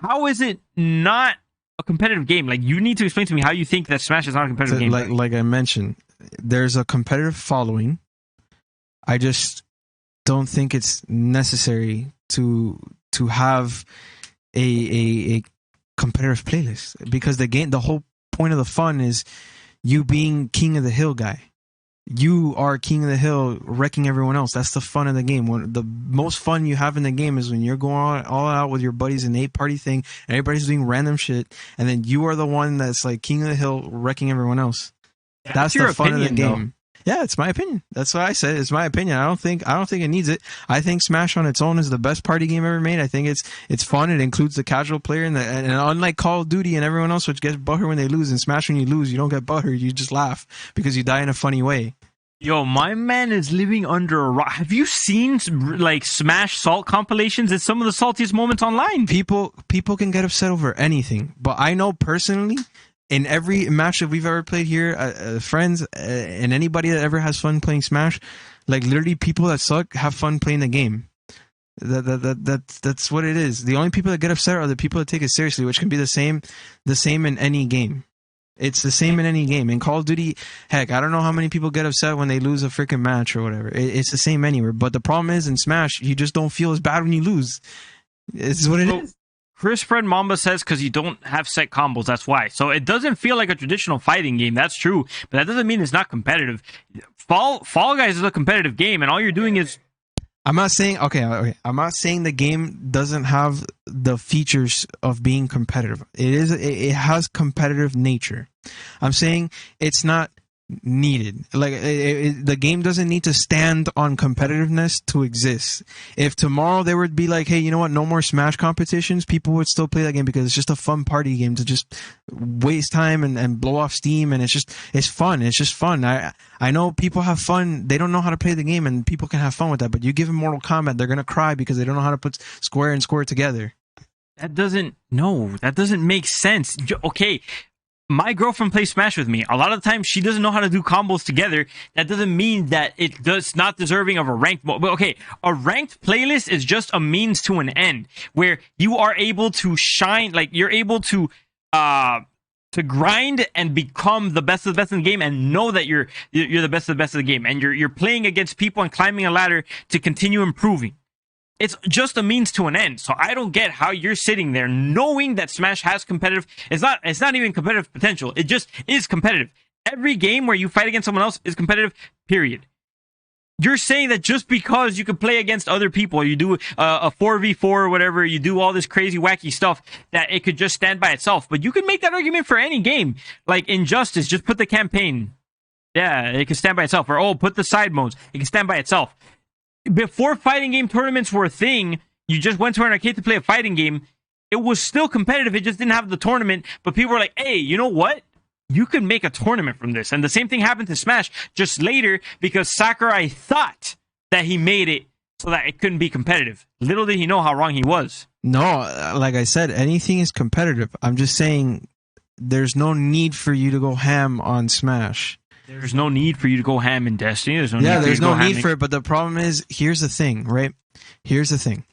[SPEAKER 1] How is it not a competitive game? Like, you need to explain to me how you think that Smash is not a competitive game.
[SPEAKER 2] Like I mentioned, there's a competitive following. I just don't think it's necessary to have a competitive playlist, because the whole point of the fun is you being king of the hill guy. You are king of the hill, wrecking everyone else. That's the fun of the game. The most fun you have in the game is when you're going all out with your buddies in an 8-party thing, and everybody's doing random shit, and then you are the one that's like king of the hill, wrecking everyone else. That's the fun of the game. Yeah, it's my opinion. That's what I said. It's my opinion. I don't think it needs it. I think Smash on its own is the best party game ever made. I think it's fun. It includes the casual player, and unlike Call of Duty and everyone else, which gets butthurt when they lose, in Smash when you lose, you don't get butthurt. You just laugh because you die in a funny way.
[SPEAKER 1] Yo, my man is living under a rock. Have you seen like Smash salt compilations? It's some of the saltiest moments online.
[SPEAKER 2] People can get upset over anything, but I know personally, in every match that we've ever played here, friends and anybody that ever has fun playing Smash, like literally people that suck have fun playing the game. That's what it is. The only people that get upset are the people that take it seriously, which can be the same in any game. It's the same in any game. In Call of Duty, heck, I don't know how many people get upset when they lose a freaking match or whatever. It's the same anywhere. But the problem is, in Smash, you just don't feel as bad when you lose. It's what it is.
[SPEAKER 1] Chris Fred Mamba says because you don't have set combos, that's why. So it doesn't feel like a traditional fighting game. That's true, but that doesn't mean it's not competitive. Fall Guys is a competitive game, and all you're doing is...
[SPEAKER 2] I'm not saying I'm not saying the game doesn't have the features of being competitive. It has competitive nature. I'm saying it's not needed. Like the game doesn't need to stand on competitiveness to exist. If tomorrow they would be like, hey, you know what, no more Smash competitions, people would still play that game because it's just a fun party game to just waste time and blow off steam, and it's fun. It's just fun. I know people have fun. They don't know how to play the game, and people can have fun with that. But you give them Mortal Kombat, they're gonna cry because they don't know how to put square and square together.
[SPEAKER 1] That doesn't make sense. Okay, my girlfriend plays Smash with me. A lot of the time, she doesn't know how to do combos together. That doesn't mean that it's not deserving of a ranked. But okay, a ranked playlist is just a means to an end, where you are able to shine. Like, you're able to grind and become the best of the best in the game, and know that you're the best of the best of the game, and you're playing against people and climbing a ladder to continue improving. It's just a means to an end. So I don't get how you're sitting there knowing that Smash has competitive. It's not even competitive potential. It just is competitive. Every game where you fight against someone else is competitive, period. You're saying that just because you can play against other people, you do a 4v4 or whatever, you do all this crazy wacky stuff, that it could just stand by itself. But you can make that argument for any game. Like Injustice, just put the campaign. Yeah, it can stand by itself. Or, put the side modes. It can stand by itself. Before fighting game tournaments were a thing, you just went to an arcade to play a fighting game. It was still competitive. It just didn't have the tournament. But people were like, hey, you know what? You could make a tournament from this. And the same thing happened to Smash just later, because Sakurai thought that he made it so that it couldn't be competitive. Little did he know how wrong he was.
[SPEAKER 2] No, like I said, anything is competitive. I'm just saying there's no need for you to go ham on Smash.
[SPEAKER 1] There's no need for you to go ham in Destiny.
[SPEAKER 2] There's no need for it. But the problem is, here's the thing, right? Here's the thing.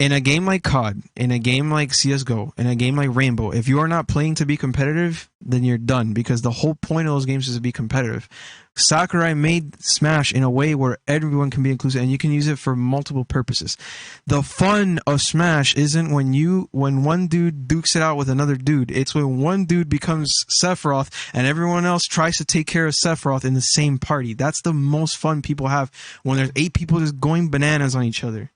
[SPEAKER 2] in a game like COD, in a game like CSGO, in a game like Rainbow, if you are not playing to be competitive, then you're done, because the whole point of those games is to be competitive. Sakurai made Smash in a way where everyone can be inclusive, and you can use it for multiple purposes. The fun of Smash isn't when one dude dukes it out with another dude. It's when one dude becomes Sephiroth and everyone else tries to take care of Sephiroth in the same party. That's the most fun people have, when there's 8 people just going bananas on each other.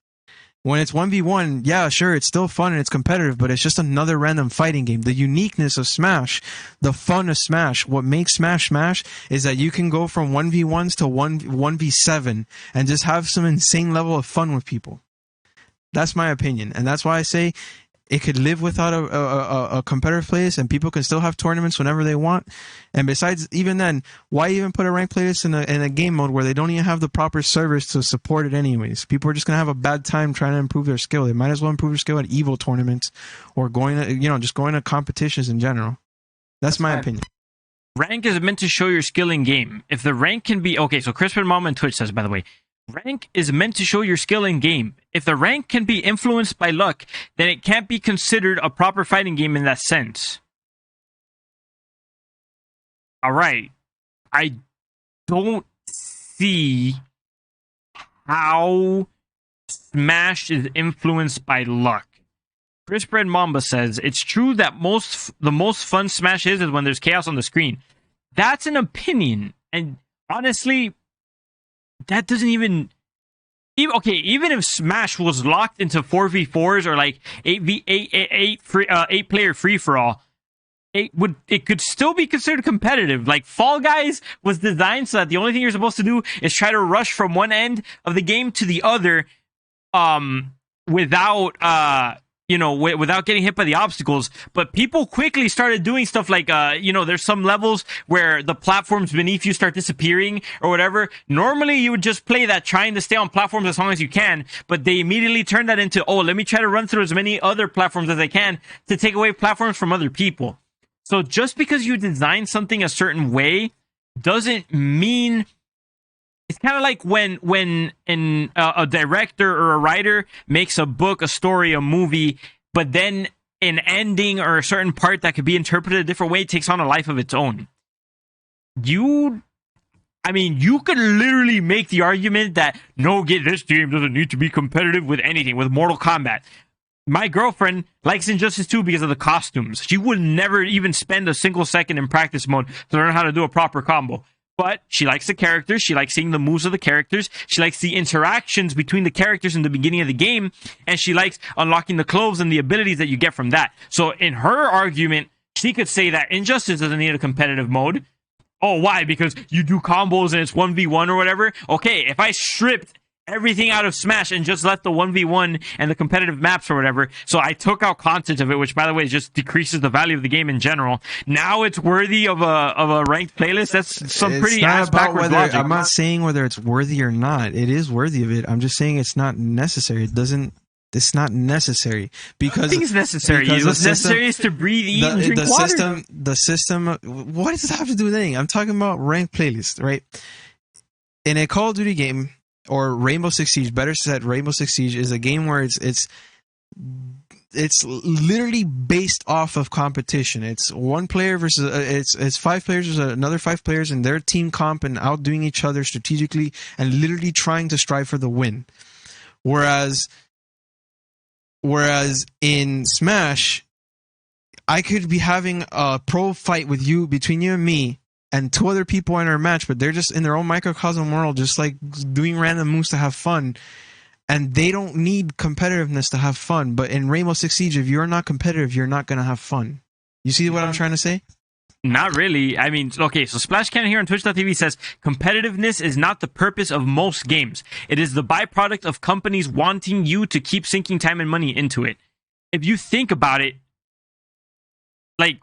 [SPEAKER 2] When it's 1v1, yeah, sure, it's still fun and it's competitive, but it's just another random fighting game. The uniqueness of Smash, the fun of Smash, what makes Smash Smash is that you can go from 1v1s to 1v7 and just have some insane level of fun with people. That's my opinion. And that's why I say it could live without a competitive playlist, and people can still have tournaments whenever they want. And besides, even then, why even put a ranked playlist in a game mode where they don't even have the proper servers to support it anyways? People are just going to have a bad time trying to improve their skill. They might as well improve their skill at EVO tournaments, or going to, just going to competitions in general. That's my opinion.
[SPEAKER 1] Rank is meant to show your skill in game. If the rank can be... Okay, so Crispin Mom on Twitch says, by the way, rank is meant to show your skill in game. If the rank can be influenced by luck, then it can't be considered a proper fighting game in that sense. Alright. I don't see how Smash is influenced by luck. Chris Bread Mamba says, it's true that the most fun Smash is when there's chaos on the screen. That's an opinion. And honestly, that doesn't even if Smash was locked into 4v4s or like 8 player free for all, it could still be considered competitive. Like Fall Guys was designed so that the only thing you're supposed to do is try to rush from one end of the game to the other, without getting hit by the obstacles. But people quickly started doing stuff like, there's some levels where the platforms beneath you start disappearing or whatever. Normally, you would just play that trying to stay on platforms as long as you can, but they immediately turned that into, let me try to run through as many other platforms as I can to take away platforms from other people. So just because you design something a certain way doesn't mean... It's kind of like when a director or a writer makes a book, a story, a movie, but then an ending or a certain part that could be interpreted a different way takes on a life of its own. You could literally make the argument that, this game doesn't need to be competitive with anything, with Mortal Kombat. My girlfriend likes Injustice 2 because of the costumes. She would never even spend a single second in practice mode to learn how to do a proper combo. But she likes the characters. She likes seeing the moves of the characters. She likes the interactions between the characters in the beginning of the game. And she likes unlocking the clothes and the abilities that you get from that. So in her argument, she could say that Injustice doesn't need a competitive mode. Oh, why? Because you do combos and it's 1v1 or whatever. Okay, if I stripped everything out of Smash and just left the 1v1 and the competitive maps or whatever, so I took out content of it, which by the way just decreases the value of the game in general. Now it's worthy of a ranked playlist. That's some pretty ass backwards logic.
[SPEAKER 2] I'm not saying whether it's worthy or not. It is worthy of it. I'm just saying it's not necessary. It's not necessary because
[SPEAKER 1] I think it's necessary. What's necessary is to breathe, eat, and drink water.
[SPEAKER 2] The system. What does it have to do with anything? I'm talking about ranked playlists, right? In a Call of Duty game, or Rainbow Six Siege, better said, Rainbow Six Siege is a game where it's literally based off of competition. It's one player versus it's 5 players versus another 5 players, and their team comp and outdoing each other strategically and literally trying to strive for the win. Whereas in Smash, I could be having a pro fight between you and me and 2 other people in our match, but they're just in their own microcosm world, just like doing random moves to have fun. And they don't need competitiveness to have fun. But in Rainbow Six Siege, if you're not competitive, you're not going to have fun. You see what I'm trying to say?
[SPEAKER 1] Not really. I mean, okay, so Splash Cannon here on Twitch.tv says, competitiveness is not the purpose of most games. It is the byproduct of companies wanting you to keep sinking time and money into it. If you think about it, like,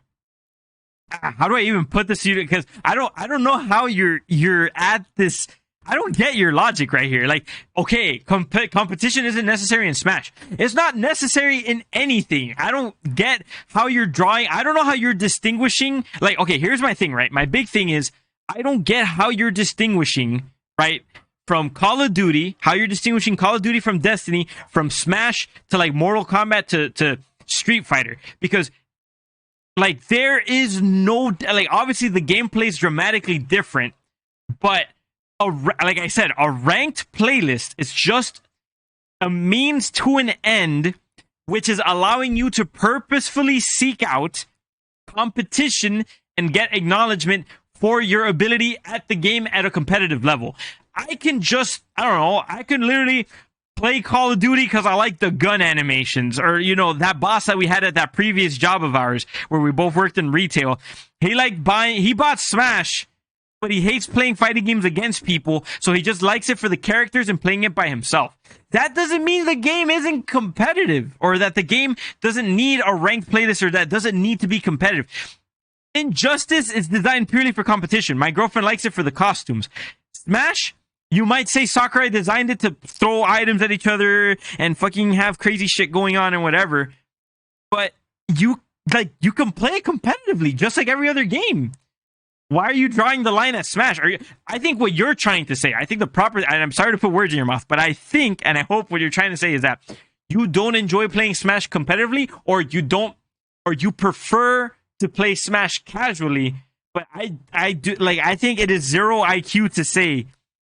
[SPEAKER 1] how do I even put this to you? Because I don't know how you're at this. I don't get your logic right here. Like, okay, competition isn't necessary in Smash. It's not necessary in anything. I don't get how you're drawing. I don't know how you're distinguishing. Like, okay, here's my thing, right? My big thing is I don't get how you're distinguishing, right, from Call of Duty, how you're distinguishing Call of Duty from Destiny, from Smash to like Mortal Kombat to Street Fighter, because like there is no, like, obviously the gameplay is dramatically different, but like I said, a ranked playlist is just a means to an end, which is allowing you to purposefully seek out competition and get acknowledgement for your ability at the game at a competitive level. I can literally play Call of Duty because I like the gun animations, or, you know, that boss that we had at that previous job of ours where we both worked in retail. He bought Smash, but he hates playing fighting games against people, so he just likes it for the characters and playing it by himself. That doesn't mean the game isn't competitive, or that the game doesn't need a ranked playlist, or that doesn't need to be competitive. Injustice is designed purely for competition. My girlfriend likes it for the costumes. Smash, you might say Sakurai designed it to throw items at each other and fucking have crazy shit going on and whatever. But you can play it competitively, just like every other game. Why are you drawing the line at Smash? I think what you're trying to say, and I'm sorry to put words in your mouth, but I think, and I hope what you're trying to say is that you don't enjoy playing Smash competitively, or you prefer to play Smash casually. But I do, like, I think it is zero IQ to say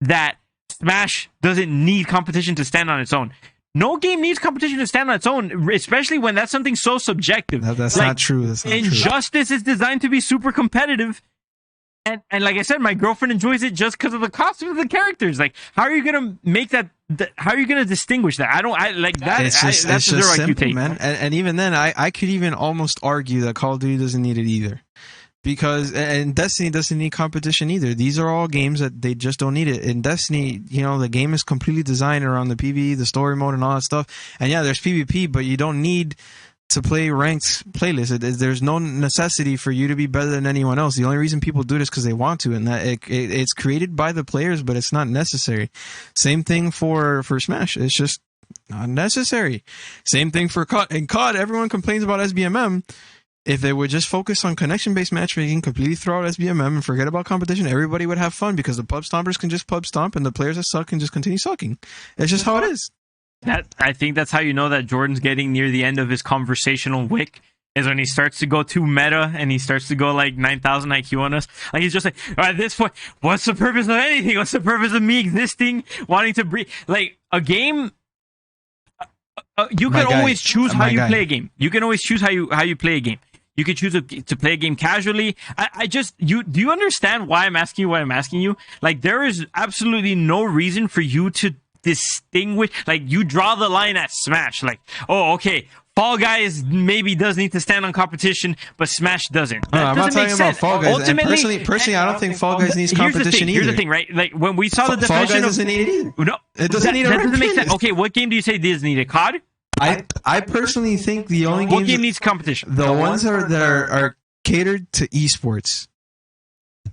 [SPEAKER 1] that Smash doesn't need competition to stand on its own. No game needs competition to stand on its own, especially when that's something so subjective.
[SPEAKER 2] That's like, not true. That's not
[SPEAKER 1] Injustice
[SPEAKER 2] true.
[SPEAKER 1] is designed to be super competitive. And like I said, my girlfriend enjoys it just because of the costumes of the characters. Like, how are you gonna make that? How are you gonna distinguish that? I like that. That's
[SPEAKER 2] just
[SPEAKER 1] zero
[SPEAKER 2] simple,
[SPEAKER 1] IQ take,
[SPEAKER 2] man. And even then, I could even almost argue that Call of Duty doesn't need it either, because and Destiny doesn't need competition either. These are all games that they just don't need it. In Destiny, you know, the game is completely designed around the PvE, the story mode, and all that stuff. And yeah, there's PvP, but you don't need to play ranked playlists. There's no necessity for you to be better than anyone else. The only reason people do it is because they want to, and that it's created by the players, but it's not necessary. Same thing for Smash. It's just not necessary. Same thing for COD. In COD, everyone complains about SBMM. If they would just focus on connection-based matchmaking, completely throw out SBMM and forget about competition, everybody would have fun, because the pub stompers can just pub stomp and the players that suck can just continue sucking. It's just how it is.
[SPEAKER 1] I think that's how you know that Jordan's getting near the end of his conversational wick, is when he starts to go too meta and he starts to go like 9,000 IQ on us. Like, he's just like, at this point, what's the purpose of anything? What's the purpose of me existing, wanting to breathe? Like, a game, you can always choose how you play a game. You can always choose how you play a game. You can choose to play a game casually. Do you understand why I'm asking you what I'm asking you? Like, there is absolutely no reason for you to distinguish. Like, you draw the line at Smash. Like, oh, okay, Fall Guys maybe does need to stand on competition, but Smash doesn't.
[SPEAKER 2] No, I'm not talking about Fall Guys. Ultimately, personally, I don't think Fall Guys needs competition either.
[SPEAKER 1] Here's the thing, right? Like, when we saw the definition,
[SPEAKER 2] Fall Guys doesn't need it either.
[SPEAKER 1] No,
[SPEAKER 2] it doesn't need a
[SPEAKER 1] that doesn't make sense. Okay, what game do you say does need it? COD?
[SPEAKER 2] I personally think the only
[SPEAKER 1] what game needs competition?
[SPEAKER 2] The ones that are catered to esports,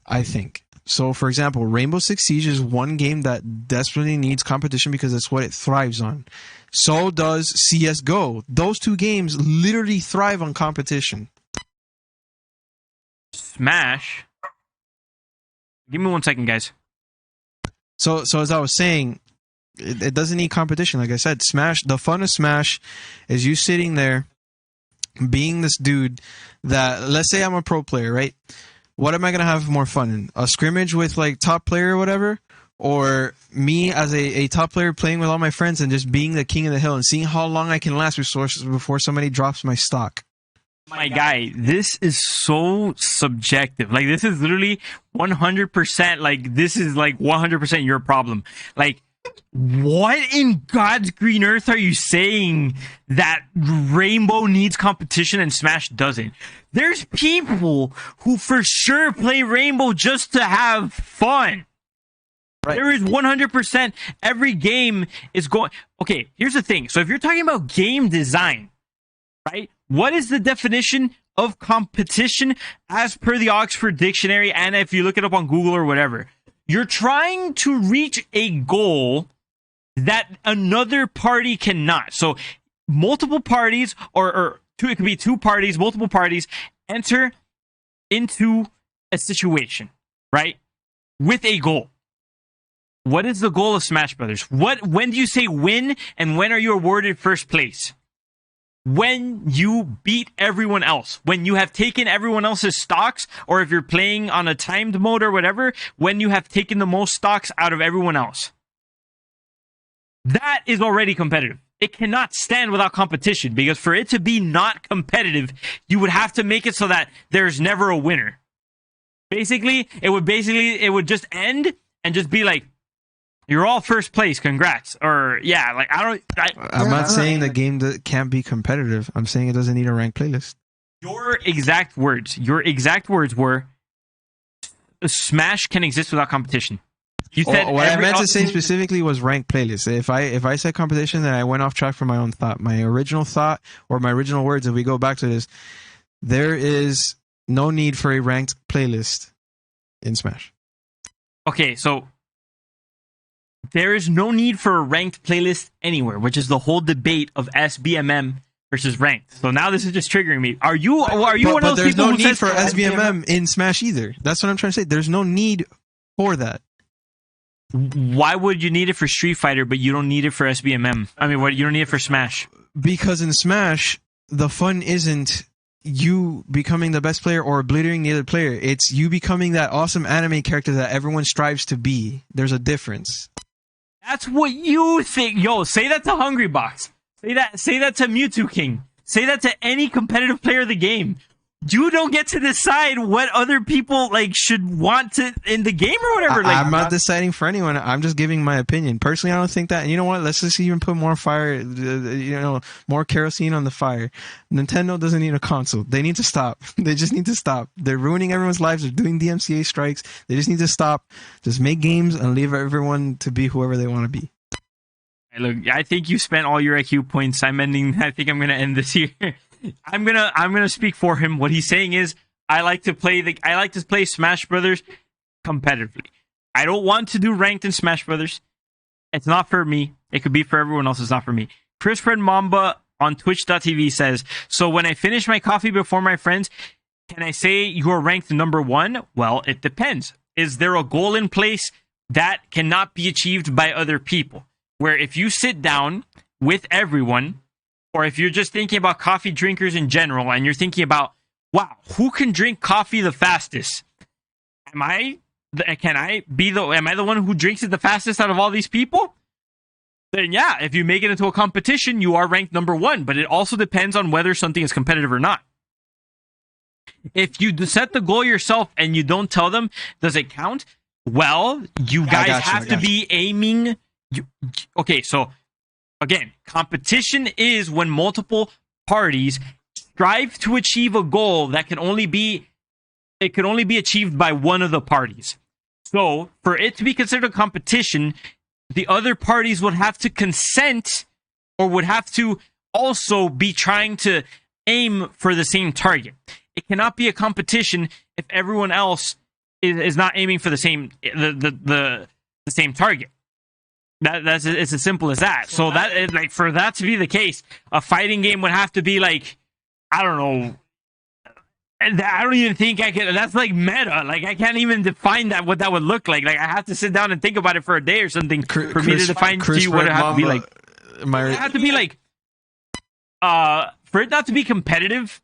[SPEAKER 2] I think. So, for example, Rainbow Six Siege is one game that desperately needs competition because that's what it thrives on. So does CSGO. Those two games literally thrive on competition.
[SPEAKER 1] Smash. Give me 1 second, guys.
[SPEAKER 2] So as I was saying, it doesn't need competition. Like I said, Smash, the fun of Smash is you sitting there being this dude that, let's say I'm a pro player, right? What am I going to have more fun in? A scrimmage with like top player or whatever? Or me as a top player playing with all my friends and just being the king of the hill and seeing how long I can last before somebody drops my stock?
[SPEAKER 1] My guy, this is so subjective. Like, this is literally 100%, like, this is like 100% your problem. Like, what in God's green earth are you saying that Rainbow needs competition and Smash doesn't? There's people who for sure play Rainbow just to have fun. Right. There is 100%. Every game is going... Okay, here's the thing. So if you're talking about game design, right? What is the definition of competition as per the Oxford Dictionary? And if you look it up on Google or whatever, you're trying to reach a goal that another party cannot. So multiple parties, or two, it could be two parties, multiple parties, enter into a situation, right? With a goal. What is the goal of Smash Brothers? When do you say win, and when are you awarded first place? When you beat everyone else, when you have taken everyone else's stocks, or if you're playing on a timed mode or whatever, when you have taken the most stocks out of everyone else. That is already competitive. It cannot stand without competition, because for it to be not competitive, you would have to make it so that there's never a winner. Basically, it would just end and just be like, you're all first place, congrats. Or, yeah, like,
[SPEAKER 2] I'm not saying the game can't be competitive. I'm saying it doesn't need a ranked playlist.
[SPEAKER 1] Your exact words were, Smash can exist without competition. You said
[SPEAKER 2] what I meant to say specifically was ranked playlists. If I said competition, then I went off track from my own thought. My original thought, or my original words, if we go back to this, there is no need for a ranked playlist in Smash.
[SPEAKER 1] Okay, so there is no need for a ranked playlist anywhere, which is the whole debate of SBMM versus ranked. So now this is just triggering me. Are you one of those people who says... But
[SPEAKER 2] there's no need for SBMM in Smash either. That's what I'm trying to say. There's no need for that.
[SPEAKER 1] Why would you need it for Street Fighter, but you don't need it for SBMM? I mean, you don't need it for Smash?
[SPEAKER 2] Because in Smash, the fun isn't you becoming the best player or obliterating the other player. It's you becoming that awesome anime character that everyone strives to be. There's a difference.
[SPEAKER 1] That's what you think. Yo, say that to Hungry Box. Say that to Mewtwo King. Say that to any competitive player of the game. You don't get to decide what other people should want to in the game or whatever.
[SPEAKER 2] I'm not deciding for anyone. I'm just giving my opinion. Personally, I don't think that. And you know what? Let's just even put more fire, more kerosene on the fire. Nintendo doesn't need a console. They need to stop. They just need to stop. They're ruining everyone's lives. They're doing DMCA strikes. They just need to stop. Just make games and leave everyone to be whoever they want to be.
[SPEAKER 1] Look, I think you spent all your IQ points. I think I'm going to end this here. I'm gonna speak for him. What he's saying is, I like to play Smash Brothers competitively. I don't want to do ranked in Smash Brothers. It's not for me. It could be for everyone else. It's not for me. Chris Fred Mamba on Twitch.tv says, so when I finish my coffee before my friends, can I say you are ranked number 1? Well, it depends. Is there a goal in place that cannot be achieved by other people? Where if you sit down with everyone, or if you're just thinking about coffee drinkers in general, and you're thinking about, wow, who can drink coffee the fastest? Am I the one who drinks it the fastest out of all these people? Then yeah, if you make it into a competition, you are ranked number 1. But it also depends on whether something is competitive or not. If you set the goal yourself and you don't tell them, does it count? Well, you guys have to be aiming. Okay, so again, competition is when multiple parties strive to achieve a goal that can only be achieved by one of the parties. So, for it to be considered a competition, the other parties would have to consent, or would have to also be trying to aim for the same target. It cannot be a competition if everyone else is not aiming for the same same target. It's as simple as that. So that for that to be the case, a fighting game would have to be I don't know. And I don't even think I can. That's meta. I can't even define what that would look like. I have to sit down and think about it for a day or something for me to define to you what it has to be like. It have to be for it not to be competitive.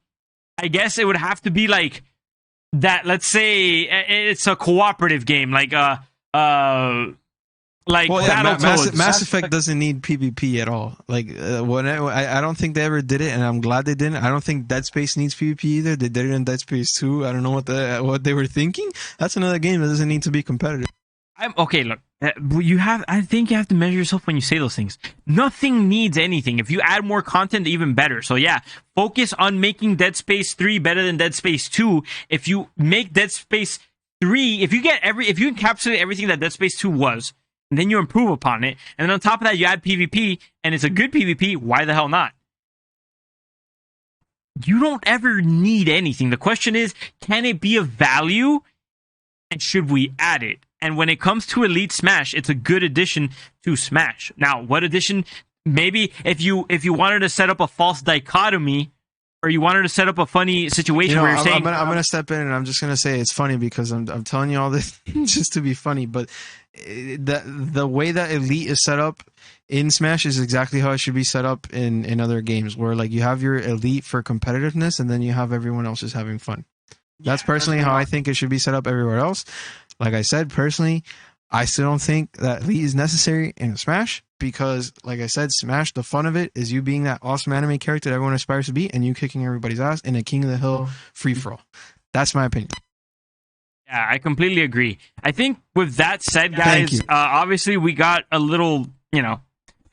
[SPEAKER 1] I guess it would have to be that. Let's say it's a cooperative game,
[SPEAKER 2] Mass Effect doesn't need PvP at all. I don't think they ever did it, and I'm glad they didn't. I don't think Dead Space needs PvP either. They did it in Dead Space 2. I don't know what they were thinking. That's another game that doesn't need to be competitive.
[SPEAKER 1] Okay, look, I think you have to measure yourself when you say those things. Nothing needs anything. If you add more content, even better. So yeah, focus on making Dead Space 3 better than Dead Space 2. If you make Dead Space 3, if you encapsulate everything that Dead Space 2 was, and then you improve upon it, and then on top of that you add PvP, and it's a good PvP, why the hell not? You don't ever need anything. The question is, can it be of value, and should we add it? And when it comes to Elite Smash, it's a good addition to Smash. Now, what addition? Maybe if you wanted to set up a false dichotomy or you wanted to set up a funny situation where you're
[SPEAKER 2] I'm
[SPEAKER 1] saying,
[SPEAKER 2] gonna step in and I'm just gonna say it's funny because I'm telling you all this just to be funny, but the way that Elite is set up in Smash is exactly how it should be set up in other games, where like you have your Elite for competitiveness and then you have everyone else just having fun. That's personally how I think it should be set up everywhere else. Like I said, personally, I still don't think that Elite is necessary in Smash because, like I said, Smash, the fun of it is you being that awesome anime character that everyone aspires to be and you kicking everybody's ass in a King of the Hill free-for-all. That's my opinion.
[SPEAKER 1] yeah, I completely agree. I think with that said, guys, obviously we got a little, we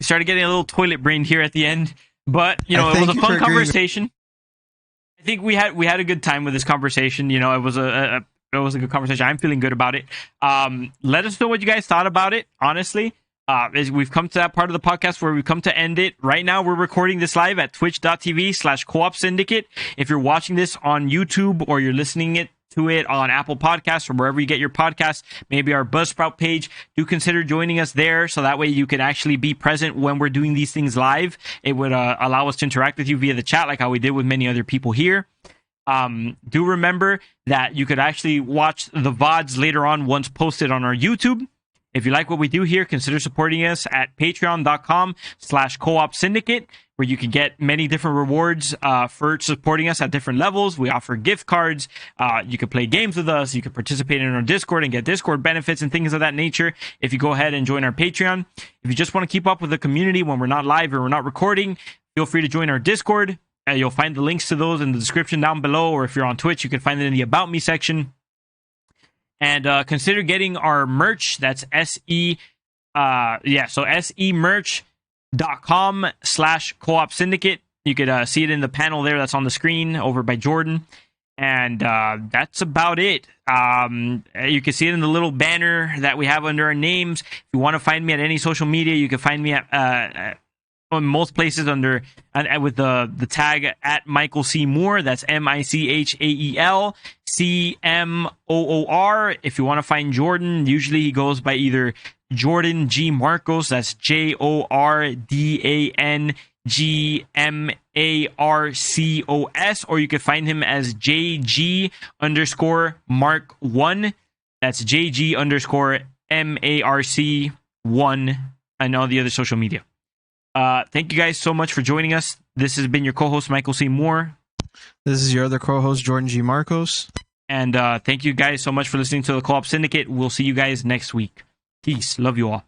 [SPEAKER 1] started getting a little toilet brained here at the end, but, it was a fun conversation. I think we had a good time with this conversation. It was a good conversation. I'm feeling good about it. Let us know what you guys thought about it, honestly. As we've come to that part of the podcast where we've come to end it. Right now, we're recording this live at twitch.tv/Co-Op Syndicate. If you're watching this on YouTube or you're listening to it on Apple Podcasts or wherever you get your podcasts, maybe our Buzzsprout page, do consider joining us there so that way you can actually be present when we're doing these things live. It would allow us to interact with you via the chat like how we did with many other people here. Do remember that you could actually watch the VODs later on once posted on our YouTube. If you like what we do here, consider supporting us at patreon.com/Co-Op Syndicate, where you can get many different rewards for supporting us at different levels. We offer gift cards. You can play games with us. You can participate in our Discord and get Discord benefits and things of that nature if you go ahead and join our Patreon. If you just want to keep up with the community when we're not live or we're not recording, feel free to join our Discord. You'll find the links to those in the description down below, or if you're on Twitch, you can find it in the About Me section. And consider getting our merch. That's semerch.com/Co-Op Syndicate. You could see it in the panel there that's on the screen over by Jordan. And that's about it. You can see it in the little banner that we have under our names. If you want to find me at any social media, you can find me at on most places under with the tag at Michael C. Moore. That's MICHAEL CMOOR. If you want to find Jordan, usually he goes by either Jordan G Marcos. That's JORDANGMARCOS, or you could find him as JG_Mark1. That's JG_MARC1 and all the other social media. Thank you guys so much for joining us. This has been your co-host, Michael C. Moore.
[SPEAKER 2] This is your other co-host, Jordan G. Marcos.
[SPEAKER 1] And thank you guys so much for listening to the Co-Op Syndicate. We'll see you guys next week. Peace. Love you all.